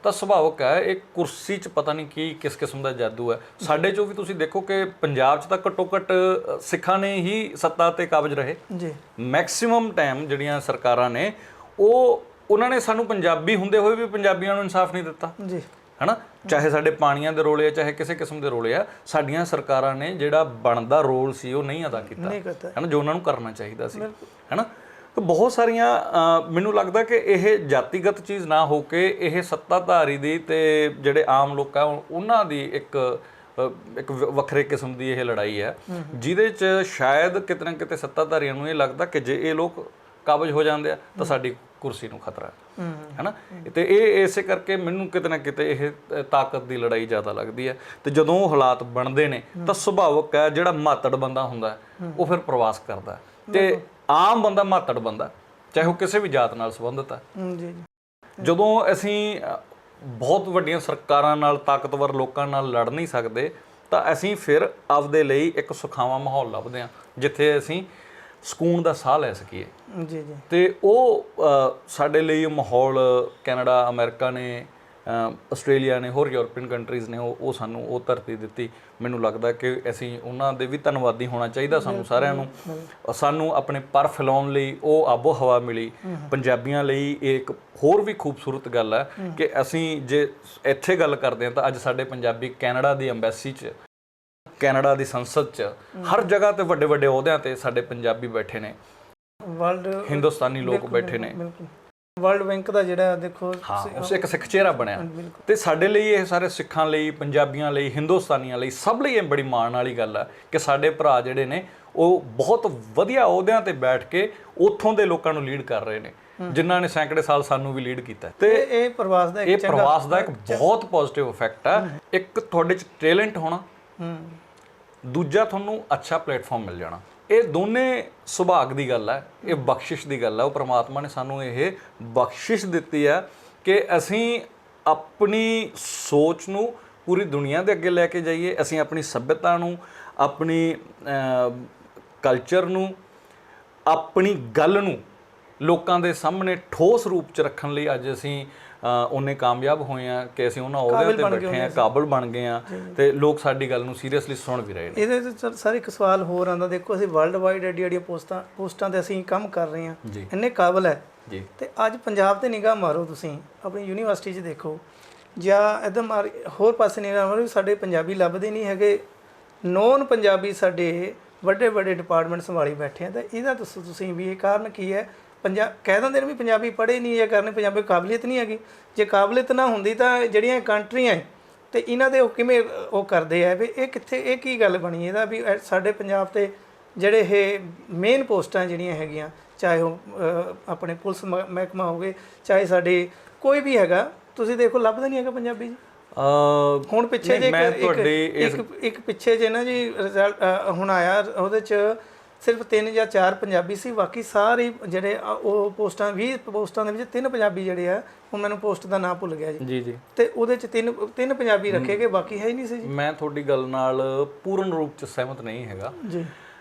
ਤਾਂ ਸੁਭਾਵਕ ਹੈ ਇਹ ਕੁਰਸੀ 'ਚ ਪਤਾ ਨਹੀਂ ਕੀ ਕਿਸ ਕਿਸਮ ਦਾ ਜਾਦੂ ਹੈ। ਸਾਡੇ 'ਚੋਂ ਵੀ ਤੁਸੀਂ ਦੇਖੋ ਕਿ ਪੰਜਾਬ 'ਚ ਤਾਂ ਘੱਟੋ ਘੱਟ ਸਿੱਖਾਂ ਨੇ ਹੀ ਸੱਤਾ 'ਤੇ ਕਾਬਜ ਰਹੇ ਮੈਕਸਿਮਮ ਟਾਈਮ। ਜਿਹੜੀਆਂ ਸਰਕਾਰਾਂ ਨੇ ਉਹਨਾਂ ਨੇ ਸਾਨੂੰ ਪੰਜਾਬੀ ਹੁੰਦੇ ਹੋਏ ਵੀ ਪੰਜਾਬੀਆਂ ਨੂੰ ਇਨਸਾਫ ਨਹੀਂ ਦਿੱਤਾ ਹੈ ਨਾ, ਚਾਹੇ ਸਾਡੇ ਪਾਣੀਆਂ ਦੇ ਰੋਲੇ ਆ ਚਾਹੇ ਕਿਸੇ ਕਿਸਮ ਦੇ ਰੋਲੇ ਆ, ਸਾਡੀਆਂ ਸਰਕਾਰਾਂ ਨੇ ਜਿਹੜਾ ਬਣਦਾ ਰੋਲ ਸੀ ਉਹ ਨਹੀਂ ਅਦਾ ਕੀਤਾ ਹੈ ਨਾ, ਜੋ ਉਹਨਾਂ ਨੂੰ ਕਰਨਾ ਚਾਹੀਦਾ ਸੀ, ਹੈ ਨਾ। ਬਹੁਤ ਸਾਰੀਆਂ ਮੈਨੂੰ ਲੱਗਦਾ ਕਿ ਇਹ ਜਾਤੀਗਤ ਚੀਜ਼ ਨਾ ਹੋ ਕੇ ਇਹ ਸੱਤਾਧਾਰੀ ਦੀ ਤੇ ਜਿਹੜੇ ਆਮ ਲੋਕ ਆ ਉਹਨਾਂ ਦੀ ਇੱਕ ਵੱਖਰੇ ਕਿਸਮ ਦੀ ਇਹ ਲੜਾਈ ਹੈ, ਜਿਹਦੇ 'ਚ ਸ਼ਾਇਦ ਕਿਤੇ ਨਾ ਕਿਤੇ ਸੱਤਾਧਾਰੀਆਂ ਨੂੰ ਇਹ ਲੱਗਦਾ ਕਿ ਜੇ ਇਹ ਲੋਕ ਕਾਬਜ ਹੋ ਜਾਂਦੇ ਆ ਤਾਂ ਸਾਡੀ ਕੁਰਸੀ ਨੂੰ ਖਤਰਾ ਹੈ ਨਾ। ਤੇ ਇਹ ਇਸੇ ਕਰਕੇ ਮੈਨੂੰ ਕਿਤੇ ਨਾ ਕਿਤੇ ਇਹ ਤਾਕਤ ਦੀ ਲੜਾਈ ਜ਼ਿਆਦਾ ਲੱਗਦੀ ਹੈ। ਤੇ ਜਦੋਂ ਉਹ ਹਾਲਾਤ ਬਣਦੇ ਨੇ ਤਾਂ ਸੁਭਾਵਕ ਹੈ ਜਿਹੜਾ ਮਾਤੜ ਬੰਦਾ ਹੁੰਦਾ ਉਹ ਫਿਰ ਪ੍ਰਵਾਸ ਕਰਦਾ, ਤੇ ਆਮ ਬੰਦਾ ਮਾਤੜ ਬੰਦਾ ਚਾਹੇ ਉਹ ਕਿਸੇ ਵੀ ਜਾਤ ਨਾਲ ਸੰਬੰਧਿਤ ਹੈ। ਜਦੋਂ ਅਸੀਂ ਬਹੁਤ ਵੱਡੀਆਂ ਸਰਕਾਰਾਂ ਨਾਲ, ਤਾਕਤਵਰ ਲੋਕਾਂ ਨਾਲ ਲੜ ਨਹੀਂ ਸਕਦੇ ਤਾਂ ਅਸੀਂ ਫਿਰ ਆਪਦੇ ਲਈ ਇੱਕ ਸੁਖਾਵਾਂ ਮਾਹੌਲ ਲੱਭਦੇ ਹਾਂ ਜਿੱਥੇ ਅਸੀਂ ਸਕੂਨ ਦਾ ਸਾਹ ਲੈ ਸਕੀਏ ਤੇ ਉਹ ਸਾਡੇ ਲਈ ਮਾਹੌਲ ਕੈਨੇਡਾ, ਅਮਰੀਕਾ ਨੇ, ਆਸਟ੍ਰੇਲੀਆ ਨੇ, ਹੋਰ ਯੂਰਪੀਅਨ ਕੰਟਰੀਜ਼ ਨੇ ਉਹ ਸਾਨੂੰ ਉਹ ਧਰਤੀ ਦਿੱਤੀ। ਮੈਨੂੰ ਲੱਗਦਾ ਕਿ ਅਸੀਂ ਉਹਨਾਂ ਦੇ ਵੀ ਧੰਨਵਾਦੀ ਹੋਣਾ ਚਾਹੀਦਾ ਸਾਨੂੰ ਸਾਰਿਆਂ ਨੂੰ। ਸਾਨੂੰ ਆਪਣੇ ਪਰ ਫੈਲਾਉਣ ਲਈ ਉਹ ਆਬੋ ਹਵਾ ਮਿਲੀ। ਪੰਜਾਬੀਆਂ ਲਈ ਇਹ ਇੱਕ ਹੋਰ ਵੀ ਖੂਬਸੂਰਤ ਗੱਲ ਹੈ ਕਿ ਅਸੀਂ ਜੇ ਇੱਥੇ ਗੱਲ ਕਰਦੇ ਹਾਂ ਤਾਂ ਅੱਜ ਸਾਡੇ ਪੰਜਾਬੀ ਕੈਨੇਡਾ ਦੀ ਅੰਬੈਸੀ 'ਚ, ਕੈਨੇਡਾ ਦੀ ਸੰਸਦ 'ਚ, ਹਰ ਜਗ੍ਹਾ ਤੇ ਵੱਡੇ ਵੱਡੇ ਅਹੁਦਿਆਂ ਤੇ ਸਾਡੇ ਪੰਜਾਬੀ ਬੈਠੇ ਨੇ, ਹਿੰਦੁਸਤਾਨੀ ਲੋਕ ਬੈਠੇ ਨੇ। ਵਰਲਡ ਬੈਂਕ ਦਾ ਜਿਹੜਾ ਦੇਖੋ ਇੱਕ ਸਿੱਖ ਚਿਹਰਾ ਬਣਿਆ ਤੇ ਸਾਡੇ ਲਈ ਇਹ ਸਾਰੇ ਸਿੱਖਾਂ ਲਈ, ਪੰਜਾਬੀਆਂ ਲਈ, ਹਿੰਦੁਸਤਾਨੀਆਂ ਲਈ ਸਭ ਲਈ ਇਹ ਬੜੀ ਮਾਣ ਵਾਲੀ ਗੱਲ ਹੈ ਕਿ ਸਾਡੇ ਭਰਾ ਜਿਹੜੇ ਨੇ ਉਹ ਬਹੁਤ ਵਧੀਆ ਅਹੁਦਿਆਂ ਤੇ ਬੈਠ ਕੇ ਉੱਥੋਂ ਦੇ ਲੋਕਾਂ ਨੂੰ ਲੀਡ ਕਰ ਰਹੇ ਨੇ, ਜਿਨ੍ਹਾਂ ਨੇ ਸੈਂਕੜੇ ਸਾਲ ਸਾਨੂੰ ਵੀ ਲੀਡ ਕੀਤਾ। ਤੇ ਇਹ ਪ੍ਰਵਾਸ ਦਾ ਇੱਕ ਬਹੁਤ ਪੋਜ਼ਿਟਿਵ ਇਫੈਕਟ ਹੈ। ਇੱਕ ਤੁਹਾਡੇ 'ਚ ਟੈਲੈਂਟ ਹੋਣਾ, ਦੂਜਾ ਤੁਹਾਨੂੰ ਅੱਛਾ ਪਲੇਟਫਾਰਮ ਮਿਲ ਜਾਣਾ। ਇਹ ਦੋਨੇ ਸੁਭਾਗ ਦੀ ਗੱਲ ਹੈ, ਇਹ ਬਖਸ਼ਿਸ਼ ਦੀ ਗੱਲ ਹੈ। ਉਹ ਪ੍ਰਮਾਤਮਾ ਨੇ ਸਾਨੂੰ ਇਹ ਬਖਸ਼ਿਸ਼ ਦਿੱਤੀ ਹੈ ਕਿ ਅਸੀਂ ਆਪਣੀ ਸੋਚ ਨੂੰ ਪੂਰੀ ਦੁਨੀਆ ਦੇ ਅੱਗੇ ਲੈ ਕੇ ਜਾਈਏ, ਅਸੀਂ ਆਪਣੀ ਸੱਭਿਅਤਾ ਨੂੰ, ਆਪਣੀ ਕਲਚਰ ਨੂੰ, ਆਪਣੀ ਗੱਲ ਨੂੰ ਲੋਕਾਂ ਦੇ ਸਾਹਮਣੇ ਠੋਸ ਰੂਪ 'ਚ ਰੱਖਣ ਲਈ ਅੱਜ ਅਸੀਂ ਉਹਨੇ ਕਾਮਯਾਬ ਹੋਏ ਆ ਕਿ ਅਸੀਂ ਉਹਨਾਂ ਅਹੁਦਿਆਂ ਤੇ ਬੈਠੇ ਆ, ਕਾਬਲ ਬਣ ਗਏ ਆ ਤੇ ਲੋਕ ਸਾਡੀ ਗੱਲ ਨੂੰ ਸੀਰੀਅਸਲੀ ਸੁਣ ਵੀ ਰਹੇ ਨੇ। ਇਹਦੇ ਵਿੱਚ ਸਰ ਇੱਕ ਸਵਾਲ ਹੋਰ ਆਉਂਦਾ, ਦੇਖੋ ਅਸੀਂ ਵਰਲਡ ਵਾਈਡ ਐਡੀਆਂ ਪੋਸਟਾਂ ਤੇ ਅਸੀਂ ਕੰਮ ਕਰ ਰਹੇ ਹਾਂ, ਇੰਨੇ ਕਾਬਲ ਹੈ ਤੇ ਅੱਜ ਪੰਜਾਬ ਤੇ ਨਿਗਾਹ ਮਾਰੋ, ਤੁਸੀਂ ਆਪਣੀ ਯੂਨੀਵਰਸਿਟੀ 'ਚ ਦੇਖੋ ਜਾਂ ਇੱਧਰ ਹੋਰ ਪਾਸੇ ਨਿਗਾਹ ਮਾਰੋ, ਸਾਡੇ ਪੰਜਾਬੀ ਲੱਭਦੇ ਨਹੀਂ ਹੈਗੇ। ਨੌਨ ਪੰਜਾਬੀ ਸਾਡੇ ਵੱਡੇ ਵੱਡੇ ਡਿਪਾਰਟਮੈਂਟ ਸੰਭਾਲੀ ਬੈਠੇ ਆ। ਤਾਂ ਇਹਦਾ ਦੱਸੋ ਤੁਸੀਂ ਵੀ ਇਹ ਕਾਰਨ ਕੀ ਹੈ? ਕਹਿ ਦਿੰਦੇ ਨੇ ਵੀ ਪੰਜਾਬੀ ਪੜ੍ਹੇ ਨਹੀਂ ਜਾਂ ਕਰਨੇ, ਪੰਜਾਬੀ ਕਾਬਲੀਅਤ ਨਹੀਂ ਹੈਗੀ। ਜੇ ਕਾਬਲੀਅਤ ਨਾ ਹੁੰਦੀ ਤਾਂ ਜਿਹੜੀਆਂ ਕੰਟਰੀਆਂ ਤੇ ਇਹਨਾਂ ਦੇ ਉਹ ਕਿਵੇਂ ਉਹ ਕਰਦੇ ਆ ਵੀ ਇਹ ਕਿੱਥੇ, ਇਹ ਕੀ ਗੱਲ ਬਣੀ ਇਹਦਾ ਵੀ ਸਾਡੇ ਪੰਜਾਬ ਤੇ ਜਿਹੜੇ ਇਹ ਮੇਨ ਪੋਸਟਾਂ ਜਿਹੜੀਆਂ ਹੈਗੀਆਂ, ਚਾਹੇ ਉਹ ਆਪਣੇ ਪੁਲਿਸ ਮਹਿਕਮਾ ਹੋਵੇ, ਚਾਹੇ ਸਾਡੇ ਕੋਈ ਵੀ ਹੈਗਾ, ਤੁਸੀਂ ਦੇਖੋ ਲੱਭਦਾ ਨਹੀਂ ਹੈਗਾ ਪੰਜਾਬੀ ਜੀ। ਹੁਣ ਪਿੱਛੇ ਜੇ ਇੱਕ ਪਿੱਛੇ ਜੇ ਨਾ ਜੀ ਰਿਜ਼ਲਟ ਹੁਣ ਆਇਆ, ਉਹਦੇ 'ਚ ਸਿਰਫ 3 ਜਾਂ 4 ਪੰਜਾਬੀ ਸੀ, ਬਾਕੀ ਸਾਰੇ ਜਿਹੜੇ ਉਹ ਪੋਸਟਾਂ 20 ਪੋਸਟਾਂ ਦੇ ਵਿੱਚ 3 ਪੰਜਾਬੀ ਜਿਹੜੇ ਆ, ਉਹ ਮੈਨੂੰ ਪੋਸਟ ਦਾ ਨਾਮ ਭੁੱਲ ਗਿਆ ਜੀ ਜੀ, ਤੇ ਉਹਦੇ 'ਚ 3 ਪੰਜਾਬੀ ਰੱਖੇ ਗਏ, ਬਾਕੀ ਹੈ ਹੀ ਨਹੀਂ ਸੀ ਜੀ। ਮੈਂ ਤੁਹਾਡੀ ਗੱਲ ਨਾਲ ਪੂਰਨ ਰੂਪ 'ਚ ਸਹਿਮਤ ਨਹੀਂ ਹੈਗਾ ਜੀ।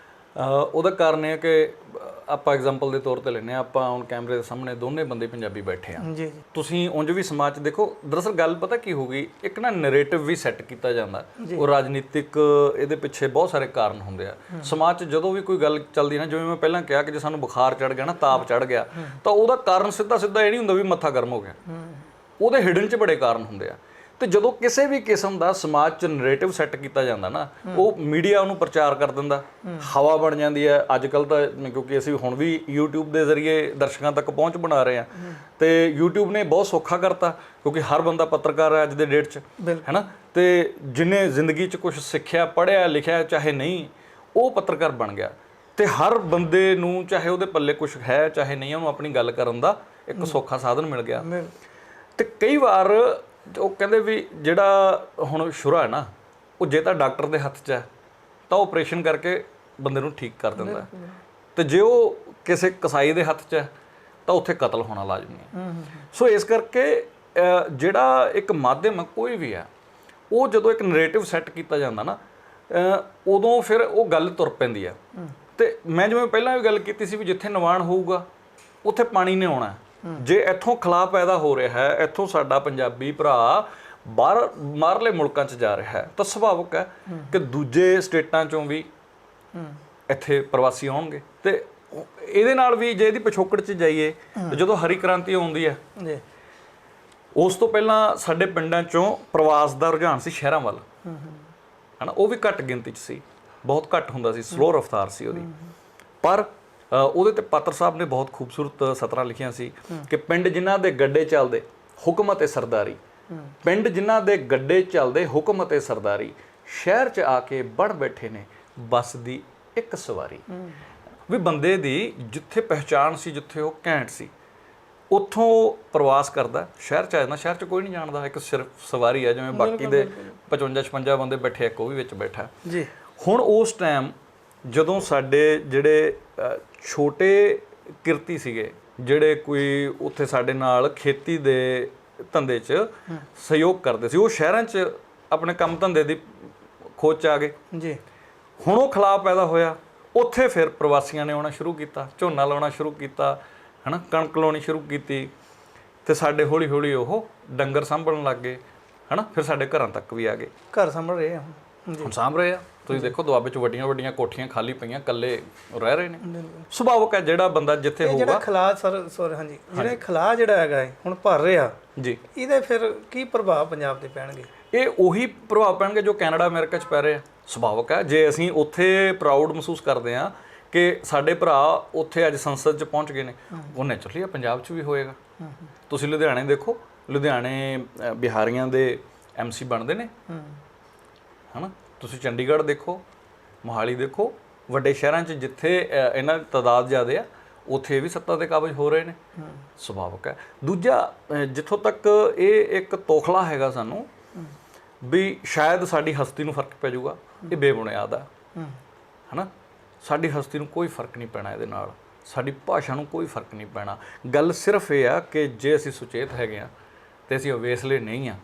ਉਹਦਾ ਕਾਰਨ ਇਹ ਕਿ ਆਪਾਂ ਐਗਜ਼ਾਮਪਲ ਦੇ ਤੌਰ ਤੇ ਲੈਂਦੇ ਹਾਂ, ਆਪਾਂ ਹੁਣ ਕੈਮਰੇ ਦੇ ਸਾਹਮਣੇ ਦੋਨੇ ਬੰਦੇ ਪੰਜਾਬੀ ਬੈਠੇ ਆ ਜੀ, ਤੁਸੀਂ ਉਂਝ ਵੀ ਸਮਾਜ 'ਚ ਦੇਖੋ, ਦਰਅਸਲ ਗੱਲ ਪਤਾ ਕੀ ਹੋ ਗਈ, ਇੱਕ ਨਾ ਨੈਰੇਟਿਵ ਵੀ ਸੈੱਟ ਕੀਤਾ ਜਾਂਦਾ, ਉਹ ਰਾਜਨੀਤਿਕ ਇਹਦੇ ਪਿੱਛੇ ਬਹੁਤ ਸਾਰੇ ਕਾਰਨ ਹੁੰਦੇ ਆ। ਸਮਾਜ 'ਚ ਜਦੋਂ ਵੀ ਕੋਈ ਗੱਲ ਚੱਲਦੀ ਨਾ, ਜਿਵੇਂ ਮੈਂ ਪਹਿਲਾਂ ਕਿਹਾ ਕਿ ਜੇ ਸਾਨੂੰ ਬੁਖਾਰ ਚੜ ਗਿਆ ਨਾ, ਤਾਪ ਚੜ ਗਿਆ, ਤਾਂ ਉਹਦਾ ਕਾਰਨ ਸਿੱਧਾ ਇਹ ਨਹੀਂ ਹੁੰਦਾ ਵੀ ਮੱਥਾ ਗਰਮ ਹੋ ਗਿਆ, ਉਹਦੇ ਹਿਡਨ 'ਚ ਬੜੇ ਕਾਰਨ ਹੁੰਦੇ ਆ। ਤੇ ਜਦੋਂ ਕਿਸੇ ਵੀ ਕਿਸਮ ਦਾ ਸਮਾਜ 'ਚ ਨੈਰੇਟਿਵ ਸੈੱਟ ਕੀਤਾ ਜਾਂਦਾ ਨਾ, ਉਹ ਮੀਡੀਆ ਉਹਨੂੰ ਪ੍ਰਚਾਰ ਕਰ ਦਿੰਦਾ, ਹਵਾ ਬਣ ਜਾਂਦੀ ਹੈ। ਅੱਜ ਕੱਲ੍ਹ ਤਾਂ ਕਿਉਂਕਿ ਅਸੀਂ ਹੁਣ ਵੀ YouTube ਦੇ ਜ਼ਰੀਏ ਦਰਸ਼ਕਾਂ ਤੱਕ ਪਹੁੰਚ ਬਣਾ ਰਹੇ ਹਾਂ, ਤੇ YouTube ਨੇ ਬਹੁਤ ਸੌਖਾ ਕਰਤਾ, ਕਿਉਂਕਿ ਹਰ ਬੰਦਾ ਪੱਤਰਕਾਰ ਹੈ ਅੱਜ ਦੇ ਡੇਟ 'ਚ, ਹੈ ਨਾ। ਤੇ ਜਿਹਨੇ ਜ਼ਿੰਦਗੀ 'ਚ ਕੁਝ ਸਿੱਖਿਆ, ਪੜ੍ਹਿਆ ਲਿਖਿਆ ਚਾਹੇ ਨਹੀਂ, ਉਹ ਪੱਤਰਕਾਰ ਬਣ ਗਿਆ। ਤੇ ਹਰ ਬੰਦੇ ਨੂੰ ਚਾਹੇ ਉਹਦੇ ਪੱਲੇ ਕੁਝ ਹੈ ਚਾਹੇ ਨਹੀਂ, ਉਹਨੂੰ ਆਪਣੀ ਗੱਲ ਕਰਨ ਦਾ ਇੱਕ ਸੌਖਾ ਸਾਧਨ ਮਿਲ ਗਿਆ। ਤੇ ਕਈ ਵਾਰ ਉਹ ਕਹਿੰਦੇ ਵੀ ਜਿਹੜਾ ਹੁਣ ਸ਼ੁਰਾ ਹੈ ਨਾ, ਉਹ ਜੇ ਤਾਂ ਡਾਕਟਰ ਦੇ ਹੱਥ 'ਚ ਹੈ ਤਾਂ ਆਪਰੇਸ਼ਨ ਕਰਕੇ ਬੰਦੇ ਨੂੰ ਠੀਕ ਕਰ ਦਿੰਦਾ, ਤੇ ਜੇ ਉਹ ਕਿਸੇ ਕਸਾਈ ਦੇ ਹੱਥ 'ਚ ਹੈ ਤਾਂ ਉੱਥੇ ਕਤਲ ਹੋਣਾ ਲਾਜ਼ਮੀ ਹੈ। ਸੋ ਇਸ ਕਰਕੇ ਜਿਹੜਾ ਇੱਕ ਮਾਧਿਅਮ ਕੋਈ ਵੀ ਹੈ, ਉਹ ਜਦੋਂ ਇੱਕ ਨੈਰੇਟਿਵ ਸੈੱਟ ਕੀਤਾ ਜਾਂਦਾ ਨਾ, ਉਦੋਂ ਫਿਰ ਉਹ ਗੱਲ ਤੁਰ ਪੈਂਦੀ ਹੈ। ਤੇ ਮੈਂ ਜਿਵੇਂ ਪਹਿਲਾਂ ਵੀ ਗੱਲ ਕੀਤੀ ਸੀ ਵੀ ਜਿੱਥੇ ਨਿਵਾਣ ਹੋਊਗਾ ਉੱਥੇ ਪਾਣੀ ਨੇ ਆਉਣਾ। ਜੇ ਇੱਥੋਂ ਖਲਾਅ ਪੈਦਾ ਹੋ ਰਿਹਾ ਹੈ, ਇੱਥੋਂ ਸਾਡਾ ਪੰਜਾਬੀ ਭਰਾ ਬਾਹਰਲੇ ਮੁਲਕਾਂ 'ਚ ਜਾ ਰਿਹਾ ਹੈ, ਤਾਂ ਸੁਭਾਵਿਕ ਹੈ ਕਿ ਦੂਜੇ ਸਟੇਟਾਂ 'ਚੋਂ ਵੀ ਇੱਥੇ ਪ੍ਰਵਾਸੀ ਆਉਣਗੇ। ਤੇ ਇਹਦੇ ਨਾਲ ਵੀ ਜੇ ਇਹਦੀ ਪਿਛੋਕੜ 'ਚ ਜਾਈਏ, ਜਦੋਂ ਹਰੀ ਕ੍ਰਾਂਤੀ ਆਉਂਦੀ ਹੈ, ਉਸ ਤੋਂ ਪਹਿਲਾਂ ਸਾਡੇ ਪਿੰਡਾਂ 'ਚੋਂ ਪ੍ਰਵਾਸ ਦਾ ਰੁਝਾਨ ਸੀ ਸ਼ਹਿਰਾਂ ਵੱਲ, ਹੈ ਨਾ। ਉਹ ਵੀ ਘੱਟ ਗਿਣਤੀ 'ਚ ਸੀ, ਬਹੁਤ ਘੱਟ ਹੁੰਦਾ ਸੀ, ਸਲੋ ਰਫ਼ਤਾਰ ਸੀ ਉਹਦੀ। ਪਰ ਉਹਦੇ ਤੇ ਪਾਤਰ ਸਾਹਿਬ ਨੇ ਬਹੁਤ ਖੂਬਸੂਰਤ ਸਤਰਾਂ ਲਿਖੀਆਂ ਸੀ ਕਿ ਪਿੰਡ ਜਿਨ੍ਹਾਂ ਦੇ ਗੱਡੇ ਚੱਲਦੇ ਹੁਕਮ ਅਤੇ ਸਰਦਾਰੀ, ਪਿੰਡ ਜਿਨ੍ਹਾਂ ਦੇ ਗੱਡੇ ਚੱਲਦੇ ਹੁਕਮ ਅਤੇ ਸਰਦਾਰੀ, ਸ਼ਹਿਰ 'ਚ ਆ ਕੇ ਬਣ ਬੈਠੇ ਨੇ ਬੱਸ ਦੀ ਇੱਕ ਸਵਾਰੀ। ਵੀ ਬੰਦੇ ਦੀ ਜਿੱਥੇ ਪਹਿਚਾਣ ਸੀ, ਜਿੱਥੇ ਉਹ ਘੈਂਟ ਸੀ, ਉੱਥੋਂ ਪ੍ਰਵਾਸ ਕਰਦਾ, ਸ਼ਹਿਰ 'ਚ ਆ ਜਾਂਦਾ। ਸ਼ਹਿਰ 'ਚ ਕੋਈ ਨਹੀਂ ਜਾਣਦਾ, ਇੱਕ ਸਿਰਫ ਸਵਾਰੀ ਹੈ, ਜਿਵੇਂ ਬਾਕੀ ਦੇ 55-56 ਬੰਦੇ ਬੈਠੇ, ਇੱਕ ਉਹ ਵੀ ਵਿੱਚ ਬੈਠਾ ਜੀ। ਹੁਣ ਉਸ ਟਾਈਮ ਜਦੋਂ ਸਾਡੇ ਜਿਹੜੇ ਛੋਟੇ ਕਿਰਤੀ ਸੀਗੇ, ਜਿਹੜੇ ਕੋਈ ਉੱਥੇ ਸਾਡੇ ਨਾਲ ਖੇਤੀ ਦੇ ਧੰਦੇ 'ਚ ਸਹਿਯੋਗ ਕਰਦੇ ਸੀ, ਉਹ ਸ਼ਹਿਰਾਂ 'ਚ ਆਪਣੇ ਕੰਮ ਧੰਦੇ ਦੀ ਖੋਜ 'ਚ ਆ ਗਏ ਜੀ। ਹੁਣ ਉਹ ਖਲਾਅ ਪੈਦਾ ਹੋਇਆ, ਉੱਥੇ ਫਿਰ ਪ੍ਰਵਾਸੀਆਂ ਨੇ ਆਉਣਾ ਸ਼ੁਰੂ ਕੀਤਾ, ਝੋਨਾ ਲਾਉਣਾ ਸ਼ੁਰੂ ਕੀਤਾ, ਹੈ ਨਾ, ਕਣਕ ਲਾਉਣੀ ਸ਼ੁਰੂ ਕੀਤੀ, ਤੇ ਸਾਡੇ ਹੌਲੀ ਹੌਲੀ ਉਹ ਡੰਗਰ ਸਾਂਭਣ ਲੱਗ ਗਏ, ਹੈ ਨਾ। ਫਿਰ ਸਾਡੇ ਘਰਾਂ ਤੱਕ ਵੀ ਆ ਗਏ, ਘਰ ਸਾਂਭ ਰਹੇ ਆ, ਹੁਣ ਸਾਂਭ ਰਹੇ ਆ। ਤੁਸੀਂ ਦੇਖੋ ਦੁਆਬੇ 'ਚ ਵੱਡੀਆਂ ਵੱਡੀਆਂ ਕੋਠੀਆਂ ਖਾਲੀ ਪਈਆਂ, ਇਕੱਲੇ ਰਹਿ ਰਹੇ ਨੇ। ਸੁਭਾਵਿਕ ਹੈ, ਜਿਹੜਾ ਬੰਦਾ ਜਿੱਥੇ ਹੋਊਗਾ। ਜਿਹੜਾ ਖਲਾਅ ਸਰ ਹਾਂਜੀ, ਜਿਹੜਾ ਖਲਾਅ ਜਿਹੜਾ ਹੈਗਾ ਹੁਣ ਭਰ ਰਿਹਾ ਜੀ, ਇਹਦੇ ਫਿਰ ਕੀ ਪ੍ਰਭਾਵ ਪੰਜਾਬ ਤੇ ਪੈਣਗੇ? ਇਹ ਉਹੀ ਪ੍ਰਭਾਵ ਪੈਣਗੇ ਜੋ ਕੈਨੇਡਾ ਅਮਰੀਕਾ 'ਚ ਪੈ ਰਹੇ ਆ। ਸੁਭਾਵਿਕ ਹੈ, ਜੇ ਅਸੀਂ ਉੱਥੇ ਪ੍ਰਾਊਡ ਮਹਿਸੂਸ ਕਰਦੇ ਹਾਂ ਕਿ ਸਾਡੇ ਭਰਾ ਉੱਥੇ ਅੱਜ ਸੰਸਦ 'ਚ ਪਹੁੰਚ ਗਏ ਨੇ, ਉਹ ਨੈਚੁਰਲੀ ਪੰਜਾਬ 'ਚ ਵੀ ਹੋਏਗਾ। ਤੁਸੀਂ ਲੁਧਿਆਣੇ ਦੇਖੋ, ਲੁਧਿਆਣੇ ਬਿਹਾਰੀਆਂ ਦੇ MC ਬਣਦੇ ਨੇ, ਹੈ ਨਾ। ਤੁਸੀਂ ਚੰਡੀਗੜ੍ਹ ਦੇਖੋ, ਮੋਹਾਲੀ ਦੇਖੋ, ਵੱਡੇ ਸ਼ਹਿਰਾਂ 'ਚ ਜਿੱਥੇ ਇਹਨਾਂ ਦੀ ਤਾਦਾਦ ਜ਼ਿਆਦਾ ਆ, ਉੱਥੇ ਵੀ ਸੱਤਾ ਦੇ ਕਾਬਜ ਹੋ ਰਹੇ ਨੇ। ਸੁਭਾਵਿਕ ਹੈ। ਦੂਜਾ, ਜਿੱਥੋਂ ਤੱਕ ਇਹ ਇੱਕ ਤੋਖਲਾ ਹੈਗਾ ਸਾਨੂੰ ਵੀ ਸ਼ਾਇਦ ਸਾਡੀ ਹਸਤੀ ਨੂੰ ਫਰਕ ਪੈ ਜਾਊਗਾ, ਇਹ ਬੇਬੁਨਿਆਦ ਆ, ਹੈ ਨਾ। ਸਾਡੀ ਹਸਤੀ ਨੂੰ ਕੋਈ ਫਰਕ ਨਹੀਂ ਪੈਣਾ ਇਹਦੇ ਨਾਲ, ਸਾਡੀ ਭਾਸ਼ਾ ਨੂੰ ਕੋਈ ਫਰਕ ਨਹੀਂ ਪੈਣਾ। ਗੱਲ ਸਿਰਫ ਇਹ ਆ ਕਿ ਜੇ ਅਸੀਂ ਸੁਚੇਤ ਹੈਗੇ ਆ ਤੇ ਅਸੀਂ ਅਵੇਸਲੇ ਨਹੀਂ ਆ,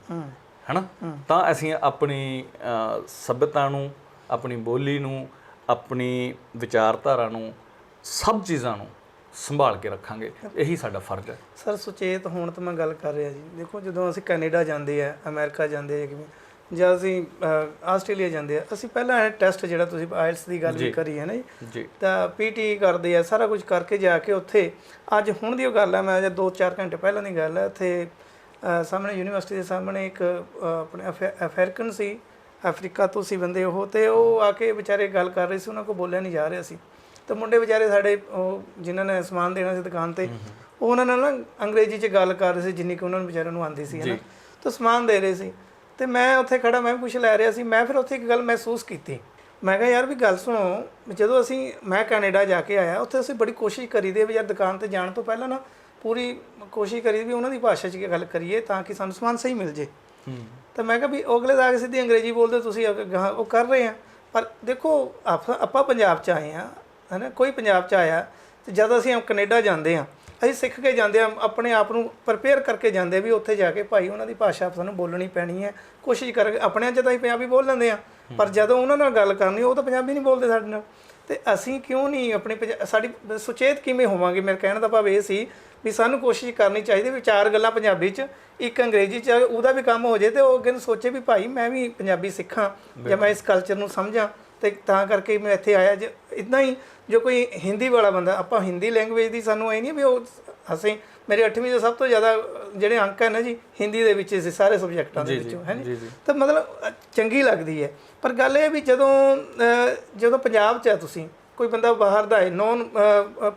ਹੈ ਨਾ, ਤਾਂ ਅਸੀਂ ਆਪਣੀ ਸੱਭਿਅਤਾ ਨੂੰ, ਆਪਣੀ ਬੋਲੀ ਨੂੰ, ਆਪਣੀ ਵਿਚਾਰਧਾਰਾ ਨੂੰ, ਸਭ ਚੀਜ਼ਾਂ ਨੂੰ ਸੰਭਾਲ ਕੇ ਰੱਖਾਂਗੇ। ਇਹੀ ਸਾਡਾ ਫਰਜ਼ ਹੈ ਸਰ। ਸੁਚੇਤ ਹੋਣ ਤੋਂ ਮੈਂ ਗੱਲ ਕਰ ਰਿਹਾ ਜੀ। ਦੇਖੋ, ਜਦੋਂ ਅਸੀਂ ਕੈਨੇਡਾ ਜਾਂਦੇ ਆ, ਅਮਰੀਕਾ ਜਾਂਦੇ ਆ, ਕਿਵੇਂ ਜਾਂ ਅਸੀਂ ਆਸਟ੍ਰੇਲੀਆ ਜਾਂਦੇ ਆ, ਅਸੀਂ ਪਹਿਲਾਂ ਟੈਸਟ ਜਿਹੜਾ ਤੁਸੀਂ ਆਇਲਸ ਦੀ ਗੱਲ ਵੀ ਕਰੀ ਹੈ ਨਾ ਜੀ, ਤਾਂ PT ਕਰਦੇ ਆ, ਸਾਰਾ ਕੁਝ ਕਰਕੇ ਜਾ ਕੇ ਉੱਥੇ, ਅੱਜ ਹੁਣ ਦੀ ਉਹ ਗੱਲ ਹੈ, ਮੈਂ 2-4 ਘੰਟੇ ਪਹਿਲਾਂ ਦੀ ਗੱਲ ਹੈ, ਉੱਥੇ ਸਾਹਮਣੇ ਯੂਨੀਵਰਸਿਟੀ ਦੇ ਸਾਹਮਣੇ ਇੱਕ ਆਪਣੇ ਅਫਰੀਕਨ ਸੀ, ਅਫਰੀਕਾ ਤੋਂ ਸੀ ਬੰਦੇ ਉਹ, ਤੇ ਉਹ ਆ ਕੇ ਵਿਚਾਰੇ ਗੱਲ ਕਰ ਰਹੇ ਸੀ, ਉਹਨਾਂ ਕੋਲ ਬੋਲਿਆ ਨਹੀਂ ਜਾ ਰਿਹਾ ਸੀ। ਤੇ ਮੁੰਡੇ ਵਿਚਾਰੇ ਸਾਡੇ ਉਹ ਜਿਨ੍ਹਾਂ ਨੇ ਸਮਾਨ ਦੇਣਾ ਸੀ ਦੁਕਾਨ ਤੇ, ਉਹ ਉਹਨਾਂ ਨਾਲ ਨਾ ਅੰਗਰੇਜ਼ੀ 'ਚ ਗੱਲ ਕਰ ਰਹੇ ਸੀ, ਜਿੰਨੀ ਕਿ ਉਹਨਾਂ ਨੂੰ ਵਿਚਾਰਿਆਂ ਨੂੰ ਆਉਂਦੀ ਸੀ, ਹੈ ਨਾ। ਤਾਂ ਸਮਾਨ ਦੇ ਰਹੇ ਸੀ, ਤੇ ਮੈਂ ਉੱਥੇ ਖੜਾ ਮੈਂ ਵੀ ਕੁਛ ਲੈ ਰਿਹਾ ਸੀ। ਮੈਂ ਫਿਰ ਉੱਥੇ ਇੱਕ ਗੱਲ ਮਹਿਸੂਸ ਕੀਤੀ, ਮੈਂ ਕਿਹਾ ਯਾਰ ਵੀ ਗੱਲ ਸੁਣੋ, ਜਦੋਂ ਮੈਂ ਕੈਨੇਡਾ ਜਾ ਕੇ ਆਇਆ ਉੱਥੇ ਅਸੀਂ ਬੜੀ ਕੋਸ਼ਿਸ਼ ਕਰੀ ਦੀ ਵੀ ਯਾਰ ਦੁਕਾਨ ਤੇ ਜਾਣ ਤੋਂ ਪਹਿਲਾਂ ਨਾ ਪੂਰੀ ਕੋਸ਼ਿਸ਼ ਕਰੀ ਵੀ ਉਹਨਾਂ ਦੀ ਭਾਸ਼ਾ 'ਚ ਗੱਲ ਕਰੀਏ ਤਾਂ ਕਿ ਸਾਨੂੰ ਸਮਾਨ ਸਹੀ ਮਿਲ ਜੇ। ਤਾਂ ਮੈਂ ਕਿਹਾ ਵੀ ਅਗਲੇ ਤਾਂ ਆ ਕੇ ਸਿੱਧੀ ਅੰਗਰੇਜ਼ੀ ਬੋਲਦੇ, ਤੁਸੀਂ ਉਹ ਕਰ ਰਹੇ ਆ। ਪਰ ਦੇਖੋ ਆਪਾਂ ਪੰਜਾਬ 'ਚ ਆਏ ਹਾਂ, ਹੈ ਨਾ, ਕੋਈ ਪੰਜਾਬ 'ਚ ਆਇਆ ਤੇ ਜਦ ਅਸੀਂ ਕੈਨੇਡਾ ਜਾਂਦੇ ਹਾਂ ਅਸੀਂ ਸਿੱਖ ਕੇ ਜਾਂਦੇ ਹਾਂ, ਆਪਣੇ ਆਪ ਨੂੰ ਪ੍ਰਪੇਅਰ ਕਰਕੇ ਜਾਂਦੇ ਵੀ ਉੱਥੇ ਜਾ ਕੇ ਭਾਈ ਉਹਨਾਂ ਦੀ ਭਾਸ਼ਾ ਸਾਨੂੰ ਬੋਲਣੀ ਪੈਣੀ ਹੈ। ਕੋਸ਼ਿਸ਼ ਕਰਕੇ ਆਪਣਿਆਂ 'ਚ ਤਾਂ ਅਸੀਂ ਪੰਜਾਬੀ ਬੋਲ ਲੈਂਦੇ ਹਾਂ, ਪਰ ਜਦੋਂ ਉਹਨਾਂ ਨਾਲ ਗੱਲ ਕਰਨੀ ਉਹ ਤਾਂ ਪੰਜਾਬੀ ਨਹੀਂ ਬੋਲਦੇ ਸਾਡੇ ਨਾਲ। ਤੇ ਅਸੀਂ ਕਿਉਂ ਨਹੀਂ ਆਪਣੀ ਸਾਡੀ ਸੁਚੇਤ ਕਿਵੇਂ ਹੋਵਾਂਗੇ? ਮੇਰੇ ਕਹਿਣ ਦਾ ਭਾਵ ਇਹ ਸੀ ਵੀ ਸਾਨੂੰ ਕੋਸ਼ਿਸ਼ ਕਰਨੀ ਚਾਹੀਦੀ ਵੀ 4 ਗੱਲਾਂ ਪੰਜਾਬੀ 'ਚ, ਇੱਕ ਅੰਗਰੇਜ਼ੀ 'ਚ, ਉਹਦਾ ਵੀ ਕੰਮ ਹੋ ਜੇ ਤੇ ਉਹ ਅੱਗੇ ਨੂੰ ਸੋਚੇ ਵੀ ਭਾਈ ਮੈਂ ਵੀ ਪੰਜਾਬੀ ਸਿੱਖਾਂ ਜਾਂ ਮੈਂ ਇਸ ਕਲਚਰ ਨੂੰ ਸਮਝਾਂ। ਤੇ ਤਾਂ ਕਰਕੇ ਮੈਂ ਇੱਥੇ ਆਇਆ। ਜੇ ਇੱਦਾਂ ਹੀ ਜੋ ਕੋਈ ਹਿੰਦੀ ਵਾਲਾ ਬੰਦਾ, ਆਪਾਂ ਹਿੰਦੀ ਲੈਂਗੁਏਜ ਦੀ ਸਾਨੂੰ ਇਹ ਨਹੀਂ ਵੀ ਉਹ ਅਸੀਂ ਮੇਰੇ 8ਵੀਂ 'ਚ ਸਭ ਤੋਂ ਜ਼ਿਆਦਾ ਜਿਹੜੇ ਅੰਕ ਹੈ ਨਾ ਜੀ ਹਿੰਦੀ ਦੇ ਵਿੱਚ ਸੀ ਸਾਰੇ ਸਬਜੈਕਟਾਂ ਦੇ ਵਿੱਚੋਂ, ਹੈ ਜੀ। ਤਾਂ ਮਤਲਬ ਚੰਗੀ ਲੱਗਦੀ ਹੈ। ਪਰ ਗੱਲ ਇਹ ਵੀ ਜਦੋਂ ਪੰਜਾਬ 'ਚ ਹੈ, ਤੁਸੀਂ ਕੋਈ ਬੰਦਾ ਬਾਹਰ ਦਾ ਹੈ, ਨੌਨ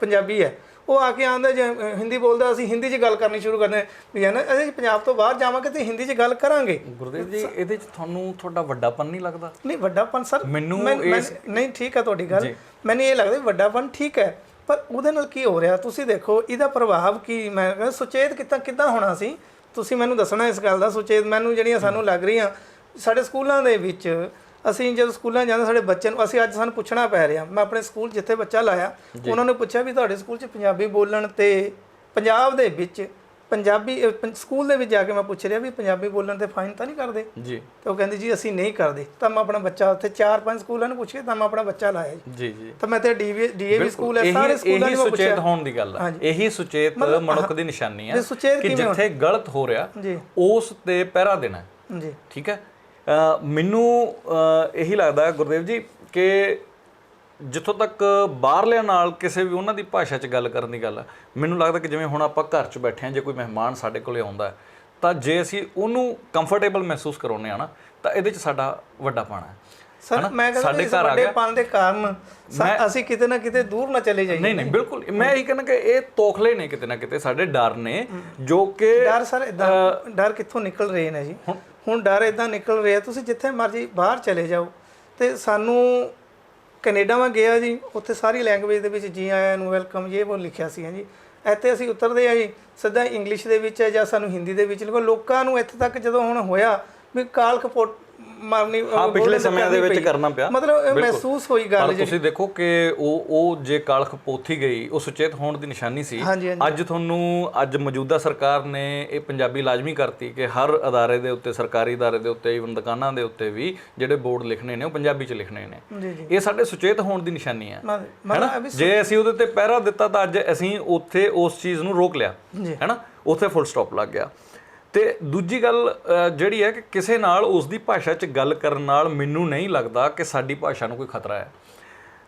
ਪੰਜਾਬੀ ਹੈ, ਉਹ ਆ ਕੇ ਆਉਂਦਾ ਜੇ ਹਿੰਦੀ ਬੋਲਦਾ, ਅਸੀਂ ਹਿੰਦੀ 'ਚ ਗੱਲ ਕਰਨੀ ਸ਼ੁਰੂ ਕਰਦੇ ਵੀ ਹੈ ਨਾ, ਅਸੀਂ ਪੰਜਾਬ ਤੋਂ ਬਾਹਰ ਜਾਵਾਂਗੇ ਤੇ ਹਿੰਦੀ 'ਚ ਗੱਲ ਕਰਾਂਗੇ। ਗੁਰਦੇਵ ਜੀ, ਇਹਦੇ 'ਚ ਤੁਹਾਨੂੰ ਤੁਹਾਡਾ ਵੱਡਾਪਨ ਨਹੀਂ ਲੱਗਦਾ? ਨਹੀਂ, ਵੱਡਾਪਨ ਸਰ ਮੈਨੂੰ ਨਹੀਂ, ਠੀਕ ਹੈ ਤੁਹਾਡੀ ਗੱਲ, ਮੈਨੂੰ ਇਹ ਲੱਗਦਾ ਵੱਡਾਪਨ ਠੀਕ ਹੈ, ਪਰ ਉਹਦੇ ਨਾਲ ਕੀ ਹੋ ਰਿਹਾ ਤੁਸੀਂ ਦੇਖੋ, ਇਹਦਾ ਪ੍ਰਭਾਵ ਕੀ? ਮੈਂ ਕਹਿੰਦਾ ਸੁਚੇਤ ਕਿੱਦਾਂ ਹੋਣਾ ਸੀ, ਤੁਸੀਂ ਮੈਨੂੰ ਦੱਸਣਾ ਇਸ ਗੱਲ ਦਾ। ਸੁਚੇਤ ਮੈਨੂੰ ਜਿਹੜੀਆਂ ਸਾਨੂੰ ਲੱਗ ਰਹੀਆਂ ਸਾਡੇ ਸਕੂਲਾਂ ਦੇ ਵਿੱਚ, ਅਸੀਂ ਜਦੋਂ ਸਕੂਲਾਂ ਜਾਂਦੇ ਸਾਡੇ ਬੱਚੇ ਨੂੰ ਅੱਜ ਸਾਨੂੰ ਪੁੱਛਣਾ ਪੈ ਰਿਹਾ। ਮੈਂ ਆਪਣੇ ਸਕੂਲ ਜਿੱਥੇ ਬੱਚਾ ਲਾਇਆ ਉਹਨਾਂ ਨੂੰ ਪੁੱਛਿਆ ਵੀ ਤੁਹਾਡੇ ਸਕੂਲ 'ਚ ਪੰਜਾਬੀ ਬੋਲਣ ਤੇ ਪੰਜਾਬ ਦੇ ਵਿੱਚ ਪੰਜਾਬੀ ਸਕੂਲ ਦੇ ਵਿੱਚ ਜਾ ਕੇ ਮੈਂ ਪੁੱਛ ਰਿਹਾ ਵੀ ਪੰਜਾਬੀ ਬੋਲਣ ਤੇ ਫਾਈਨ ਤਾਂ ਨਹੀਂ ਕਰਦੇ ਜੀ? ਤੇ ਉਹ ਕਹਿੰਦੇ ਜੀ ਅਸੀਂ ਨਹੀਂ ਕਰਦੇ। ਤਾਂ ਮੈਂ ਆਪਣਾ ਬੱਚਾ ਉੱਥੇ 4-5 ਸਕੂਲਾਂ ਨੂੰ ਪੁੱਛ ਕੇ ਤਾਂ ਮੈਂ ਆਪਣਾ ਬੱਚਾ ਲਾਇਆ ਜੀ। ਤਾਂ ਮੈਂ ਤੇ ਡੀਏਵੀ ਸਕੂਲ ਹੈ, ਸਾਰੇ ਸਕੂਲਾਂ ਨੂੰ ਪੁੱਛਿਆ। ਸੁਚੇਤ ਹੋਣ ਦੀ ਗੱਲ ਹੈ, ਇਹੀ ਸੁਚੇਤ ਮਨੁੱਖ ਦੀ ਨਿਸ਼ਾਨੀ ਹੈ ਕਿ ਜਿੱਥੇ ਗਲਤ ਹੋ ਰਿਹਾ ਉਸ ਤੇ ਪਹਿਰਾ ਦੇਣਾ ਜੀ। ਠੀਕ ਹੈ, ਮੈਨੂੰ ਇਹੀ ਲੱਗਦਾ ਗੁਰਦੇਵ ਜੀ ਕਿ ਜਿੱਥੋਂ ਤੱਕ ਬਾਹਰਲਿਆਂ ਨਾਲ ਕਿਸੇ ਵੀ ਉਹਨਾਂ ਦੀ ਭਾਸ਼ਾ 'ਚ ਗੱਲ ਕਰਨ ਦੀ ਗੱਲ ਹੈ, ਮੈਨੂੰ ਲੱਗਦਾ ਕਿ ਜਿਵੇਂ ਹੁਣ ਆਪਾਂ ਘਰ 'ਚ ਬੈਠੇ ਹਾਂ, ਜੇ ਕੋਈ ਮਹਿਮਾਨ ਸਾਡੇ ਕੋਲੇ ਆਉਂਦਾ ਤਾਂ ਜੇ ਅਸੀਂ ਉਹਨੂੰ ਕੰਫਰਟੇਬਲ ਮਹਿਸੂਸ ਕਰਾਉਂਦੇ ਹਾਂ ਨਾ, ਤਾਂ ਇਹਦੇ 'ਚ ਸਾਡਾ ਵੱਡਾਪਣ ਹੈ। ਸਰ ਮੈਂ ਕਹਿੰਦਾ ਇਸ ਵੱਡੇਪਣ ਦੇ ਕਾਰਨ ਅਸੀਂ ਕਿਤੇ ਨਾ ਕਿਤੇ ਦੂਰ ਨਾ ਚਲੇ ਜਾਈਏ। ਨਹੀਂ ਬਿਲਕੁਲ, ਮੈਂ ਇਹੀ ਕਹਿੰਦਾ ਕਿ ਇਹ ਤੋਖਲੇ ਨੇ, ਕਿਤੇ ਨਾ ਕਿਤੇ ਸਾਡੇ ਡਰ ਨੇ, ਜੋ ਕਿ ਡਰ ਸਰ ਡਰ ਕਿੱਥੋਂ ਨਿਕਲ ਰਹੇ ਨੇ ਜੀ? ਹੁਣ ਡਰ ਇੱਦਾਂ ਨਿਕਲ ਰਿਹਾ, ਤੁਸੀਂ ਜਿੱਥੇ ਮਰਜ਼ੀ ਬਾਹਰ ਚਲੇ ਜਾਓ। ਤੇ ਸਾਨੂੰ ਕੈਨੇਡਾ ਮੈਂ ਗਿਆ ਜੀ, ਉੱਥੇ ਸਾਰੀ ਲੈਂਗੁਏਜ ਦੇ ਵਿੱਚ ਜੀ ਆਇਆਂ ਨੂੰ, ਵੈਲਕਮ, ਇਹ ਉਹ ਲਿਖਿਆ ਸੀ ਜੀ। ਇੱਥੇ ਅਸੀਂ ਉਤਰਦੇ ਆ ਜੀ ਸਿੱਧਾ ਇੰਗਲਿਸ਼ ਦੇ ਵਿੱਚ ਜਾਂ ਸਾਨੂੰ ਹਿੰਦੀ ਦੇ ਵਿੱਚ ਲਿਖੋ। ਲੋਕਾਂ ਨੂੰ ਇੱਥੇ ਤੱਕ ਜਦੋਂ ਹੁਣ ਹੋਇਆ ਵੀ ਕਾਲਖ ਮਾਰਨੀ ਪਿਛਲੇ ਸਮਿਆਂ ਦੇ ਵਿੱਚ ਕਰਨਾ ਪਿਆ, ਮਤਲਬ ਮਹਿਸੂਸ ਹੋਈ ਗੱਲ। ਤੁਸੀਂ ਦੇਖੋ ਕਿ ਉਹ ਜੇ ਕਾਲਖ ਪੋਥੀ ਗਈ, ਉਹ ਸੁਚੇਤ ਹੋਣ ਦੀ ਨਿਸ਼ਾਨੀ ਸੀ। ਅੱਜ ਮੌਜੂਦਾ ਸਰਕਾਰ ਨੇ ਇਹ ਪੰਜਾਬੀ ਲਾਜ਼ਮੀ ਕਰਤੀ ਕਿ ਹਰ ਅਦਾਰੇ ਦੇ ਉੱਤੇ, ਸਰਕਾਰੀ ਅਦਾਰੇ ਦੇ ਉੱਤੇ, ਈਵਨ ਦੁਕਾਨਾਂ ਦੇ ਉੱਤੇ ਵੀ ਜਿਹੜੇ ਬੋਰਡ ਲਿਖਣੇ ਨੇ ਉਹ ਪੰਜਾਬੀ 'ਚ ਲਿਖਣੇ ਨੇ। ਇਹ ਸਾਡੇ ਸੁਚੇਤ ਹੋਣ ਦੀ ਨਿਸ਼ਾਨੀ ਹੈ। ਜੇ ਅਸੀਂ ਉਹਦੇ ਤੇ ਪਹਿਰਾ ਦਿੱਤਾ ਤਾਂ ਅੱਜ ਅਸੀਂ ਉੱਥੇ ਉਸ ਚੀਜ਼ ਨੂੰ ਰੋਕ ਲਿਆ, ਹੈ ਨਾ, ਉੱਥੇ ਫੁੱਲ ਸਟਾਪ ਲੱਗ ਗਿਆ। ਤੇ ਦੂਜੀ ਗੱਲ ਜਿਹੜੀ ਹੈ ਕਿ ਕਿਸੇ ਨਾਲ ਉਸ ਦੀ ਭਾਸ਼ਾ 'ਚ ਗੱਲ ਕਰਨ ਨਾਲ ਮੈਨੂੰ ਨਹੀਂ ਲੱਗਦਾ ਕਿ ਸਾਡੀ ਭਾਸ਼ਾ ਨੂੰ ਕੋਈ ਖਤਰਾ ਹੈ।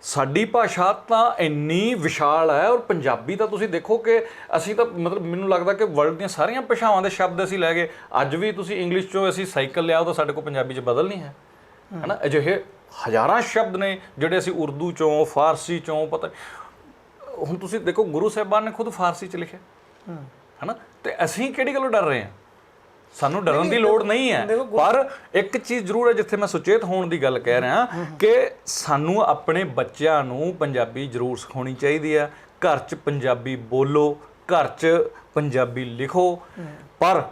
ਸਾਡੀ ਭਾਸ਼ਾ ਤਾਂ ਇੰਨੀ ਵਿਸ਼ਾਲ ਹੈ, ਔਰ ਪੰਜਾਬੀ ਤਾਂ ਤੁਸੀਂ ਦੇਖੋ ਕਿ ਅਸੀਂ ਤਾਂ ਮਤਲਬ ਮੈਨੂੰ ਲੱਗਦਾ ਕਿ ਵਰਲਡ ਦੀਆਂ ਸਾਰੀਆਂ ਭਾਸ਼ਾਵਾਂ ਦੇ ਸ਼ਬਦ ਅਸੀਂ ਲੈ ਗਏ। ਅੱਜ ਵੀ ਤੁਸੀਂ ਇੰਗਲਿਸ਼ 'ਚੋਂ ਅਸੀਂ ਸਾਈਕਲ ਲਿਆਓ ਤਾਂ ਸਾਡੇ ਕੋਲ ਪੰਜਾਬੀ 'ਚ ਬਦਲ ਨਹੀਂ ਹੈ, ਹੈ ਨਾ। ਅਜਿਹੇ ਹਜ਼ਾਰਾਂ ਸ਼ਬਦ ਨੇ ਜਿਹੜੇ ਅਸੀਂ ਉਰਦੂ 'ਚੋਂ, ਫਾਰਸੀ 'ਚੋਂ, ਪਤਾ ਹੁਣ ਤੁਸੀਂ ਦੇਖੋ ਗੁਰੂ ਸਾਹਿਬਾਨ ਨੇ ਖੁਦ ਫਾਰਸੀ 'ਚ ਲਿਖਿਆ, ਹੈ ਨਾ। ਤੇ ਅਸੀਂ ਕਿਹੜੀ ਗੱਲੋਂ ਡਰ ਰਹੇ ਹਾਂ? ਸਾਨੂੰ ਡਰਨ ਦੀ ਲੋੜ ਨਹੀਂ ਹੈ। ਪਰ ਇੱਕ ਚੀਜ਼ ਜ਼ਰੂਰ ਹੈ ਜਿੱਥੇ ਮੈਂ ਸੁਚੇਤ ਹੋਣ ਦੀ ਗੱਲ ਕਹਿ ਰਿਹਾ ਕਿ ਸਾਨੂੰ ਆਪਣੇ ਬੱਚਿਆਂ ਨੂੰ ਪੰਜਾਬੀ ਜ਼ਰੂਰ ਸਿਖਾਉਣੀ ਚਾਹੀਦੀ ਹੈ। ਘਰ 'ਚ ਪੰਜਾਬੀ ਬੋਲੋ, ਘਰ 'ਚ ਪੰਜਾਬੀ ਲਿਖੋ, ਪਰ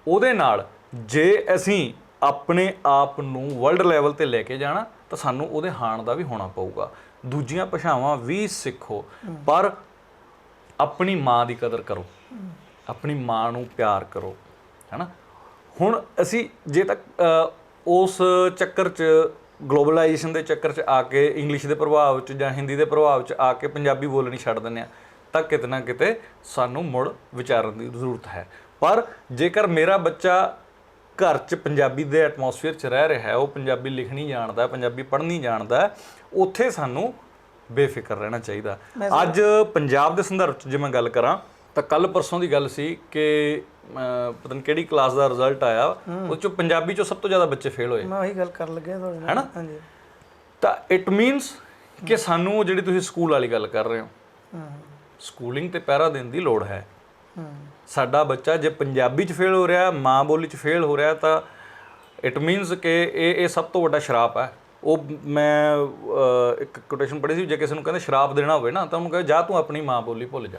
ਉਹਦੇ ਨਾਲ ਜੇ ਅਸੀਂ ਆਪਣੇ ਆਪ ਨੂੰ ਵਰਲਡ ਲੈਵਲ ਤੇ ਲੈ ਕੇ ਜਾਣਾ ਤਾਂ ਸਾਨੂੰ ਉਹਦੇ ਹਾਣ ਦਾ ਵੀ ਹੋਣਾ ਪਊਗਾ। ਦੂਜੀਆਂ ਭਾਸ਼ਾਵਾਂ ਵੀ ਸਿੱਖੋ, ਪਰ ਆਪਣੀ ਮਾਂ ਦੀ ਕਦਰ ਕਰੋ, ਆਪਣੀ ਮਾਂ ਨੂੰ ਪਿਆਰ ਕਰੋ, ਹੈ ਨਾ। ਹੁਣ ਅਸੀਂ ਜੇ ਤੱਕ ਉਸ ਚੱਕਰ 'ਚ, ਗਲੋਬਲਾਈਜੇਸ਼ਨ ਦੇ ਚੱਕਰ 'ਚ ਆ ਕੇ, ਇੰਗਲਿਸ਼ ਦੇ ਪ੍ਰਭਾਵ 'ਚ ਜਾਂ ਹਿੰਦੀ ਦੇ ਪ੍ਰਭਾਵ 'ਚ ਆ ਕੇ ਪੰਜਾਬੀ ਬੋਲਣੀ ਛੱਡ ਦਿੰਦੇ ਹਾਂ, ਤਾਂ ਕਿਤੇ ਨਾ ਕਿਤੇ ਸਾਨੂੰ ਮੁੜ ਵਿਚਾਰਨ ਦੀ ਜ਼ਰੂਰਤ ਹੈ। ਪਰ ਜੇਕਰ ਮੇਰਾ ਬੱਚਾ ਘਰ 'ਚ ਪੰਜਾਬੀ ਦੇ ਐਟਮੋਸਫੀਅਰ 'ਚ ਰਹਿ ਰਿਹਾ ਹੈ, ਉਹ ਪੰਜਾਬੀ ਲਿਖਣੀ ਜਾਣਦਾ, ਪੰਜਾਬੀ ਪੜ੍ਹਨੀ ਜਾਣਦਾ, ਉੱਥੇ ਸਾਨੂੰ ਬੇਫਿਕਰ ਰਹਿਣਾ ਚਾਹੀਦਾ। ਅੱਜ ਪੰਜਾਬ ਦੇ ਸੰਦਰਭ 'ਚ ਜੇ ਮੈਂ ਗੱਲ ਕਰਾਂ ਤਾਂ ਕੱਲ੍ਹ ਪਰਸੋਂ ਦੀ ਗੱਲ ਸੀ ਕਿ ਪਤਾ ਨਹੀਂ ਕਿਹੜੀ ਕਲਾਸ ਦਾ ਰਿਜ਼ਲਟ ਆਇਆ, ਉਹ 'ਚੋਂ ਪੰਜਾਬੀ 'ਚੋਂ ਸਭ ਤੋਂ ਜ਼ਿਆਦਾ ਬੱਚੇ ਫੇਲ ਹੋਏ। ਮੈਂ ਉਹੀ ਗੱਲ ਕਰਨ ਲੱਗਿਆ ਤੁਹਾਡੇ ਨਾਲ, ਹੈ ਨਾ। ਹਾਂਜੀ, ਤਾਂ ਇਟ ਮੀਨਸ ਕਿ ਸਾਨੂੰ ਜਿਹੜੀ ਤੁਸੀਂ ਸਕੂਲ ਵਾਲੀ ਗੱਲ ਕਰ ਰਹੇ ਹੋ, ਸਕੂਲਿੰਗ ਤੇ ਪਹਿਰਾ ਦੇਣ ਦੀ ਲੋੜ ਹੈ। ਸਾਡਾ ਬੱਚਾ ਜੇ ਪੰਜਾਬੀ 'ਚ ਫੇਲ ਹੋ ਰਿਹਾ, ਮਾਂ ਬੋਲੀ 'ਚ ਫੇਲ ਹੋ ਰਿਹਾ, ਤਾਂ ਇਟ ਮੀਨਸ ਕਿ ਇਹ ਸਭ ਤੋਂ ਵੱਡਾ ਸ਼ਰਾਪ ਹੈ। ਉਹ ਮੈਂ ਇੱਕ ਕੋਟੇਸ਼ਨ ਪੜ੍ਹੀ ਸੀ, ਜੇ ਕਿਸੇ ਨੂੰ ਕਹਿੰਦੇ ਸ਼ਰਾਪ ਦੇਣਾ ਹੋਵੇ ਨਾ ਤਾਂ ਉਹਨੂੰ ਕਹੇ ਜਾ ਤੂੰ ਆਪਣੀ ਮਾਂ ਬੋਲੀ ਭੁੱਲ ਜਾ।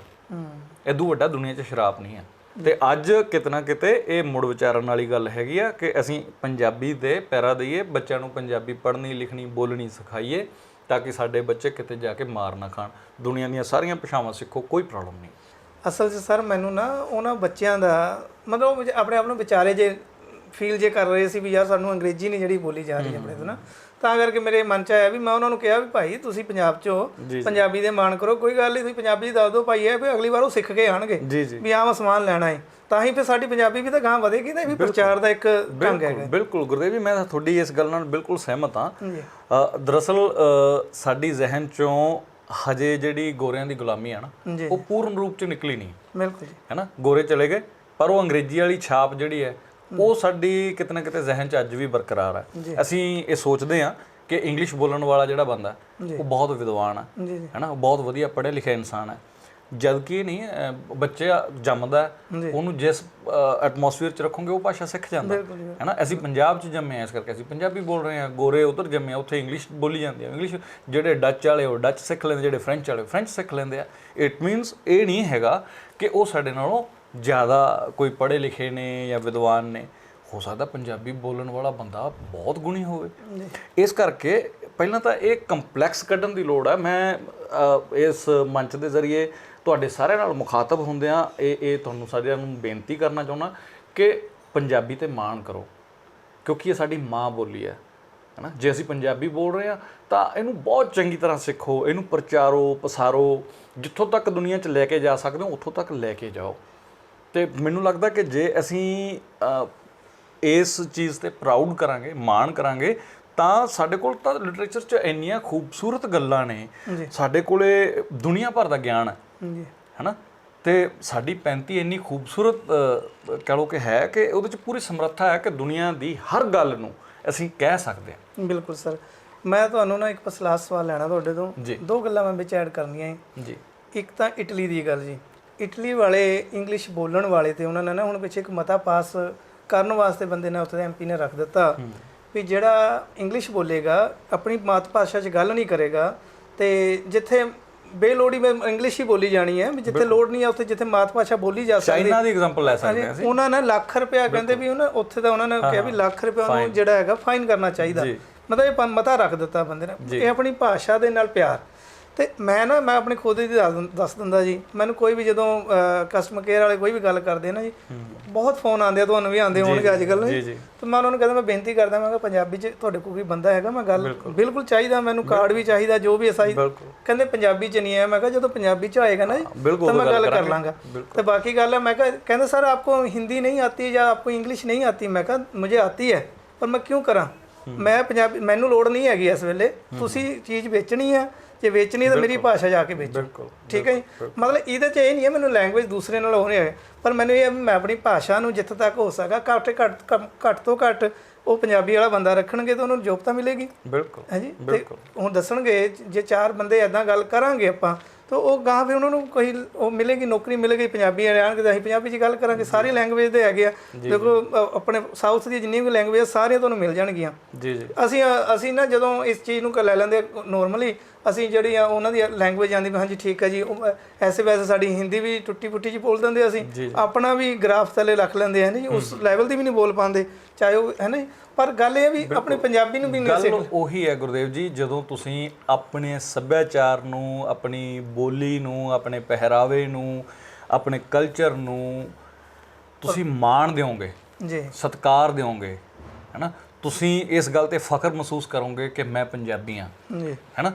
ਇਦੋਂ ਵੱਡਾ ਦੁਨੀਆ 'ਚ ਸ਼ਰਾਪ ਨਹੀਂ ਹੈ। ਤੇ ਅੱਜ ਕਿਤੇ ਨਾ ਕਿਤੇ ਇਹ ਮੁੜ ਵਿਚਾਰਨ ਵਾਲੀ ਗੱਲ ਹੈਗੀ ਆ ਕਿ ਅਸੀਂ ਪੰਜਾਬੀ ਦੇ ਪੈਰਾ ਦਈਏ, ਬੱਚਿਆਂ ਨੂੰ ਪੰਜਾਬੀ ਪੜ੍ਹਨੀ ਲਿਖਣੀ ਬੋਲਣੀ ਸਿਖਾਈਏ ਤਾਂ ਕਿ ਸਾਡੇ ਬੱਚੇ ਕਿਤੇ ਜਾ ਕੇ ਮਾਰ ਨਾ ਖਾਣ। ਦੁਨੀਆ ਦੀਆਂ ਸਾਰੀਆਂ ਭਾਸ਼ਾਵਾਂ ਸਿੱਖੋ, ਕੋਈ ਪ੍ਰੋਬਲਮ ਨਹੀਂ। ਅਸਲ 'ਚ ਸਰ ਮੈਨੂੰ ਨਾ ਉਹਨਾਂ ਬੱਚਿਆਂ ਦਾ ਮਤਲਬ ਆਪਣੇ ਆਪ ਨੂੰ ਵਿਚਾਰੇ ਜੇ ਫੀਲ ਜੇ ਕਰ ਰਹੇ ਸੀ ਵੀ ਯਾਰ ਸਾਨੂੰ ਅੰਗਰੇਜ਼ੀ ਨਹੀਂ ਜਿਹੜੀ ਬੋਲੀ ਜਾ ਰਹੀ ਆਪਣੇ ਤੋਂ ਨਾ, ਤਾਂ ਕਰਕੇ ਮੇਰੇ ਮਨ 'ਚ ਆਇਆ ਵੀ ਮੈਂ ਉਹਨਾਂ ਨੂੰ ਕਿਹਾ ਵੀ ਭਾਈ ਤੁਸੀਂ ਪੰਜਾਬ 'ਚੋਂ ਪੰਜਾਬੀ ਦੇ ਮਾਣ ਕਰੋ, ਕੋਈ ਗੱਲ ਨਹੀਂ ਤੁਸੀਂ ਪੰਜਾਬੀ ਦੱਸ ਦਿਓ ਭਾਈ, ਇਹ ਵੀ ਅਗਲੀ ਵਾਰ ਉਹ ਸਿੱਖ ਕੇ ਆਉਣਗੇ ਵੀ ਆਹ ਸਮਾਨ ਲੈਣਾ ਹੈ, ਤਾਂ ਹੀ ਫਿਰ ਸਾਡੀ ਪੰਜਾਬੀ ਵੀ ਤਾਂ ਗਾਂਹ ਵਧੇਗੀ ਨਾ। ਇਹ ਵੀ ਪ੍ਰਚਾਰ ਦਾ ਇੱਕ ਢੰਗ ਹੈਗਾ। ਬਿਲਕੁਲ ਗੁਰਦੇਵ ਜੀ, ਮੈਂ ਤੁਹਾਡੀ ਇਸ ਗੱਲ ਨਾਲ ਬਿਲਕੁਲ ਸਹਿਮਤ ਹਾਂ। ਦਰਅਸਲ ਸਾਡੀ ਜ਼ਿਹਨ 'ਚੋਂ ਹਜੇ ਜਿਹੜੀ ਗੋਰਿਆਂ ਦੀ ਗੁਲਾਮੀ ਆ ਨਾ, ਉਹ ਪੂਰਨ ਰੂਪ 'ਚ ਨਿਕਲੀ ਨਹੀਂ। ਬਿਲਕੁਲ ਜੀ, ਹੈ ਨਾ, ਗੋਰੇ ਚਲੇ ਗਏ ਪਰ ਉਹ ਅੰਗਰੇਜ਼ੀ ਵਾਲੀ ਛਾਪ ਜਿਹੜੀ ਹੈ ਉਹ ਸਾਡੀ ਕਿਤੇ ਨਾ ਕਿਤੇ ਜ਼ਿਹਨ 'ਚ ਅੱਜ ਵੀ ਬਰਕਰਾਰ ਹੈ। ਅਸੀਂ ਇਹ ਸੋਚਦੇ ਹਾਂ ਕਿ ਇੰਗਲਿਸ਼ ਬੋਲਣ ਵਾਲਾ ਜਿਹੜਾ ਬੰਦਾ ਉਹ ਬਹੁਤ ਵਿਦਵਾਨ ਆ, ਹੈ ਨਾ, ਉਹ ਬਹੁਤ ਵਧੀਆ ਪੜ੍ਹਿਆ ਲਿਖਿਆ ਇਨਸਾਨ ਹੈ, ਜਦ ਕਿ ਨਹੀਂ। ਬੱਚਾ ਜੰਮਦਾ ਉਹਨੂੰ ਜਿਸ ਐਟਮੋਸਫੀਅਰ 'ਚ ਰੱਖੋਗੇ ਉਹ ਭਾਸ਼ਾ ਸਿੱਖ ਜਾਂਦਾ, ਹੈ ਨਾ। ਅਸੀਂ ਪੰਜਾਬ 'ਚ ਜੰਮੇ ਹਾਂ, ਇਸ ਕਰਕੇ ਅਸੀਂ ਪੰਜਾਬੀ ਬੋਲ ਰਹੇ ਹਾਂ। ਗੋਰੇ ਉੱਧਰ ਜੰਮੇ, ਉੱਥੇ ਇੰਗਲਿਸ਼ ਬੋਲੀ ਜਾਂਦੀ ਹੈ, ਇੰਗਲਿਸ਼। ਜਿਹੜੇ ਡੱਚ ਵਾਲੇ ਉਹ ਡੱਚ ਸਿੱਖ ਲੈਂਦੇ, ਜਿਹੜੇ ਫਰੈਂਚ ਵਾਲੇ ਫਰੈਂਚ ਸਿੱਖ ਲੈਂਦੇ ਆ। ਇਟ ਮੀਨਸ ਇਹ ਨਹੀਂ ਹੈਗਾ ਕਿ ਉਹ ਸਾਡੇ ਨਾਲੋਂ ਜ਼ਿਆਦਾ ਕੋਈ ਪੜ੍ਹੇ ਲਿਖੇ ਨੇ ਜਾਂ ਵਿਦਵਾਨ ਨੇ। ਹੋ ਸਕਦਾ ਪੰਜਾਬੀ ਬੋਲਣ ਵਾਲਾ ਬੰਦਾ ਬਹੁਤ ਗੁਣੀ ਹੋਵੇ। ਇਸ ਕਰਕੇ ਪਹਿਲਾਂ ਤਾਂ ਇਹ ਕੰਪਲੈਕਸ ਕੱਢਣ ਦੀ ਲੋੜ ਹੈ। ਮੈਂ ਇਸ ਮੰਚ ਦੇ ਜ਼ਰੀਏ ਤੁਹਾਡੇ ਸਾਰਿਆਂ ਨਾਲ ਮੁਖਾਤਬ ਹੁੰਦਿਆਂ ਇਹ ਤੁਹਾਨੂੰ ਸਾਰਿਆਂ ਨੂੰ ਬੇਨਤੀ ਕਰਨਾ ਚਾਹੁੰਦਾ ਕਿ ਪੰਜਾਬੀ 'ਤੇ ਮਾਣ ਕਰੋ, ਕਿਉਂਕਿ ਇਹ ਸਾਡੀ ਮਾਂ ਬੋਲੀ ਹੈ ਨਾ। ਜੇ ਅਸੀਂ ਪੰਜਾਬੀ ਬੋਲ ਰਹੇ ਹਾਂ ਤਾਂ ਇਹਨੂੰ ਬਹੁਤ ਚੰਗੀ ਤਰ੍ਹਾਂ ਸਿੱਖੋ, ਇਹਨੂੰ ਪ੍ਰਚਾਰੋ ਪਸਾਰੋ, ਜਿੱਥੋਂ ਤੱਕ ਦੁਨੀਆ 'ਚ ਲੈ ਕੇ ਜਾ ਸਕਦੇ ਹੋ ਉੱਥੋਂ ਤੱਕ ਲੈ ਕੇ ਜਾਓ। ਅਤੇ ਮੈਨੂੰ ਲੱਗਦਾ ਕਿ ਜੇ ਅਸੀਂ ਇਸ ਚੀਜ਼ 'ਤੇ ਪ੍ਰਾਊਡ ਕਰਾਂਗੇ, ਮਾਣ ਕਰਾਂਗੇ, ਤਾਂ ਸਾਡੇ ਕੋਲ ਤਾਂ ਲਿਟਰੇਚਰ 'ਚ ਇੰਨੀਆਂ ਖੂਬਸੂਰਤ ਗੱਲਾਂ ਨੇ, ਸਾਡੇ ਕੋਲੇ ਦੁਨੀਆ ਭਰ ਦਾ ਗਿਆਨ ਹੈ ਨਾ। ਅਤੇ ਸਾਡੀ 35 ਇੰਨੀ ਖੂਬਸੂਰਤ ਕਹਿ ਲਓ ਕਿ ਹੈ ਕਿ ਉਹਦੇ 'ਚ ਪੂਰੀ ਸਮਰੱਥਾ ਹੈ ਕਿ ਦੁਨੀਆ ਦੀ ਹਰ ਗੱਲ ਨੂੰ ਅਸੀਂ ਕਹਿ ਸਕਦੇ ਹਾਂ। ਬਿਲਕੁਲ ਸਰ, ਮੈਂ ਤੁਹਾਨੂੰ ਨਾ ਇੱਕ ਪਸਲਾਸ ਸਵਾਲ ਲੈਣਾ ਤੁਹਾਡੇ ਤੋਂ। ਦੋ ਗੱਲਾਂ ਮੈਂ ਵਿੱਚ ਐਡ ਕਰਨੀਆਂ ਜੀ। ਇੱਕ ਤਾਂ ਇਟਲੀ ਦੀ ਗੱਲ ਜੀ। ਇਟਲੀ ਵਾਲੇ ਇੰਗਲਿਸ਼ ਬੋਲਣ ਵਾਲੇ ਤੇ ਉਹਨਾਂ ਨੇ ਨਾ ਹੁਣ ਪਿੱਛੇ ਇੱਕ ਮਤਾ ਪਾਸ ਕਰਨ ਵਾਸਤੇ ਬੰਦੇ ਨੇ ਉੱਥੇ MP ਨੇ ਰੱਖ ਦਿੱਤਾ ਵੀ ਜਿਹੜਾ ਇੰਗਲਿਸ਼ ਬੋਲੇਗਾ ਆਪਣੀ ਮਾਤ ਭਾਸ਼ਾ 'ਚ ਗੱਲ ਨਹੀਂ ਕਰੇਗਾ, ਅਤੇ ਜਿੱਥੇ ਬੇਲੋੜੀ ਮੈਂ ਇੰਗਲਿਸ਼ ਹੀ ਬੋਲੀ ਜਾਣੀ ਹੈ, ਵੀ ਜਿੱਥੇ ਲੋੜ ਨਹੀਂ ਹੈ ਉੱਥੇ ਜਿੱਥੇ ਮਾਤ ਭਾਸ਼ਾ ਬੋਲੀ ਜਾ ਸਕਦੀ। ਚਾਈਨਾ ਦੀ ਐਗਜ਼ਾਮਪਲ ਲੈ ਸਕਦੇ ਹਾਂ ਅਸੀਂ। ਉਹਨਾਂ ਨੇ ਲੱਖ ਰੁਪਇਆ ਕਹਿੰਦੇ ਵੀ ਉੱਥੇ ਤਾਂ ਉਹਨਾਂ ਨੇ ਕਿਹਾ ਵੀ ਲੱਖ ਰੁਪਇਆ ਉਹਨੂੰ ਜਿਹੜਾ ਹੈਗਾ ਫਾਈਨ ਕਰਨਾ ਚਾਹੀਦਾ। ਮਤਲਬ ਇਹ ਮਤਾ ਰੱਖ ਦਿੱਤਾ ਬੰਦੇ ਨੇ। ਇਹ ਆਪਣੀ ਭਾਸ਼ਾ ਦੇ ਨਾਲ ਪਿਆਰ। ਅਤੇ ਮੈਂ ਆਪਣੀ ਖੁਦ ਦੀ ਦੱਸ ਦਿੰਦਾ ਜੀ। ਮੈਨੂੰ ਕੋਈ ਵੀ ਜਦੋਂ ਕਸਟਮਰ ਕੇਅਰ ਵਾਲੇ ਕੋਈ ਵੀ ਗੱਲ ਕਰਦੇ ਨਾ ਜੀ, ਬਹੁਤ ਫੋਨ ਆਉਂਦੇ ਆ, ਤੁਹਾਨੂੰ ਵੀ ਆਉਂਦੇ ਹੋਣਗੇ ਅੱਜ ਕੱਲ੍ਹ ਜੀ। ਅਤੇ ਮੈਂ ਉਹਨਾਂ ਨੂੰ ਕਹਿੰਦਾ, ਮੈਂ ਬੇਨਤੀ ਕਰਦਾ, ਮੈਂ ਕਿਹਾ ਪੰਜਾਬੀ 'ਚ ਤੁਹਾਡੇ ਕੋਲ ਕੋਈ ਬੰਦਾ ਹੈਗਾ, ਮੈਂ ਗੱਲ ਬਿਲਕੁਲ ਚਾਹੀਦਾ, ਮੈਨੂੰ ਕਾਰਡ ਵੀ ਚਾਹੀਦਾ, ਜੋ ਵੀ ਐਸਾ। ਕਹਿੰਦੇ ਪੰਜਾਬੀ 'ਚ ਨਹੀਂ ਹੈ। ਮੈਂ ਕਿਹਾ ਜਦੋਂ ਪੰਜਾਬੀ 'ਚ ਆਏਗਾ ਨਾ ਜੀ ਤਾਂ ਮੈਂ ਗੱਲ ਕਰ ਲਾਂਗਾ। ਅਤੇ ਬਾਕੀ ਗੱਲ ਹੈ, ਮੈਂ ਕਿਹਾ ਕਹਿੰਦਾ ਸਰ ਆਪਕੋ ਹਿੰਦੀ ਨਹੀਂ ਆਤੀ ਜਾਂ ਆਪਕੋ ਇੰਗਲਿਸ਼ ਨਹੀਂ ਆਤੀ। ਮੈਂ ਕਿਹਾ ਮੁਝੇ ਆਤੀ ਹੈ ਪਰ ਮੈਂ ਕਿਉਂ ਕਰਾਂ, ਮੈਂ ਪੰਜਾਬੀ, ਮੈਨੂੰ ਲੋੜ ਨਹੀਂ ਹੈਗੀ ਇਸ ਵੇਲੇ। ਤੁਸੀਂ ਚੀਜ਼ ਵੇਚਣੀ ਹੈ, ਜੇ ਵੇਚਣੀ ਤਾਂ ਮੇਰੀ ਭਾਸ਼ਾ ਜਾ ਕੇ ਵੇਚੋ, ਠੀਕ ਹੈ ਜੀ। ਮਤਲਬ ਇਹਦੇ 'ਚ ਇਹ ਨਹੀਂ ਹੈ ਮੈਨੂੰ ਲੈਂਗੁਏਜ ਦੂਸਰੇ ਨਾਲ ਹੋ ਰਿਹਾ ਹੈ, ਪਰ ਮੈਨੂੰ ਇਹ ਮੈਂ ਆਪਣੀ ਭਾਸ਼ਾ ਨੂੰ ਜਿੱਥੇ ਤੱਕ ਹੋ ਸਕਾ ਘੱਟ ਤੋਂ ਘੱਟ ਉਹ ਪੰਜਾਬੀ ਵਾਲਾ ਬੰਦਾ ਰੱਖਣਗੇ ਤਾਂ ਉਹਨੂੰ ਯੋਗਤਾ ਮਿਲੇਗੀ। ਬਿਲਕੁਲ ਹੈ ਜੀ। ਅਤੇ ਹੁਣ ਦੱਸਣਗੇ ਜੇ 4 ਬੰਦੇ ਇੱਦਾਂ ਗੱਲ ਕਰਾਂਗੇ ਆਪਾਂ ਤਾਂ ਉਹ ਗਾਂਹ ਫਿਰ ਉਹਨਾਂ ਨੂੰ ਕੋਈ ਉਹ ਮਿਲੇਗੀ, ਨੌਕਰੀ ਮਿਲੇਗੀ। ਪੰਜਾਬੀ ਵਾਲੇ ਆਉਣਗੇ ਤਾਂ ਅਸੀਂ ਪੰਜਾਬੀ 'ਚ ਗੱਲ ਕਰਾਂਗੇ। ਸਾਰੀ ਲੈਂਗੁਏਜ ਦੇ ਹੈਗੇ ਆ, ਦੇਖੋ ਆਪਣੇ ਸਾਊਥ ਦੀ ਜਿੰਨੀ ਵੀ ਲੈਂਗੁਏਜ ਸਾਰੀਆਂ ਤੁਹਾਨੂੰ ਮਿਲ ਜਾਣਗੀਆਂ। ਅਸੀਂ ਨਾ ਜਦੋਂ ਇਸ ਚੀਜ਼ ਨੂੰ ਲੈ ਲੈਂਦੇ ਨੋਰਮਲੀ, ਅਸੀਂ ਜਿਹੜੀ ਆ ਉਹਨਾਂ ਦੀ ਲੈਂਗੁਏਜ ਆਉਂਦੀ ਵੀ ਹਾਂਜੀ ਠੀਕ ਹੈ ਜੀ, ਉਹ ਐਸੇ ਵੈਸੇ ਸਾਡੀ ਹਿੰਦੀ ਵੀ ਟੁੱਟੀ ਫੁੱਟੀ 'ਚ ਬੋਲ ਦਿੰਦੇ, ਅਸੀਂ ਆਪਣਾ ਵੀ ਗ੍ਰਾਫ ਥੱਲੇ ਰੱਖ ਲੈਂਦੇ ਹੈ ਨਾ ਜੀ, ਉਸ ਲੈਵਲ ਦੀ ਵੀ ਨਹੀਂ ਬੋਲ ਪਾਉਂਦੇ, ਚਾਹੇ ਉਹ ਹੈ ਨਾ ਜੀ। ਪਰ ਗੱਲ ਇਹ ਵੀ ਆਪਣੀ ਪੰਜਾਬੀ ਨੂੰ ਵੀ ਨਹੀਂ ਸਿੱਖ। ਉਹੀ ਹੈ ਗੁਰਦੇਵ ਜੀ, ਜਦੋਂ ਤੁਸੀਂ ਆਪਣੇ ਸੱਭਿਆਚਾਰ ਨੂੰ, ਆਪਣੀ ਬੋਲੀ ਨੂੰ, ਆਪਣੇ ਪਹਿਰਾਵੇ ਨੂੰ, ਆਪਣੇ ਕਲਚਰ ਨੂੰ ਤੁਸੀਂ ਮਾਣ ਦਿਓਗੇ ਜੀ, ਸਤਿਕਾਰ ਦਿਓਗੇ, ਹੈ ਨਾ, ਤੁਸੀਂ ਇਸ ਗੱਲ 'ਤੇ ਫਖਰ ਮਹਿਸੂਸ ਕਰੋਗੇ ਕਿ ਮੈਂ ਪੰਜਾਬੀ ਹਾਂ, ਹੈ ਨਾ,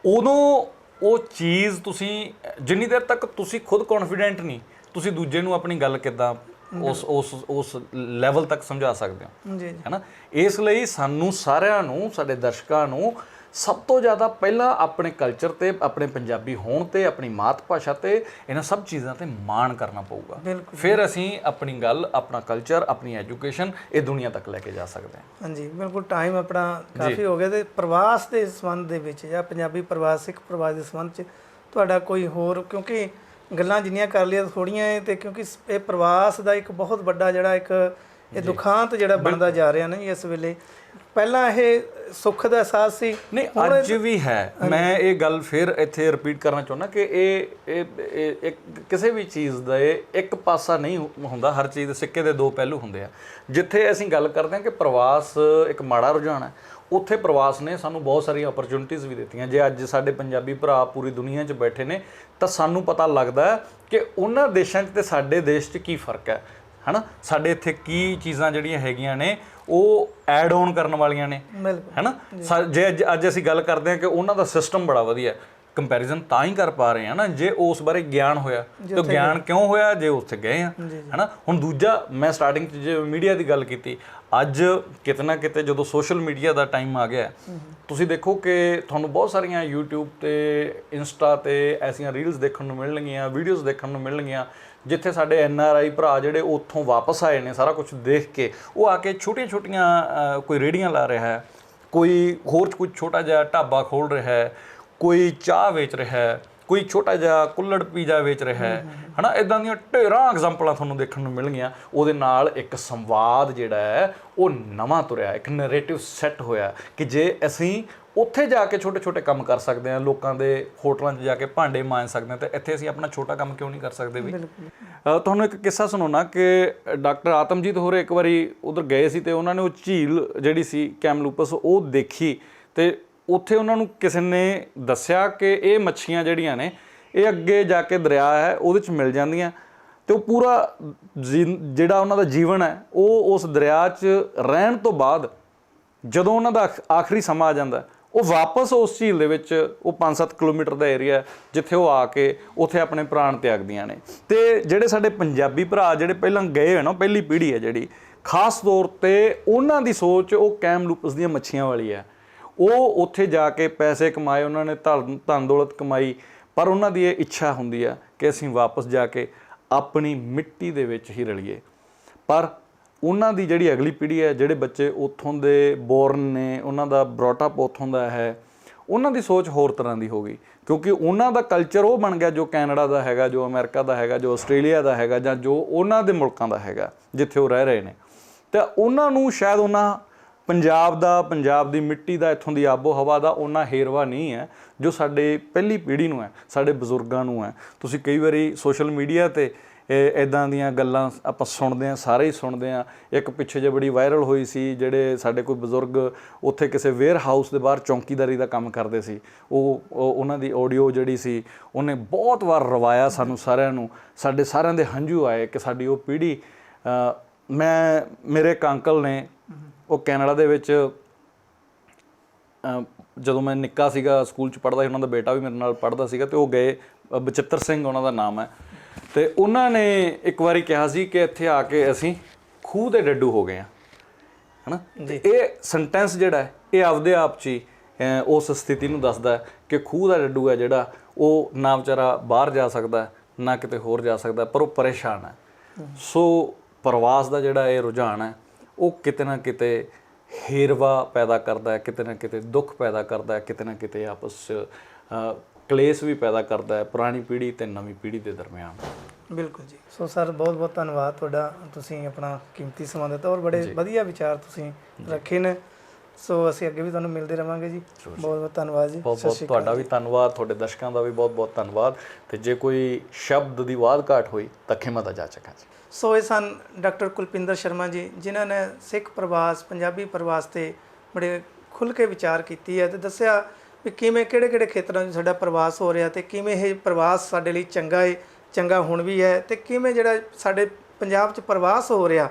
ਉਦੋਂ ਉਹ ਚੀਜ਼ ਤੁਸੀਂ ਜਿੰਨੀ ਦੇਰ ਤੱਕ ਤੁਸੀਂ ਖੁਦ ਕੌਨਫੀਡੈਂਟ ਨਹੀਂ, ਤੁਸੀਂ ਦੂਜੇ ਨੂੰ ਆਪਣੀ ਗੱਲ ਕਿੱਦਾਂ ਉਸ ਲੈਵਲ ਤੱਕ ਸਮਝਾ ਸਕਦੇ ਹੋ, ਹੈ ਨਾ। ਇਸ ਲਈ ਸਾਨੂੰ ਸਾਰਿਆਂ ਨੂੰ, ਸਾਡੇ ਦਰਸ਼ਕਾਂ ਨੂੰ ਸਭ ਤੋਂ ਜ਼ਿਆਦਾ ਪਹਿਲਾਂ ਆਪਣੇ ਕਲਚਰ 'ਤੇ, ਆਪਣੇ ਪੰਜਾਬੀ ਹੋਣ 'ਤੇ, ਆਪਣੀ ਮਾਤ ਭਾਸ਼ਾ 'ਤੇ, ਇਹਨਾਂ ਸਭ ਚੀਜ਼ਾਂ 'ਤੇ ਮਾਣ ਕਰਨਾ ਪਊਗਾ। ਫਿਰ ਅਸੀਂ ਆਪਣੀ ਗੱਲ, ਆਪਣਾ ਕਲਚਰ, ਆਪਣੀ ਐਜੂਕੇਸ਼ਨ ਇਹ ਦੁਨੀਆ ਤੱਕ ਲੈ ਕੇ ਜਾ ਸਕਦੇ ਹਾਂ। ਹਾਂਜੀ ਬਿਲਕੁਲ। ਟਾਈਮ ਆਪਣਾ ਕਾਫੀ ਹੋ ਗਿਆ, ਅਤੇ ਪ੍ਰਵਾਸ ਦੇ ਸੰਬੰਧ ਦੇ ਵਿੱਚ ਜਾਂ ਪੰਜਾਬੀ ਪ੍ਰਵਾਸ, ਸਿੱਖ ਪ੍ਰਵਾਸ ਦੇ ਸੰਬੰਧ 'ਚ ਤੁਹਾਡਾ ਕੋਈ ਹੋਰ, ਕਿਉਂਕਿ ਗੱਲਾਂ ਜਿੰਨੀਆਂ ਕਰ ਲਈਆਂ ਥੋੜ੍ਹੀਆਂ ਹੈ, ਅਤੇ ਕਿਉਂਕਿ ਇਹ ਪ੍ਰਵਾਸ ਦਾ ਇੱਕ ਬਹੁਤ ਵੱਡਾ ਜਿਹੜਾ ਇੱਕ ਇਹ ਦੁਖਾਂਤ ਜਿਹੜਾ ਬਣਦਾ ਜਾ ਰਿਹਾ ਨਾ ਜੀ ਇਸ ਵੇਲੇ। ਪਹਿਲਾਂ ਇਹ ਸੁੱਖ ਦਾ ਅਹਿਸਾਸ ਸੀ, ਨਹੀਂ ਅੱਜ ਵੀ ਹੈ। ਮੈਂ ਇਹ ਗੱਲ ਫਿਰ ਇੱਥੇ ਰਿਪੀਟ ਕਰਨਾ ਚਾਹੁੰਦਾ ਕਿ ਇਹ ਕਿਸੇ ਵੀ ਚੀਜ਼ ਦਾ ਇੱਕ ਪਾਸਾ ਨਹੀਂ ਹੁੰਦਾ, ਹਰ ਚੀਜ਼ ਦੇ ਸਿੱਕੇ ਦੇ ਦੋ ਪਹਿਲੂ ਹੁੰਦੇ ਆ। ਜਿੱਥੇ ਅਸੀਂ ਗੱਲ ਕਰਦੇ ਹਾਂ ਕਿ ਪ੍ਰਵਾਸ ਇੱਕ ਮਾੜਾ ਰੁਝਾਨ ਹੈ, ਉੱਥੇ ਪ੍ਰਵਾਸ ਨੇ ਸਾਨੂੰ ਬਹੁਤ ਸਾਰੀਆਂ ਓਪਰਚੁਨਿਟੀਜ਼ ਵੀ ਦਿੱਤੀਆਂ। ਜੇ ਅੱਜ ਸਾਡੇ ਪੰਜਾਬੀ ਭਰਾ ਪੂਰੀ ਦੁਨੀਆ 'ਚ ਬੈਠੇ ਨੇ ਤਾਂ ਸਾਨੂੰ ਪਤਾ ਲੱਗਦਾ ਕਿ ਉਹਨਾਂ ਦੇਸ਼ਾਂ 'ਚ ਤੇ ਸਾਡੇ ਦੇਸ਼ 'ਚ ਕੀ ਫਰਕ ਹੈ ਨਾ। ਸਾਡੇ ਇੱਥੇ ਕੀ ਚੀਜ਼ਾਂ ਜਿਹੜੀਆਂ ਹੈਗੀਆਂ ਨੇ ਉਹ ਐਡ ਔਨ ਕਰਨ ਵਾਲੀਆਂ ਨੇ ਹੈ ਨਾ। ਜੇ ਅੱਜ ਅਸੀਂ ਗੱਲ ਕਰਦੇ ਹਾਂ ਕਿ ਉਹਨਾਂ ਦਾ ਸਿਸਟਮ ਬੜਾ ਵਧੀਆ, ਕੰਪੈਰੀਜ਼ਨ ਤਾਂ ਹੀ ਕਰ ਪਾ ਰਹੇ ਹਾਂ ਨਾ ਜੇ ਉਸ ਬਾਰੇ ਗਿਆਨ ਹੋਇਆ। ਤੇ ਗਿਆਨ ਕਿਉਂ ਹੋਇਆ? ਜੇ ਉੱਥੇ ਗਏ ਆ ਹੈ ਨਾ। ਹੁਣ ਦੂਜਾ, ਮੈਂ ਸਟਾਰਟਿੰਗ 'ਚ ਜੇ ਮੀਡੀਆ ਦੀ ਗੱਲ ਕੀਤੀ, ਅੱਜ ਕਿਤੇ ਨਾ ਕਿਤੇ ਜਦੋਂ ਸੋਸ਼ਲ ਮੀਡੀਆ ਦਾ ਟਾਈਮ ਆ ਗਿਆ, ਤੁਸੀਂ ਦੇਖੋ ਕਿ ਤੁਹਾਨੂੰ ਬਹੁਤ ਸਾਰੀਆਂ YouTube ਤੇ ਇੰਸਟਾ ਤੇ ਐਸੀਆਂ ਰੀਲਸ ਦੇਖਣ ਨੂੰ ਮਿਲਣਗੀਆਂ, ਵੀਡੀਓਜ਼ ਦੇਖਣ ਨੂੰ ਮਿਲਣਗੀਆਂ ਜਿੱਥੇ ਸਾਡੇ NRI ਭਰਾ ਜਿਹੜੇ ਉੱਥੋਂ ਵਾਪਸ ਆਏ ਨੇ, ਸਾਰਾ ਕੁਝ ਦੇਖ ਕੇ ਉਹ ਆ ਕੇ ਛੋਟੀਆਂ-ਛੋਟੀਆਂ ਕੋਈ ਰੇਹੜੀਆਂ ਲਾ ਰਿਹਾ ਹੈ, ਕੋਈ ਹੋਰ ਕੋਈ ਛੋਟਾ ਜਿਹਾ ਢਾਬਾ ਖੋਲ੍ਹ ਰਿਹਾ ਹੈ, ਕੋਈ ਚਾਹ ਵੇਚ ਰਿਹਾ ਹੈ, ਕੋਈ ਛੋਟਾ ਜਿਹਾ ਕੁੱਲੜ ਪੀਜ਼ਾ ਵੇਚ ਰਿਹਾ ਹੈ ਨਾ। ਇੱਦਾਂ ਦੀਆਂ ਢੇਰਾਂ ਐਗਜ਼ਾਮਪਲਾਂ ਤੁਹਾਨੂੰ ਦੇਖਣ ਨੂੰ ਮਿਲਣਗੀਆਂ। ਉਹਦੇ ਨਾਲ ਇੱਕ ਸੰਵਾਦ ਜਿਹੜਾ ਹੈ ਉਹ ਨਵਾਂ ਤੁਰਿਆ, ਇੱਕ ਨੈਰੇਟਿਵ ਸੈੱਟ ਹੋਇਆ ਕਿ ਜੇ ਅਸੀਂ ਉੱਥੇ ਜਾ ਕੇ ਛੋਟੇ-ਛੋਟੇ ਕੰਮ ਕਰ ਸਕਦੇ ਹਾਂ, ਲੋਕਾਂ ਦੇ ਹੋਟਲਾਂ 'ਚ ਜਾ ਕੇ ਭਾਂਡੇ ਮਾਂਜ ਸਕਦੇ ਹਾਂ, ਤਾਂ ਇੱਥੇ ਅਸੀਂ ਆਪਣਾ ਛੋਟਾ ਕੰਮ ਕਿਉਂ ਨਹੀਂ ਕਰ ਸਕਦੇ ਵੀ। ਤੁਹਾਨੂੰ ਇੱਕ ਕਿੱਸਾ ਸੁਣਾਉਣਾ ਕਿ ਡਾਕਟਰ ਆਤਮਜੀਤ ਹੋਰੇ ਇੱਕ ਵਾਰੀ ਉੱਧਰ ਗਏ ਸੀ ਅਤੇ ਉਹਨਾਂ ਨੇ ਉਹ ਝੀਲ ਜਿਹੜੀ ਸੀ ਕੈਮਲੂਪਸ ਉਹ ਦੇਖੀ, ਅਤੇ ਉੱਥੇ ਉਹਨਾਂ ਨੂੰ ਕਿਸੇ ਨੇ ਦੱਸਿਆ ਕਿ ਇਹ ਮੱਛੀਆਂ ਜਿਹੜੀਆਂ ਨੇ ਇਹ ਅੱਗੇ ਜਾ ਕੇ ਦਰਿਆ ਹੈ ਉਹਦੇ 'ਚ ਮਿਲ ਜਾਂਦੀਆਂ, ਅਤੇ ਉਹ ਪੂਰਾ ਜਿਹੜਾ ਉਹਨਾਂ ਦਾ ਜੀਵਨ ਹੈ ਉਹ ਉਸ ਦਰਿਆ 'ਚ ਰਹਿਣ ਤੋਂ ਬਾਅਦ ਜਦੋਂ ਉਹਨਾਂ ਦਾ ਆਖਰੀ ਸਮਾਂ ਆ ਜਾਂਦਾ ਉਹ ਵਾਪਸ ਉਸ ਝੀਲ ਦੇ ਵਿੱਚ, ਉਹ 5-7 ਕਿਲੋਮੀਟਰ ਦਾ ਏਰੀਆ ਜਿੱਥੇ ਉਹ ਆ ਕੇ ਉੱਥੇ ਆਪਣੇ ਪ੍ਰਾਣ ਤਿਆਗਦੀਆਂ ਨੇ। ਅਤੇ ਜਿਹੜੇ ਸਾਡੇ ਪੰਜਾਬੀ ਭਰਾ ਜਿਹੜੇ ਪਹਿਲਾਂ ਗਏ ਹੋਏ ਨਾ, ਪਹਿਲੀ ਪੀੜ੍ਹੀ ਹੈ ਜਿਹੜੀ, ਖਾਸ ਤੌਰ 'ਤੇ ਉਹਨਾਂ ਦੀ ਸੋਚ ਉਹ ਕੈਮਲੂਪਸ ਦੀਆਂ ਮੱਛੀਆਂ ਵਾਲੀ ਹੈ। ਉਹ ਉੱਥੇ ਜਾ ਕੇ ਪੈਸੇ ਕਮਾਏ, ਉਹਨਾਂ ਨੇ ਧਨ ਦੌਲਤ ਕਮਾਈ, ਪਰ ਉਹਨਾਂ ਦੀ ਇਹ ਇੱਛਾ ਹੁੰਦੀ ਆ ਕਿ ਅਸੀਂ ਵਾਪਸ ਜਾ ਕੇ ਆਪਣੀ ਮਿੱਟੀ ਦੇ ਵਿੱਚ ਹੀ ਰਲੀਏ। ਪਰ ਉਹਨਾਂ ਦੀ ਜਿਹੜੀ ਅਗਲੀ ਪੀੜ੍ਹੀ ਹੈ, ਜਿਹੜੇ ਬੱਚੇ ਉੱਥੋਂ ਦੇ ਬੋਰਨ ਨੇ, ਉਹਨਾਂ ਦਾ ਬਰੋਟਅਪ ਉੱਥੋਂ ਦਾ ਹੈ, ਉਹਨਾਂ ਦੀ ਸੋਚ ਹੋਰ ਤਰ੍ਹਾਂ ਦੀ ਹੋ ਗਈ, ਕਿਉਂਕਿ ਉਹਨਾਂ ਦਾ ਕਲਚਰ ਉਹ ਬਣ ਗਿਆ ਜੋ ਕੈਨੇਡਾ ਦਾ ਹੈਗਾ, ਜੋ ਅਮਰੀਕਾ ਦਾ ਹੈਗਾ, ਜੋ ਆਸਟ੍ਰੇਲੀਆ ਦਾ ਹੈਗਾ, ਜਾਂ ਜੋ ਉਹਨਾਂ ਦੇ ਮੁਲਕਾਂ ਦਾ ਹੈਗਾ ਜਿੱਥੇ ਉਹ ਰਹਿ ਰਹੇ ਨੇ। ਤਾਂ ਉਹਨਾਂ ਨੂੰ ਸ਼ਾਇਦ ਉਹਨਾਂ ਪੰਜਾਬ ਦੀ ਮਿੱਟੀ ਦਾ, ਇੱਥੋਂ ਦੀ ਆਬੋ ਹਵਾ ਦਾ ਉਹਨਾਂ ਹੇਰਵਾ ਨਹੀਂ ਹੈ ਜੋ ਸਾਡੇ ਪਹਿਲੀ ਪੀੜ੍ਹੀ ਨੂੰ ਹੈ, ਸਾਡੇ ਬਜ਼ੁਰਗਾਂ ਨੂੰ ਹੈ। ਤੁਸੀਂ ਕਈ ਵਾਰੀ ਸੋਸ਼ਲ ਮੀਡੀਆ 'ਤੇ ਇੱਦਾਂ ਦੀਆਂ ਗੱਲਾਂ ਆਪਾਂ ਸੁਣਦੇ ਹਾਂ, ਸਾਰੇ ਹੀ ਸੁਣਦੇ ਹਾਂ। ਇੱਕ ਪਿੱਛੇ ਜੇ ਬੜੀ ਵਾਇਰਲ ਹੋਈ ਸੀ, ਜਿਹੜੇ ਸਾਡੇ ਕੋਈ ਬਜ਼ੁਰਗ ਉੱਥੇ ਕਿਸੇ ਵੇਅਰ ਹਾਊਸ ਦੇ ਬਾਹਰ ਚੌਂਕੀਦਾਰੀ ਦਾ ਕੰਮ ਕਰਦੇ ਸੀ, ਉਹਨਾਂ ਦੀ ਆਡੀਓ ਜਿਹੜੀ ਸੀ ਉਹਨੇ ਬਹੁਤ ਵਾਰ ਰਵਾਇਆ ਸਾਨੂੰ ਸਾਰਿਆਂ ਨੂੰ। ਸਾਡੇ ਸਾਰਿਆਂ ਦੇ ਹੰਝੂ ਆਏ ਕਿ ਸਾਡੀ ਉਹ ਪੀੜ੍ਹੀ। ਮੇਰੇ ਇੱਕ ਅੰਕਲ ਨੇ, ਉਹ ਕੈਨੇਡਾ ਦੇ ਵਿੱਚ, ਜਦੋਂ ਮੈਂ ਨਿੱਕਾ ਸੀਗਾ ਸਕੂਲ 'ਚ ਪੜ੍ਹਦਾ ਸੀ, ਉਹਨਾਂ ਦਾ ਬੇਟਾ ਵੀ ਮੇਰੇ ਨਾਲ ਪੜ੍ਹਦਾ ਸੀਗਾ, ਅਤੇ ਉਹ ਗਏ, ਬਚਿੱਤਰ ਸਿੰਘ ਉਹਨਾਂ ਦਾ ਨਾਮ ਹੈ, ਅਤੇ ਉਹਨਾਂ ਨੇ ਇੱਕ ਵਾਰੀ ਕਿਹਾ ਸੀ ਕਿ ਇੱਥੇ ਆ ਕੇ ਅਸੀਂ ਖੂਹ ਦੇ ਡੱਡੂ ਹੋ ਗਏ ਹਾਂ, ਹੈ ਨਾ। ਇਹ ਸੈਂਟੈਂਸ ਜਿਹੜਾ ਹੈ ਇਹ ਆਪਦੇ ਆਪ 'ਚ ਹੀ ਉਸ ਸਥਿਤੀ ਨੂੰ ਦੱਸਦਾ ਕਿ ਖੂਹ ਦਾ ਡੱਡੂ ਹੈ ਜਿਹੜਾ, ਉਹ ਨਾ ਵਿਚਾਰਾ ਬਾਹਰ ਜਾ ਸਕਦਾ, ਨਾ ਕਿਤੇ ਹੋਰ ਜਾ ਸਕਦਾ, ਪਰ ਉਹ ਪਰੇਸ਼ਾਨ ਹੈ। ਸੋ ਪ੍ਰਵਾਸ ਦਾ ਜਿਹੜਾ ਇਹ ਰੁਝਾਨ ਹੈ ਉਹ ਕਿਤੇ ਨਾ ਕਿਤੇ ਹੇਰਵਾ ਪੈਦਾ ਕਰਦਾ ਹੈ, ਕਿਤੇ ਨਾ ਕਿਤੇ ਦੁੱਖ ਪੈਦਾ ਕਰਦਾ ਹੈ, ਕਿਤੇ ਨਾ ਕਿਤੇ ਆਪਸ 'ਚ ਕਲੇਸ਼ ਵੀ ਪੈਦਾ ਕਰਦਾ ਹੈ ਪੁਰਾਣੀ ਪੀੜ੍ਹੀ ਅਤੇ ਨਵੀਂ ਪੀੜ੍ਹੀ ਦੇ ਦਰਮਿਆਨ। ਬਿਲਕੁਲ ਜੀ। ਸੋ ਸਰ, ਬਹੁਤ ਬਹੁਤ ਧੰਨਵਾਦ ਤੁਹਾਡਾ, ਤੁਸੀਂ ਆਪਣਾ ਕੀਮਤੀ ਸਮਾਂ ਦਿੱਤਾ ਔਰ ਬੜੇ ਵਧੀਆ ਵਿਚਾਰ ਤੁਸੀਂ ਰੱਖੇ ਨੇ। ਸੋ ਅਸੀਂ ਅੱਗੇ ਵੀ ਤੁਹਾਨੂੰ ਮਿਲਦੇ ਰਹਾਂਗੇ ਜੀ। ਬਹੁਤ ਬਹੁਤ ਧੰਨਵਾਦ ਜੀ। ਬਹੁਤ ਬਹੁਤ ਤੁਹਾਡਾ ਵੀ ਧੰਨਵਾਦ, ਤੁਹਾਡੇ ਦਰਸ਼ਕਾਂ ਦਾ ਵੀ ਬਹੁਤ ਬਹੁਤ ਧੰਨਵਾਦ। ਅਤੇ ਜੇ ਕੋਈ ਸ਼ਬਦ ਦੀ ਵਾਧ ਘਾਟ ਹੋਈ ਤਾਂ ਖਿਮਤ ਜਾਚਕ ਹੈ ਜੀ। ਸੋ ਇਹ ਸਨ ਡਾਕਟਰ ਕੁਲਪਿੰਦਰ ਸ਼ਰਮਾ ਜੀ, ਜਿਨ੍ਹਾਂ ਨੇ ਸਿੱਖ ਪ੍ਰਵਾਸ, ਪੰਜਾਬੀ ਪ੍ਰਵਾਸ 'ਤੇ ਬੜੇ ਖੁੱਲ੍ਹ ਕੇ ਵਿਚਾਰ ਕੀਤੀ ਹੈ ਅਤੇ ਦੱਸਿਆ ਵੀ ਕਿਵੇਂ ਕਿਹੜੇ ਖੇਤਰਾਂ 'ਚ ਸਾਡਾ ਪ੍ਰਵਾਸ ਹੋ ਰਿਹਾ ਅਤੇ ਕਿਵੇਂ ਇਹ ਪ੍ਰਵਾਸ ਸਾਡੇ ਲਈ ਚੰਗਾ ਹੁਣ ਵੀ ਹੈ, ਅਤੇ ਕਿਵੇਂ ਜਿਹੜਾ ਸਾਡੇ ਪੰਜਾਬ 'ਚ ਪ੍ਰਵਾਸ ਹੋ ਰਿਹਾ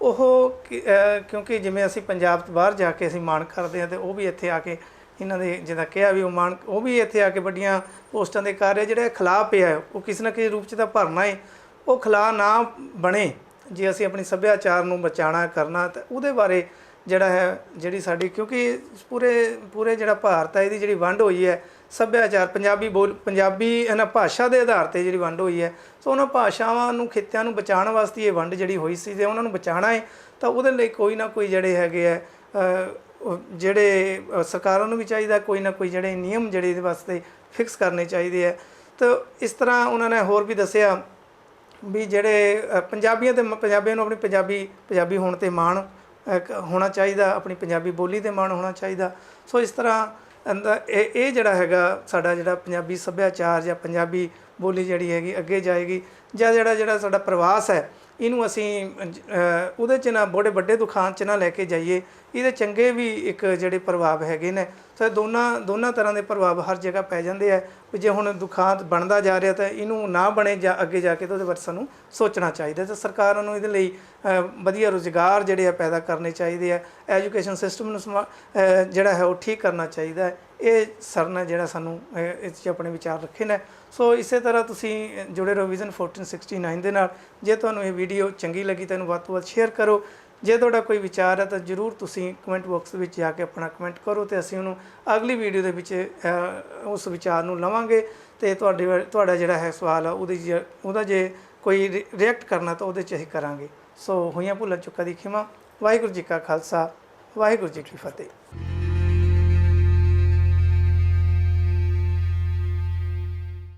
ਉਹ ਕਿਉਂਕਿ ਜਿਵੇਂ ਅਸੀਂ ਪੰਜਾਬ ਤੋਂ ਬਾਹਰ ਜਾ ਕੇ ਅਸੀਂ ਮਾਣ ਕਰਦੇ ਹਾਂ, ਅਤੇ ਉਹ ਵੀ ਇੱਥੇ ਆ ਕੇ ਇਹਨਾਂ ਦੇ ਜਿੱਦਾਂ ਕਿਹਾ ਵੀ ਉਹ ਵੀ ਇੱਥੇ ਆ ਕੇ ਵੱਡੀਆਂ ਪੋਸਟਾਂ ਦੇ ਕਾਰਜ ਜਿਹੜਾ ਖਿਲਾਫ ਪਿਆ ਉਹ ਕਿਸੇ ਨਾ ਕਿਸੇ ਰੂਪ 'ਚ ਤਾਂ ਭਰਨਾ ਹੈ। ਉਹ ਖਿਲਾਫ ਨਾ ਬਣੇ ਜੇ ਅਸੀਂ ਆਪਣੀ ਸੱਭਿਆਚਾਰ ਨੂੰ ਬਚਾਉਣਾ ਕਰਨਾ, ਤਾਂ ਉਹਦੇ ਬਾਰੇ ਜਿਹੜਾ ਹੈ ਜਿਹੜੀ ਸਾਡੀ, ਕਿਉਂਕਿ ਪੂਰੇ ਜਿਹੜਾ ਭਾਰਤ ਹੈ ਇਹਦੀ ਜਿਹੜੀ ਵੰਡ ਹੋਈ ਹੈ ਸੱਭਿਆਚਾਰ ਪੰਜਾਬੀ ਇਹਨਾਂ ਭਾਸ਼ਾ ਦੇ ਆਧਾਰ ਤੇ ਜਿਹੜੀ ਵੰਡ ਹੋਈ ਹੈ। ਸੋ ਉਹਨਾਂ ਭਾਸ਼ਾਵਾਂ ਨੂੰ, ਖਿੱਤਿਆਂ ਨੂੰ ਬਚਾਉਣ ਵਾਸਤੇ ਇਹ ਵੰਡ ਜਿਹੜੀ ਹੋਈ ਸੀ, ਜੇ ਉਹਨਾਂ ਨੂੰ ਬਚਾਉਣਾ ਹੈ ਤਾਂ ਉਹਦੇ ਲਈ ਕੋਈ ਨਾ ਕੋਈ ਜਿਹੜੇ ਹੈਗੇ ਆ, ਜਿਹੜੇ ਸਰਕਾਰਾਂ ਨੂੰ ਵੀ ਚਾਹੀਦਾ ਕੋਈ ਨਾ ਕੋਈ ਜਿਹੜੇ ਨਿਯਮ ਜਿਹੜੇ ਇਹਦੇ ਵਾਸਤੇ ਫਿਕਸ ਕਰਨੇ ਚਾਹੀਦੇ ਹੈ। ਤਾਂ ਇਸ ਤਰ੍ਹਾਂ ਉਹਨਾਂ ਨੇ ਹੋਰ ਵੀ ਦੱਸਿਆ ਵੀ ਜਿਹੜੇ ਪੰਜਾਬੀਆਂ ਨੂੰ ਆਪਣੀ ਪੰਜਾਬੀ ਹੋਣ ਤੇ ਮਾਣ ਹੋਣਾ ਚਾਹੀਦਾ, ਆਪਣੀ ਪੰਜਾਬੀ ਬੋਲੀ ਤੇ ਮਾਣ ਹੋਣਾ ਚਾਹੀਦਾ। ਸੋ ਇਸ ਤਰ੍ਹਾਂ ਇਹ ਜਿਹੜਾ ਹੈਗਾ ਸਾਡਾ ਜਿਹੜਾ ਪੰਜਾਬੀ ਸੱਭਿਆਚਾਰ ਜਾਂ ਪੰਜਾਬੀ ਬੋਲੀ ਜਿਹੜੀ ਹੈਗੀ ਅੱਗੇ ਜਾਏਗੀ, ਜਾਂ ਜਿਹੜਾ ਸਾਡਾ ਪ੍ਰਵਾਸ ਹੈ ਇਹਨੂੰ ਅਸੀਂ ਉਹਦੇ 'ਚ ਨਾ ਬੜੇ ਵੱਡੇ ਦੁਖਾਂਤ 'ਚ ਨਾ ਲੈ ਕੇ ਜਾਈਏ। ਇਹਦੇ ਚੰਗੇ ਵੀ ਇੱਕ ਜਿਹੜੇ ਪ੍ਰਭਾਵ ਹੈਗੇ ਨੇ, ਸੋ ਦੋਨਾਂ ਤਰ੍ਹਾਂ ਦੇ ਪ੍ਰਭਾਵ ਹਰ ਜਗ੍ਹਾ ਪੈ ਜਾਂਦੇ ਆ। ਵੀ ਜੇ ਹੁਣ ਦੁਖਾਂਤ ਬਣਦਾ ਜਾ ਰਿਹਾ ਤਾਂ ਇਹਨੂੰ ਨਾ ਬਣੇ ਜਾਂ ਅੱਗੇ ਜਾ ਕੇ ਤਾਂ ਉਹਦੇ ਬਾਰੇ ਸਾਨੂੰ ਸੋਚਣਾ ਚਾਹੀਦਾ। ਤੇ ਸਰਕਾਰਾਂ ਨੂੰ ਇਹਦੇ ਲਈ ਵਧੀਆ ਰੁਜ਼ਗਾਰ ਜਿਹੜੇ ਆ ਪੈਦਾ ਕਰਨੇ ਚਾਹੀਦੇ ਆ, ਐਜੂਕੇਸ਼ਨ ਸਿਸਟਮ ਨੂੰ ਜਿਹੜਾ ਹੈ ਉਹ ਠੀਕ ਕਰਨਾ ਚਾਹੀਦਾ ਹੈ। ਇਹ ਸਰ ਨੇ ਜਿਹੜਾ ਸਾਨੂੰ ਇਸ 'ਚ ਆਪਣੇ ਵਿਚਾਰ ਰੱਖੇ ਨੇ। ਸੋ ਇਸੇ ਤਰ੍ਹਾਂ ਤੁਸੀਂ ਜੁੜੇ ਰਹੋ ਵਿਜ਼ਨ 1469 ਦੇ ਨਾਲ। ਜੇ ਤੁਹਾਨੂੰ ਇਹ ਵੀਡੀਓ ਚੰਗੀ ਲੱਗੀ ਤਾਂ ਇਹਨੂੰ ਵੱਧ ਤੋਂ ਵੱਧ ਸ਼ੇਅਰ ਕਰੋ। ਜੇ ਤੁਹਾਡਾ ਕੋਈ ਵਿਚਾਰ ਹੈ ਤਾਂ ਜ਼ਰੂਰ ਤੁਸੀਂ ਕਮੈਂਟ ਬਾਕਸ ਵਿੱਚ ਜਾ ਕੇ ਆਪਣਾ ਕਮੈਂਟ ਕਰੋ, ਤੇ ਅਸੀਂ ਉਹਨੂੰ ਅਗਲੀ ਵੀਡੀਓ ਦੇ ਵਿੱਚ ਉਸ ਵਿਚਾਰ ਨੂੰ ਲਵਾਂਗੇ। ਤੇ ਤੁਹਾਡਾ ਜਿਹੜਾ ਹੈ ਸਵਾਲ ਆ ਉਹਦਾ ਜੇ ਕੋਈ ਰਿਐਕਟ ਕਰਨਾ ਤਾਂ ਉਹਦੇ 'ਚ ਅਸੀਂ ਕਰਾਂਗੇ। ਸੋ ਹੋਈਆਂ ਭੁੱਲਾਂ ਚੁੱਕਾਂ ਦੀ ਖਿਮਾ। ਵਾਹਿਗੁਰੂ ਜੀ ਕਾ ਖਾਲਸਾ, ਵਾਹਿਗੁਰੂ ਜੀ ਕੀ ਫਤਿਹ।